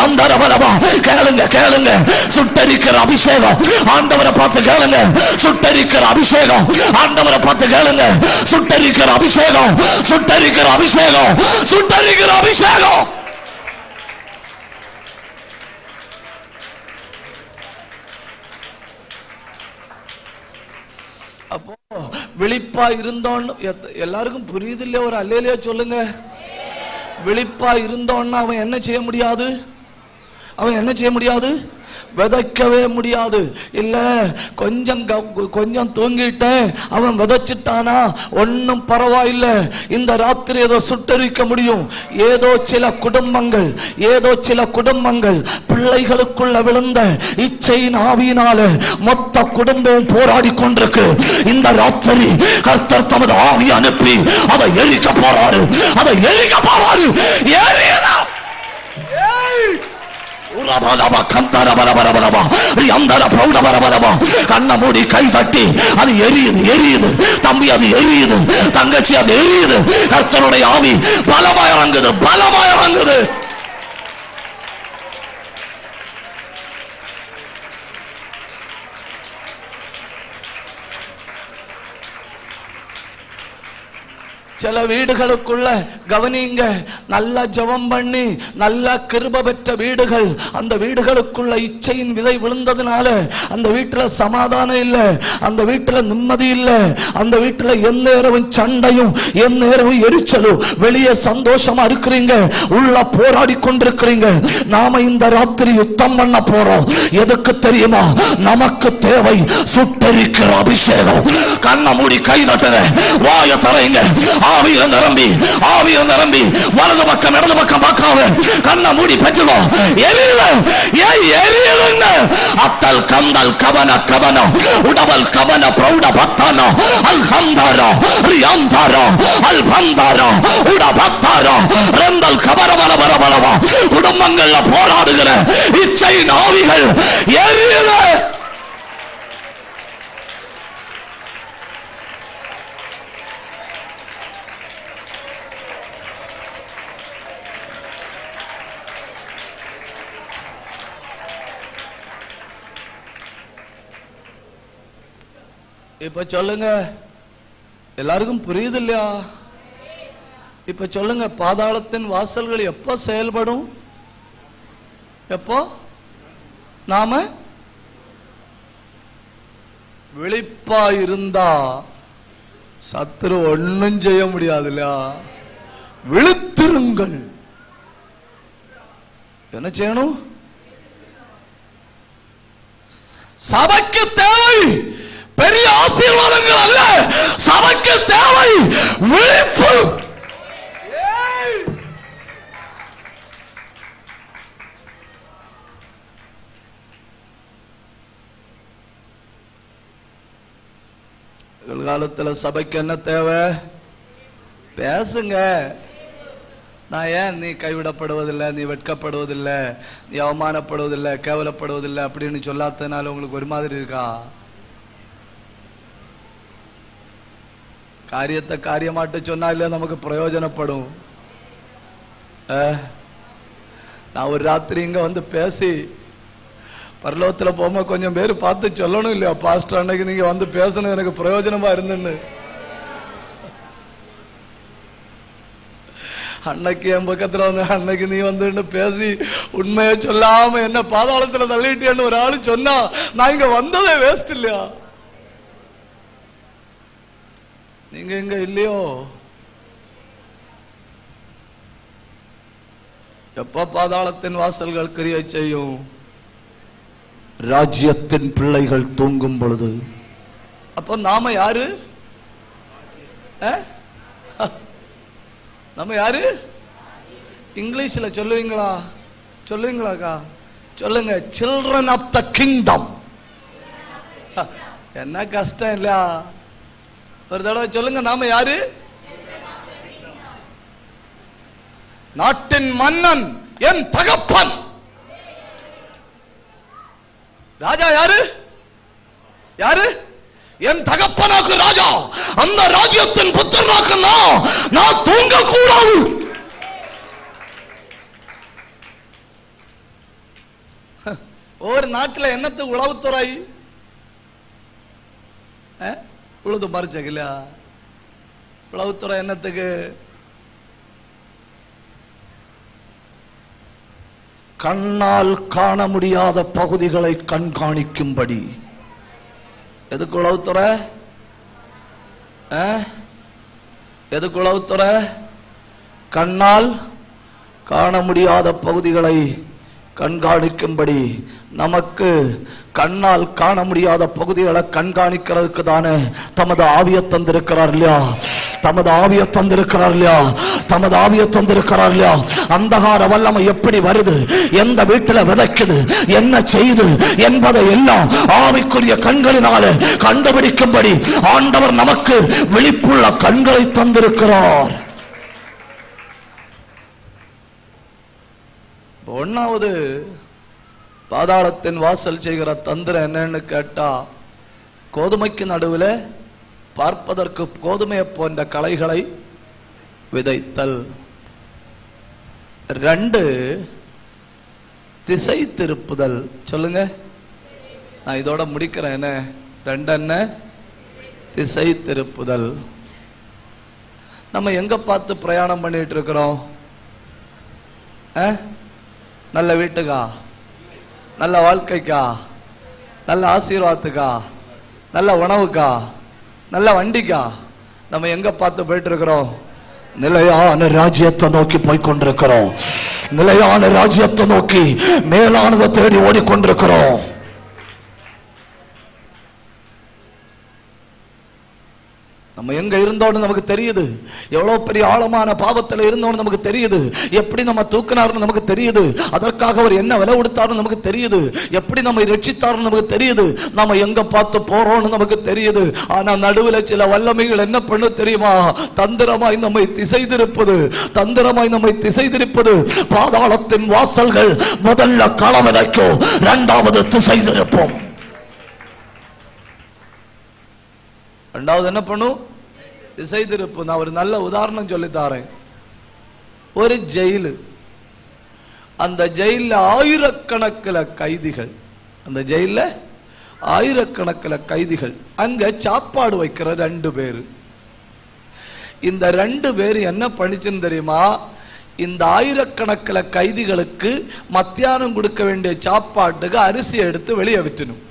அந்தரபலவா. கேளுங்க கேளுங்க, சுட்டரிக்கிற அபிஷேகம் ஆண்டவரை பார்த்து கேளுங்க. சுட்டரிக்கிற அபிஷேகம் ஆண்டவரை பார்த்து கேளுங்க. சுட்டரிக்கிற அபிஷேகம், சுட்டரிக்கிற அபிஷேகம், சுட்டரிக்கிற அபிஷேகம். அப்போ விழிப்பா இருந்தோன்னு எல்லாருக்கும் புரியுது இல்லையா? ஒரு அல்லேலியா சொல்லுங்க. விழிப்பா இருந்தோன்னா அவன் என்ன செய்ய முடியாது? அவன் என்ன செய்ய முடியாது? விதைக்கவே முடியாது. இல்ல கொஞ்சம் தூங்கிட்டேன், அவன் விதைச்சிட்டானா ஒன்னும் பரவாயில்லை, இந்த ராத்திரி ஏதோ சுட்டரிக்க முடியும். ஏதோ சில குடும்பங்கள் பிள்ளைகளுக்குள்ள விழுந்த இச்சையின் ஆவியினால மொத்த குடும்பம் போராடி கொண்டிருக்கு. இந்த ராத்திரி கர்த்தர் தமது ஆவி அனுப்பி அதை எரிக்க போறாரு, அதை எரிக்க போறாரு. கண்ண மூடி கை தட்டி அது எரியுது, எரியுது தம்பி, அது எரியுது தங்கச்சி, அது எரியுது. கர்த்தருடைய ஆவி பலமா இறங்குது, பலமா இறங்குது. சில வீடுகளுக்குள்ள கவனிங்க, நல்ல ஜெபம் பண்ணி நல்ல கிருபை பெற்ற வீடுகள், அந்த வீடுகளுக்குள்ள இச்சையின் விதை விழுந்ததுனால அந்த வீட்டுல சமாதானம் இல்லை, அந்த வீட்டுல நிம்மதி இல்லை, அந்த வீட்டுல எந்நேரமும் சண்டையும் எந்நேரமும் எரிச்சலும். வெளியே சந்தோஷமா இருக்கிறீங்க, உள்ள போராடி கொண்டிருக்கிறீங்க. நாம இந்த ராத்திரி யுத்தம் பண்ண போறோம். எதுக்கு தெரியுமா? நமக்கு தேவை சுட்டரிக்கிற அபிஷேகம். கண்ண மூடி கை தட்டுங்க, வாய தரைங்க. ஆவியில நிரம்பி, ஆவியில நிரம்பி வலது பக்கம் இடது பக்கம் பார்க்காம கண்ண மூடி பெற்றுக்கோ. எரியுதுங்க. அத்தல் கந்தல் கவன கவன உடவல் கவன பிரௌட பத்தான அல் கந்தாரா ரியாந்தாரா அல் பந்தாரா உட பத்தாரா ரெண்டல் கபர பல பல பலவா. குடும்பங்கள்ல போராடுகிற இச்சையின் ஆவிகள் எரியுது. இப்ப சொல்லுங்க, எல்லாருக்கும் புரியுது இல்லையா? இப்ப சொல்லுங்க, பாதாளத்தின் வாசல்கள் எப்ப செயல்படும்? எப்போ? நாம விழிப்பா இருந்தா சத்துரு ஒன்னும் செய்ய முடியாது இல்லையா? விழித்திருங்கள். என்ன செய்யணும்? சபைக்கு தேவை பெரிய ஆசீர்வாதங்கள் அல்ல, சபைக்கு தேவை விழிப்பு. காலத்துல சபைக்கு என்ன தேவை? பேசுங்க. நான் ஏன் நீ கைவிடப்படுவதில்லை, நீ வெட்கப்படுவதில்லை, நீ அவமானப்படுவதில்லை, கேவலப்படுவதில்லை அப்படின்னு சொல்லாதனால உங்களுக்கு ஒரு மாதிரி இருக்கா? காரியத்தை காரியமாட்டு சொன்னா இல்ல நமக்கு பிரயோஜனப்படும். நான் ஒரு ராத்திரி இங்க வந்து பேசி பரலோகத்துல போகும்போது கொஞ்சம் பேர் பார்த்து சொல்லணும் இல்லையா, பாஸ்டர் அன்னைக்கு நீங்க வந்து பேசணும் எனக்கு பிரயோஜனமா இருந்துன்னு. அன்னைக்கு என் பக்கத்துல வந்து அன்னைக்கு நீ வந்து பேசி உண்மையை சொல்லாம என்ன பாதாளத்துல தள்ளிட்டேன்னு ஒரு ஆளு சொன்னா நான் இங்க வந்ததே வேஸ்ட் இல்லையா? நீங்க இங்க இல்லையோ? எப்ப பாதாளத்தின் வாசல்கள் கிரியை செய்யும்? ராஜ்யத்தின் பிள்ளைகள் தூங்கும் பொழுது. அப்ப நாம யாரு? நம்ம யாரு? இங்கிலீஷ்ல சொல்லுவீங்களா? சொல்லுவீங்களாக்கா? சொல்லுங்க. Children of the kingdom. என்ன கஷ்டம் இல்லையா? ஒரு தடவை சொல்லுங்க. நாம யாரு? நாட்டின் மன்னன் என் தகப்பன். ராஜா யாரு? யாரு? என் தகப்பனாக்கு ராஜா. அந்த ராஜ்யத்தின் புத்திரனாக்கு நான் தூங்க கூடாது. ஒரு நாட்டில் என்னத்து உளவுத்துறை உழுது மறைச்சல? உளவுத்துறை என்னத்துக்கு? கண்ணால் காண முடியாத பகுதிகளை கண்காணிக்கும்படி. எதுக்கு உளவுத்துறை? எதுக்கு உளவுத்துறை? கண்ணால் காண முடியாத பகுதிகளை கண்காணிக்கும்படி. நமக்கு கண்ணால் காண முடியாத பகுதிகளை கண்காணிக்கிறதுக்கு தானே தமது ஆவியை தந்திருக்கிறார் இல்லையா? தமது ஆவியை தந்திருக்கிறார் இல்லையா? தமது ஆவியை தந்திருக்கிறார் இல்லையா? அந்தகார வல்லமை எப்படி வருது, எந்த வீட்டில் விதைக்குது, என்ன செய்து என்பதை எல்லாம் ஆவிக்குரிய கண்களினால கண்டுபிடிக்கும்படி ஆண்டவர் நமக்கு விழிப்புள்ள கண்களை தந்திருக்கிறார். ஒன்னாவது பாதாளத்தின் வாசல் செய்கிற தந்திரம் என்னன்னு கேட்டா, கோதுமைக்கு நடுவில் பார்ப்பதற்கு கோதுமையை போன்ற களைகளை விதைத்தல். 2 திசை திருப்புதல். சொல்லுங்க. நான் இதோட முடிக்கிறேன். என்ன 2? என்ன? திசை திருப்புதல். நம்ம எங்க பார்த்து பிரயாணம் பண்ணிட்டு இருக்கிறோம்? நல்ல வீட்டுக்கா? நல்ல வாழ்க்கைக்கா? நல்ல ஆசீர்வாதத்துக்கா? நல்ல உணவுக்கா? நல்ல வண்டிக்கா? நம்ம எங்க பார்த்து போயிட்டு இருக்கிறோம்? நிலையான ராஜ்யத்தை நோக்கி போய்கொண்டிருக்கிறோம். நிலையான ராஜ்யத்தை நோக்கி மேலானதை தேடி ஓடிக்கொண்டிருக்கிறோம். நம்ம எங்க இருந்தோன்னு நமக்கு தெரியுது. எவ்வளவு பெரிய ஆழமான பாவத்தில் இருந்தோன்னு நமக்கு தெரியுது. எப்படி நம்ம தூக்கினார்னு நமக்கு தெரியுது. அதற்காக அவர் என்ன விலை கொடுத்தாருன்னு நமக்கு தெரியுது. எப்படி நம்ம ரட்சித்தார்னு நமக்கு தெரியுது. நம்ம எங்க பார்த்து போறோம்னு நமக்கு தெரியுது. ஆனா நடுவில் சில வல்லமைகள் என்ன பண்ணு தெரியுமா? தந்திரமாய் நம்மை திசை திருப்பது. தந்திரமாய் நம்மை திசை திருப்பது. பாதாளத்தின் வாசல்கள் முதல்ல களம் விதைக்கும், 2வது திசை திருப்போம். 2வது என்ன பண்ணும்? திசை திருப்பு. நான் ஒரு நல்ல உதாரணம் சொல்லித்தாரேன். ஒரு ஜெயிலு. அந்த ஜெயில ஆயிரக்கணக்கில் கைதிகள். அந்த ஜெயில ஆயிரக்கணக்கில் கைதிகள். அங்க சாப்பாடு வைக்கிற 2 பேர். இந்த 2 பேர் என்ன பண்ணிச்சுன்னு தெரியுமா? இந்த ஆயிரக்கணக்கில் கைதிகளுக்கு மத்தியானம் கொடுக்க வேண்டிய சாப்பாட்டுக்கு அரிசி எடுத்து வெளியே விற்றணும்.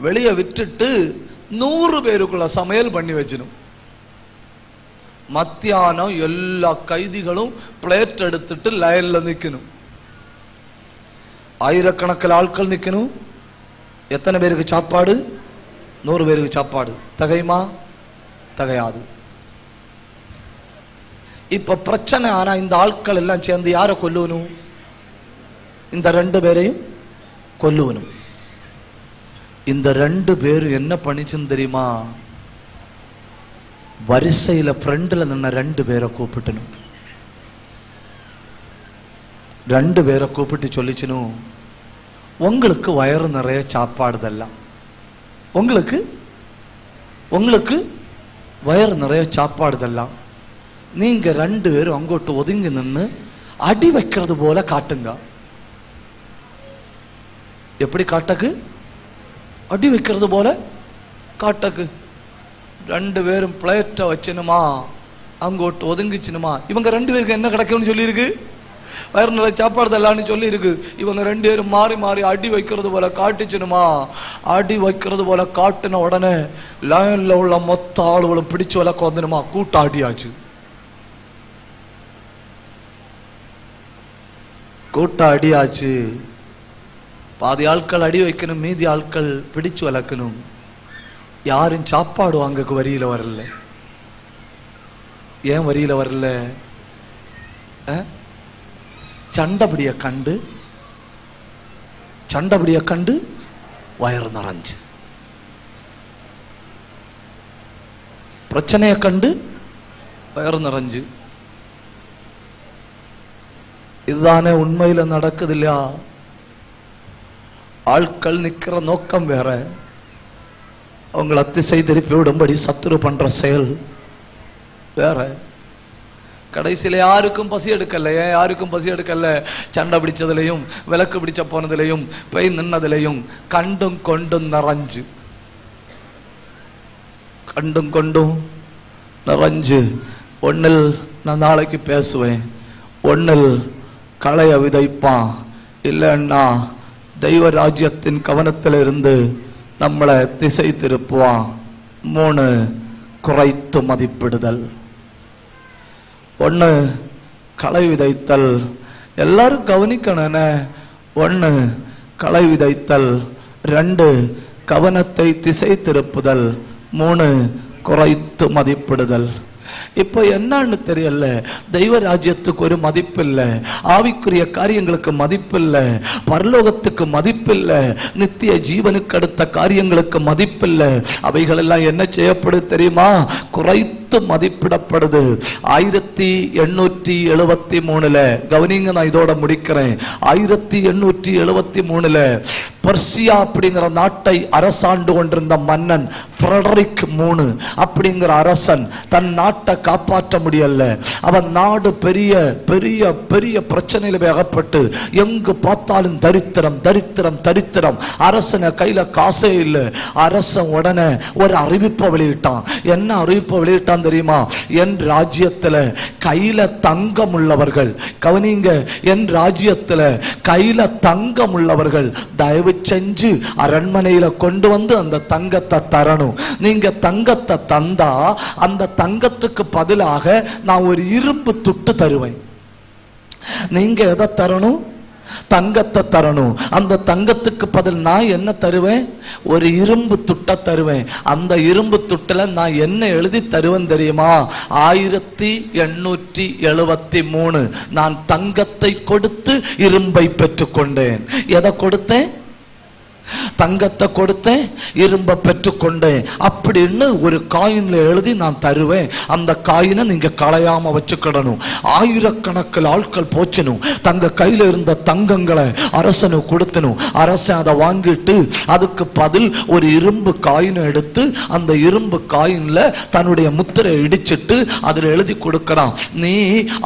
வெளியே விட்டுட்டு 100 பேருக்குள்ள சமையல் பண்ணி வச்சிடும். மத்தியானம் எல்லா கைதிகளும் பிளேட் எடுத்துட்டு லைன்ல நிக்கணும். ஆயிரக்கணக்கில் ஆட்கள் நிக்கணும். எத்தனை பேருக்கு சாப்பாடு? 100 பேருக்கு சாப்பாடு. தகையுமா? தகையாது. இப்ப பிரச்சனை. ஆனா இந்த ஆட்கள் எல்லாம் சேர்ந்து யாரை கொல்லணும்? இந்த 2 பேரையும் கொல்லணும். இந்த 2 பேரும் என்ன பண்ணிச்சுன்னு தெரியுமா? வரிசையில ஃப்ரண்ட்ல நின்ன 2 பேரை கூப்பிட்டணும். 2 பேரை கூப்பிட்டு சொல்லிச்சனும், உங்களுக்கு வயிறு நிறைய சாப்பாடுதெல்லாம், உங்களுக்கு வயிறு நிறைய சாப்பாடு இதெல்லாம். நீங்க 2 பேரும் அங்கோட்டு ஒதுங்கி நின்று அடி வைக்கிறது போல காட்டுங்க. எப்படி காட்டக்கு? அடி வைக்கிறது போல காட்டக்கு. 2 பேரும் பிளேட்டை வச்சனுமா, அங்கோட்டு ஒதுங்கிச்சுனுமா. இவங்க 2 பேருக்கு என்ன கிடைக்கும்னு சொல்லியிருக்கு? வயிறு நிறைய சாப்பாடு தரலான்னு சொல்லி இருக்கு. இவங்க 2 பேரும் மாறி மாறி அடி வைக்கிறது போல காட்டுச்சுனுமா. அடி வைக்கிறது போல காட்டின உடனே லைன்ல உள்ள மொத்த ஆளுகளும் பிடிச்சு வளர்க்க வந்துனுமா. கூட்ட அடியாச்சு. கூட்ட அடியாச்சு. பாதி ஆட்கள் அடி வைக்கணும், மீதி ஆட்கள் பிடிச்சு வளர்க்கணும். யாரும் சாப்பாடு வாங்க வரியில வரல. ஏன் வரியில வரல? சண்டபடிய கண்டு வயிறு நிறைஞ்சு, பிரச்சனைய கண்டு வயிறு நிறைஞ்சு. இதுதானே உண்மையில நடக்குது இல்லையா? ஆட்கள் நிக்கிற நோக்கம் வேற, அவங்களை திசை திருப்பி விடும்படி சத்துரு பண்ற செயல் வேற. கடைசியில யாருக்கும் பசி எடுக்கல. ஏன் யாருக்கும் பசி எடுக்கல? சண்டை பிடிச்சதுலையும் விளக்கு பிடிச்ச போனதுலையும் பெய் நின்னதுலையும் கண்டும் கொண்டும் நிறைஞ்சு, கண்டும் கொண்டும் நிறைஞ்சு. ஒன்னில் நான் நாளைக்கு பேசுவேன், ஒன்னில் களைய விதைப்பான், இல்லைன்னா தெய்வ ராஜ்யத்தின் கவனத்தில் இருந்து நம்மளை திசை திருப்புவான். 3 குறைத்து மதிப்பிடுதல். 1 களை விதைத்தல். எல்லாரும் கவனிக்கணும். 1 களை விதைத்தல், 2 கவனத்தை திசை திருப்புதல், 3 குறைத்து மதிப்பிடுதல். இப்ப என்னன்னு தெரியல. தெய்வ ராஜ்யத்துக்கு ஒரு மதிப்பு இல்லை, ஆவிக்குரிய காரியங்களுக்கு மதிப்பு இல்லை, பரலோகத்துக்கு மதிப்பு இல்லை, நித்திய ஜீவனுக்கு அடுத்த காரியங்களுக்கு மதிப்பு இல்லை. அவைகள் எல்லாம் என்ன செய்யப்படுது தெரியுமா? குறைத்து மதிப்பிடப்படுது. 1873 கவனிங்க, நான் இதோட முடிக்கிறேன். 1873 பர்சியா அப்படிங்கிற நாட்டை அரசாண்டு கொண்டிருந்த மன்னன் ஃபிரெடரிக் 3 அப்படிங்கிற அரசன் தன் நாட்டை காப்பாற்ற முடியல. அவன் நாடு பெரிய பெரிய பெரிய பிரச்சனையில அகப்பட்டு எங்கு பார்த்தாலும் தரித்திரம் தரித்திரம் தரித்திரம். அரசன கையில காசே இல்லை. அரசன் உடனே ஒரு அறிவிப்பை வெளியிட்டான். என்ன அறிவிப்பை வெளியிட்டான் தெரியுமா? என் ராஜ்யத்துல கையில தங்கம் உள்ளவர்கள், கவனிங்க, என் ராஜ்யத்துல கையில தங்கம் உள்ளவர்கள் தயவு செஞ்சு அரண்மனையில கொண்டு வந்து அந்த தங்கத்தை தரணும். நீங்க தங்கத்தை தந்தா அந்த தங்கத்துக்கு பதிலாக நான் ஒரு இரும்பு துட்டு தருவேன். நீங்க எதை தரணும்? தங்கத்தை தரணும். அந்த தங்கத்துக்கு பதில் நான் என்ன தருவேன்? ஒரு இரும்பு துட்டை தருவேன். அந்த இரும்பு துட்டுல நான் என்ன எழுதி தருவேன் தெரியுமா? 1873 நான் தங்கத்தை கொடுத்து இரும்பை பெற்றுக்கொண்டேன். எதை கொடுத்தேன்? தங்கத்தை கொடுத்தேன், இரும்பை பெற்றுக்கொண்டேன் அப்படின்னு ஒரு காயின்ல எழுதி நான் தருவேன். அந்த காயினை நீங்க களையாம வச்சுக்கிடணும். ஆயிரக்கணக்கில் ஆட்கள் போச்சணும். தங்க கையில இருந்த தங்கங்களை அரசனு கொடுத்தனும். அரசன் அதை வாங்கிட்டு அதுக்கு பதில் ஒரு இரும்பு காயினை எடுத்து அந்த இரும்பு காயின்ல தன்னுடைய முத்திரை இடிச்சிட்டு அதுல எழுதி கொடுக்கிறான். நீ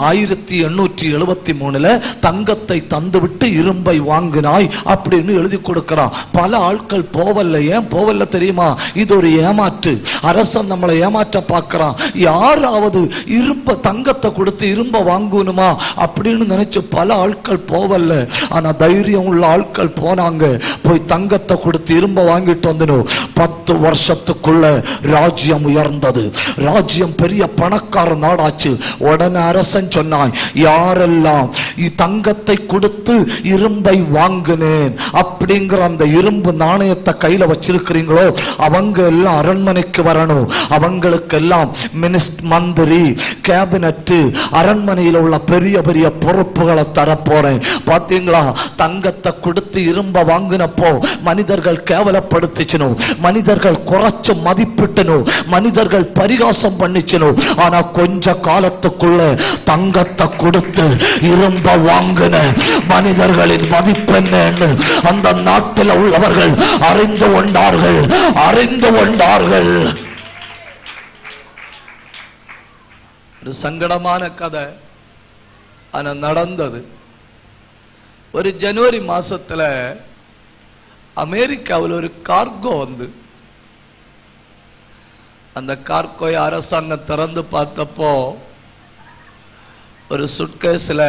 1873 தங்கத்தை தந்துவிட்டு இரும்பை வாங்கினாய் அப்படின்னு எழுதி கொடுக்கிறான். பல ஆட்கள் போவல்ல. ஏன் போவல்ல தெரியுமா? இது ஒரு ஏமாற்று. அரசன் நம்மளை ஏமாற்ற பார்க்கிறான். யாராவது இரும்ப தங்கத்தை கொடுத்து இரும்ப வாங்கணுமா அப்படின்னு நினைச்சு பல ஆட்கள் போவல்ல. ஆனா தைரியம் உள்ள ஆட்கள் போனாங்க. போய் தங்கத்தை கொடுத்து இரும்ப வாங்கிட்டு வந்தனும். 10 வருஷத்துக்குள்ள ராஜ்யம் உயர்ந்தது. ராஜ்யம் பெரிய பணக்கார நாடாச்சு. உடனே அரசன் சொன்னான், யாரெல்லாம் தங்கத்தை கொடுத்து இரும்பை வாங்கினேன் அப்படிங்கிற அந்த இரும்பு நாணயத்தை கையில வச்சிருக்கிறீங்களோ அவங்க எல்லாம் அரண்மனைக்கு வரணும். அவங்களுக்கு எல்லாம் மந்திரி, கேபினட், அரண்மனையில் உள்ள பெரிய பெரிய பொறுப்புகளை தரப்போறேன். பாத்தீங்களா? தங்கத்தை கொடுத்து இரும்ப வாங்கினப்போ மனிதர்கள் கேவலப்படுத்திச்சனும், மனிதர்கள் குறைச்சு மதிப்பிட்டனும், மனிதர்கள் பரிகாசம் பண்ணிச்சனும். ஆனா கொஞ்ச காலத்துக்குள்ள தங்கத்தை கொடுத்து இரும்ப வாங்கின மனிதர்களின் மதிப்பென்னு அந்த நாட்டில் உள்ளவர்கள் அறிந்து கொண்டார்கள். ஒரு சங்கடமான கதை ஆனா நடந்தது. ஒரு ஜனவரி மாசத்துல அமெரிக்காவில் ஒரு கார்கோ வந்து, அந்த கார்கோயை அரசாங்கம் திறந்து பார்த்தப்போ ஒரு சுட்கேஸ்ல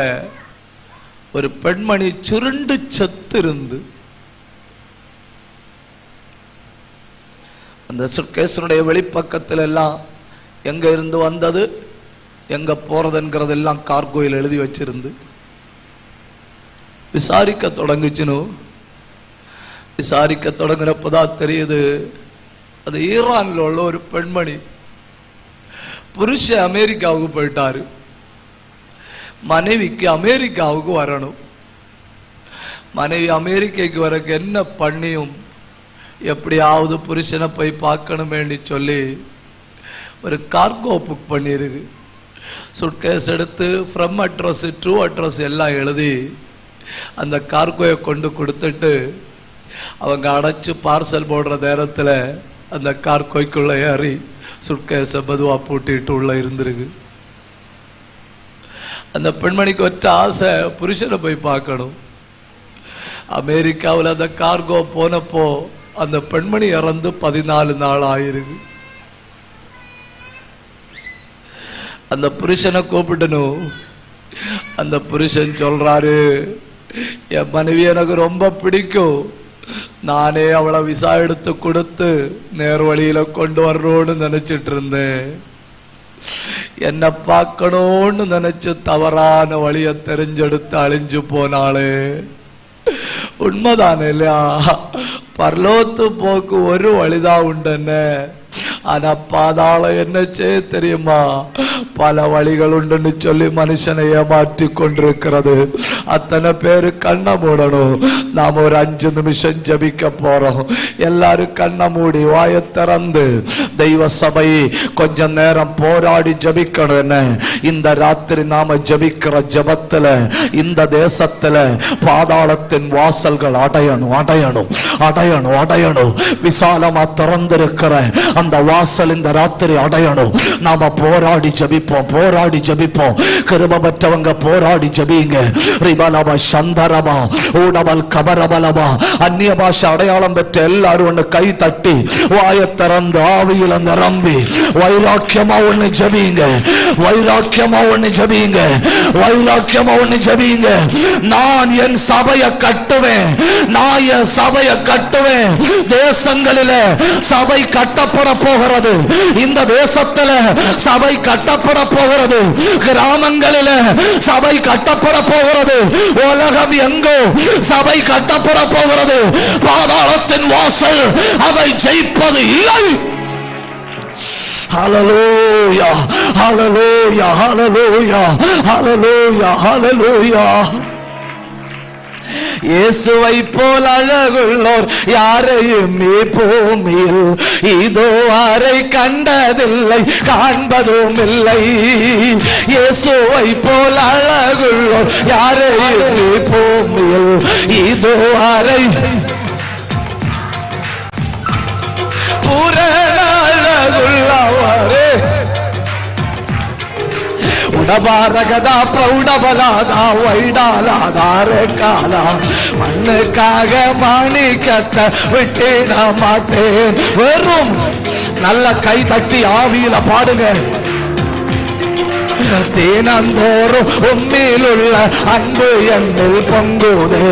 ஒரு பெண்மணி சுருண்டு செத்து இருந்து, அந்த சுட்கேஸனுடைய வெளிப்பக்கத்துல எல்லாம் எங்க இருந்து வந்தது எங்க போறதுங்கிறதெல்லாம் கார்கோயில் எழுதி வச்சிருந்து விசாரிக்க தொடங்குச்சுன்னு. விசாரிக்க தொடங்குறப்பதான் தெரியுது அது ஈரான்ல உள்ள ஒரு பெண்மணி. புருஷன் அமெரிக்காவுக்கு போயிட்டாரு, மனைவிக்கு அமெரிக்காவுக்கு வரணும். மனைவி அமெரிக்கைக்கு வரக்கு என்ன பண்ணியும் எப்படியாவது புருஷனை போய் பார்க்கணுமேன்னு சொல்லி ஒரு கார்கோ புக் பண்ணிருக்கு. சுட்கேஸ் எடுத்து ஃப்ரம் அட்ரஸ் ட்ரூ அட்ரஸ் எல்லாம் எழுதி அந்த கார்கோயை கொண்டு கொடுத்துட்டு அவங்க அடைச்சு பார்சல் போடுற நேரத்தில் அந்த கார்கோய்க்குள்ள ஏறி சுட்கேஸை மெதுவா பூட்டிட்டு உள்ள இருந்திருக்கு. அந்த பெண்மணிக்கு ஒற்ற ஆசை புருஷனை போய் பார்க்கணும். அமெரிக்காவில் அந்த கார்கோ போனப்போ அந்த பெண்மணி இறந்து 14 நாள் ஆயிருக்கு. அந்த புருஷனை கூப்பிடணும். அந்த புருஷன் சொல்றாரு, என் மனைவி எனக்கு ரொம்ப பிடிக்கும், நானே அவளை விசா எடுத்து கொடுத்து நேர் வழியில கொண்டு வரணும்னு நினைச்சிட்டு இருந்தேன். என்ன பார்க்கணும்னு நினைச்சு தவறான வழிய தெரிஞ்செடுத்து அழிஞ்சு போனாளே. உண்மைதானே இல்லையா? பரலோத்து போக்கு ஒரு வழிதான் உண்டுன்னு. ஆனா பாதாளம் என்ன செய்ய தெரியுமா? பல வழிகள் உண்டுன்னு சொல்லி மனுஷனை ஏமாற்றி கொண்டிருக்கிறது. அத்தனை பேரு கண்ணை மூடணும். நாம ஒரு 5 நிமிஷம் ஜபிக்க போறோம். எல்லாரும் கண்ணை மூடி வாயை திறந்து தெய்வ சபை கொஞ்ச நேரம் போராடி ஜபிக்கணும். என்ன இந்த ராத்திரி நாம ஜபிக்கிற ஜபத்துல இந்த தேசத்துல பாதாளத்தின் வாசல்கள் அடையணும் அடையணும் அடையணும் அடையணும். விசாலமா திறந்திருக்கிற அந்த வாசல் இந்த ராத்திரி அடையணும். நாம போராடி ஜபிப்போம், போராடி ஜபிப்போம். கிருபை பெற்றவங்க போராடி ஜபிங்க. ரிபலபா சந்தரபா ஊடபல் கபரபலபா. அந்நிய பாஷை அடையாளம் பெற்ற எல்லாரும் ஒண்ணு கை தட்டி வாயை திறந்து ஆவியில நிரம்பி வைராக்கியமா ஒண்ணு ஜபிங்க, வைராக்கியமா ஒண்ணு ஜபிங்க, வைராக்கியமா ஒண்ணு ஜபிங்க. நான் என் சபையை கட்டுவேன், நான் என் சபையை கட்டுவேன். தேசங்களில சபை கட்டப்பட போகிறது. இந்த தேசத்துல சபை கட்டப்பட போகிறது. கிராமங்களில சபை கட்டப்பட போகிறது. உலகம் எங்கோ சபை கட்டப்பட போகிறது. பாதாளத்தின் வாசல் அதை ஜெயிப்பது இல்லை. ஹல்லேலூயா ஹல்லேலூயா ஹல்லேலூயா ஹல்லேலூயா ஹல்லேலூயா. இயேசுவை போல் அழகுள்ளோர் யாரையும் பூமியில் இதுவரை கண்டதில்லை, காண்பதும் இல்லை. இயேசுவை போல் அழகுள்ளோர் யாரையும் பூமியில் இதுவரை பூரண அழகுள்ளவரே. உடபாரகதா பிரௌடபலாதா வைடாலாதாரே காலா. மண்ணுக்காக மாணிக்கட்ட விட்டேன மாட்டேன். வெறும் நல்ல கை தட்டி ஆவியில பாடுங்க. தினந்தோறும் உம்மிலுள்ள அன்பு என்னில் பொங்குது.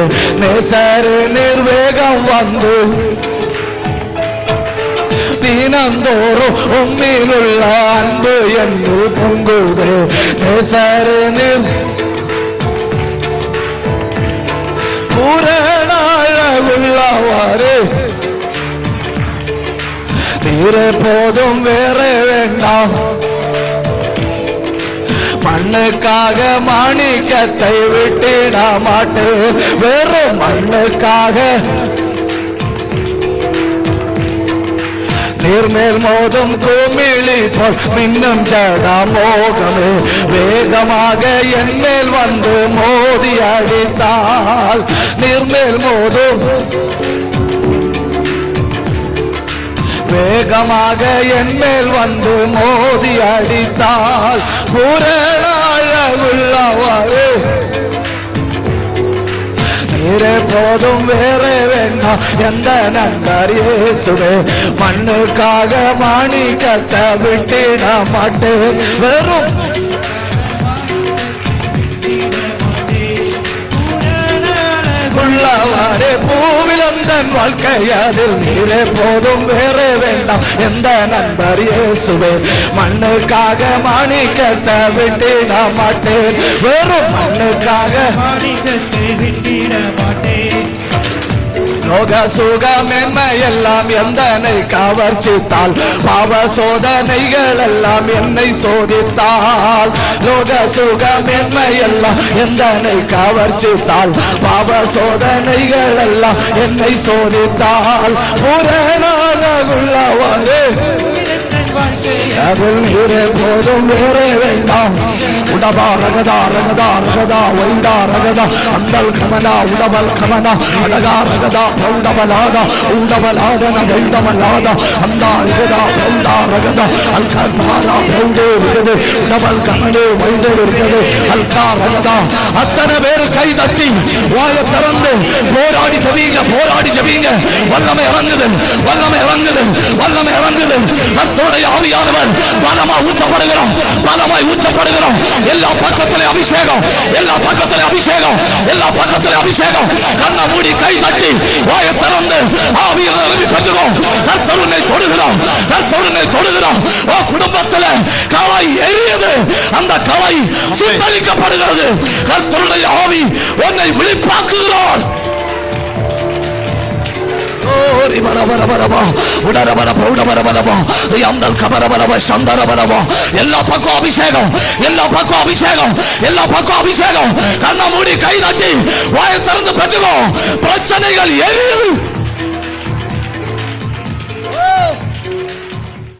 நேசரு நிர்வேகம் வந்து தினந்தோறும் உம்மிலுள்ள அன்பு என்னில் பொங்குது. நேசரினில் பூரண அழகுள்ளவாறு. நீரே போதும் வேறே வேண்டாம். மண்ணுக்காக மாணிக்கத்தை விட்டிட மாட்டேன். வெறும் மண்ணுக்காக நீர்மேல் மோதும் கோமிழி போல் மின்னும் ஜடமோகமே வேகமாக என் மேல் வந்து மோதி அடித்தால். நீர்மேல் மோதும் வேகமாக என் மேல் வந்து மோதி அடித்தால் புரணாழகுள்ளவாறு நீரே போதும் வேறே வேண்டாம் எந்த நண்பர் இயேசுவே. மண்ணுக்காக மாணிக்கத்தை விட்டிட மாட்டேன் வெறும் உள்ளவாறே பூவிலந்தன் வாழ்க்கை அதில் நீரே போதும் வேறே வேண்டாம் எந்த நண்பர் இயேசுவே. மண்ணுக்காக மாணிக்கத்தை விட்டிட மாட்டேன் வெறும் மண்ணுக்காக மாணிக்கத்தை விட்டிட மாட்டேன். லோக சுகமென்மை எல்லாம் எந்தனை கவர்ச்சித்தால் பாவ சோதனைகள் எல்லாம் என்னை சோதித்தால். லோக சுகமென்மை எல்லாம் எந்தனை கவர்ச்சித்தால் பாவ சோதனைகள் எல்லாம் என்னை சோதித்தால். புரணாழகுள்ளவாறு அதில் நீரே போதும் வேறே வேண்டாம். உடபா ரகதா ரகதா ரகதா வைடா ரகதா அந்தல் கமனா உடபல் கமனா அழகா ரகதா பௌடபலாதா உடபலாதன வைடபலாதா அந்த ரகதா பௌடா ரகதா அல்காரா பௌடே இருக்குது உடபல் கமனே வைடே இருக்குது அல்கா ரகதா. அத்தனை பேர் கை தட்டி வாய திறந்து போராடி ஜெபிங்க, போராடி ஜெபிங்க. வல்லமை இறங்குது, வல்லமை இறங்குது, வல்லமை இறங்குது. கர்த்தருடைய ஆவியானவர் பலமா ஊற்றப்படுகிறோம், பலமாய் ஊற்றப்படுகிறோம். எல்லா பக்கத்திலே அபிஷேகம், எல்லா பக்கத்திலே அபிஷேகம், எல்லா பக்கத்திலே அபிஷேகம். கண்ணை மூடி கை தட்டி வாய திறந்து ஆவியானவரை பெற்றுகிறோம். கர்த்தருனை தொடுகிறோம், கர்த்தருனை தொடுகிறோம். ஓ குடும்பத்தில் கலை எரியுது, அந்த கலை சுத்தரிக்கப்படுகிறது. கர்த்தருடைய ஆவி உன்னை விழிப்பாக்குகிறார். எல்லா பக்கம் அபிஷேகம், எல்லா பக்கம் அபிஷேகம், எல்லா பக்கம் அபிஷேகம். கண்ணை மூடி கை தட்டி வாயை திறந்து பெற்றுக்கோ. பிரச்சனைகள் எரியுது.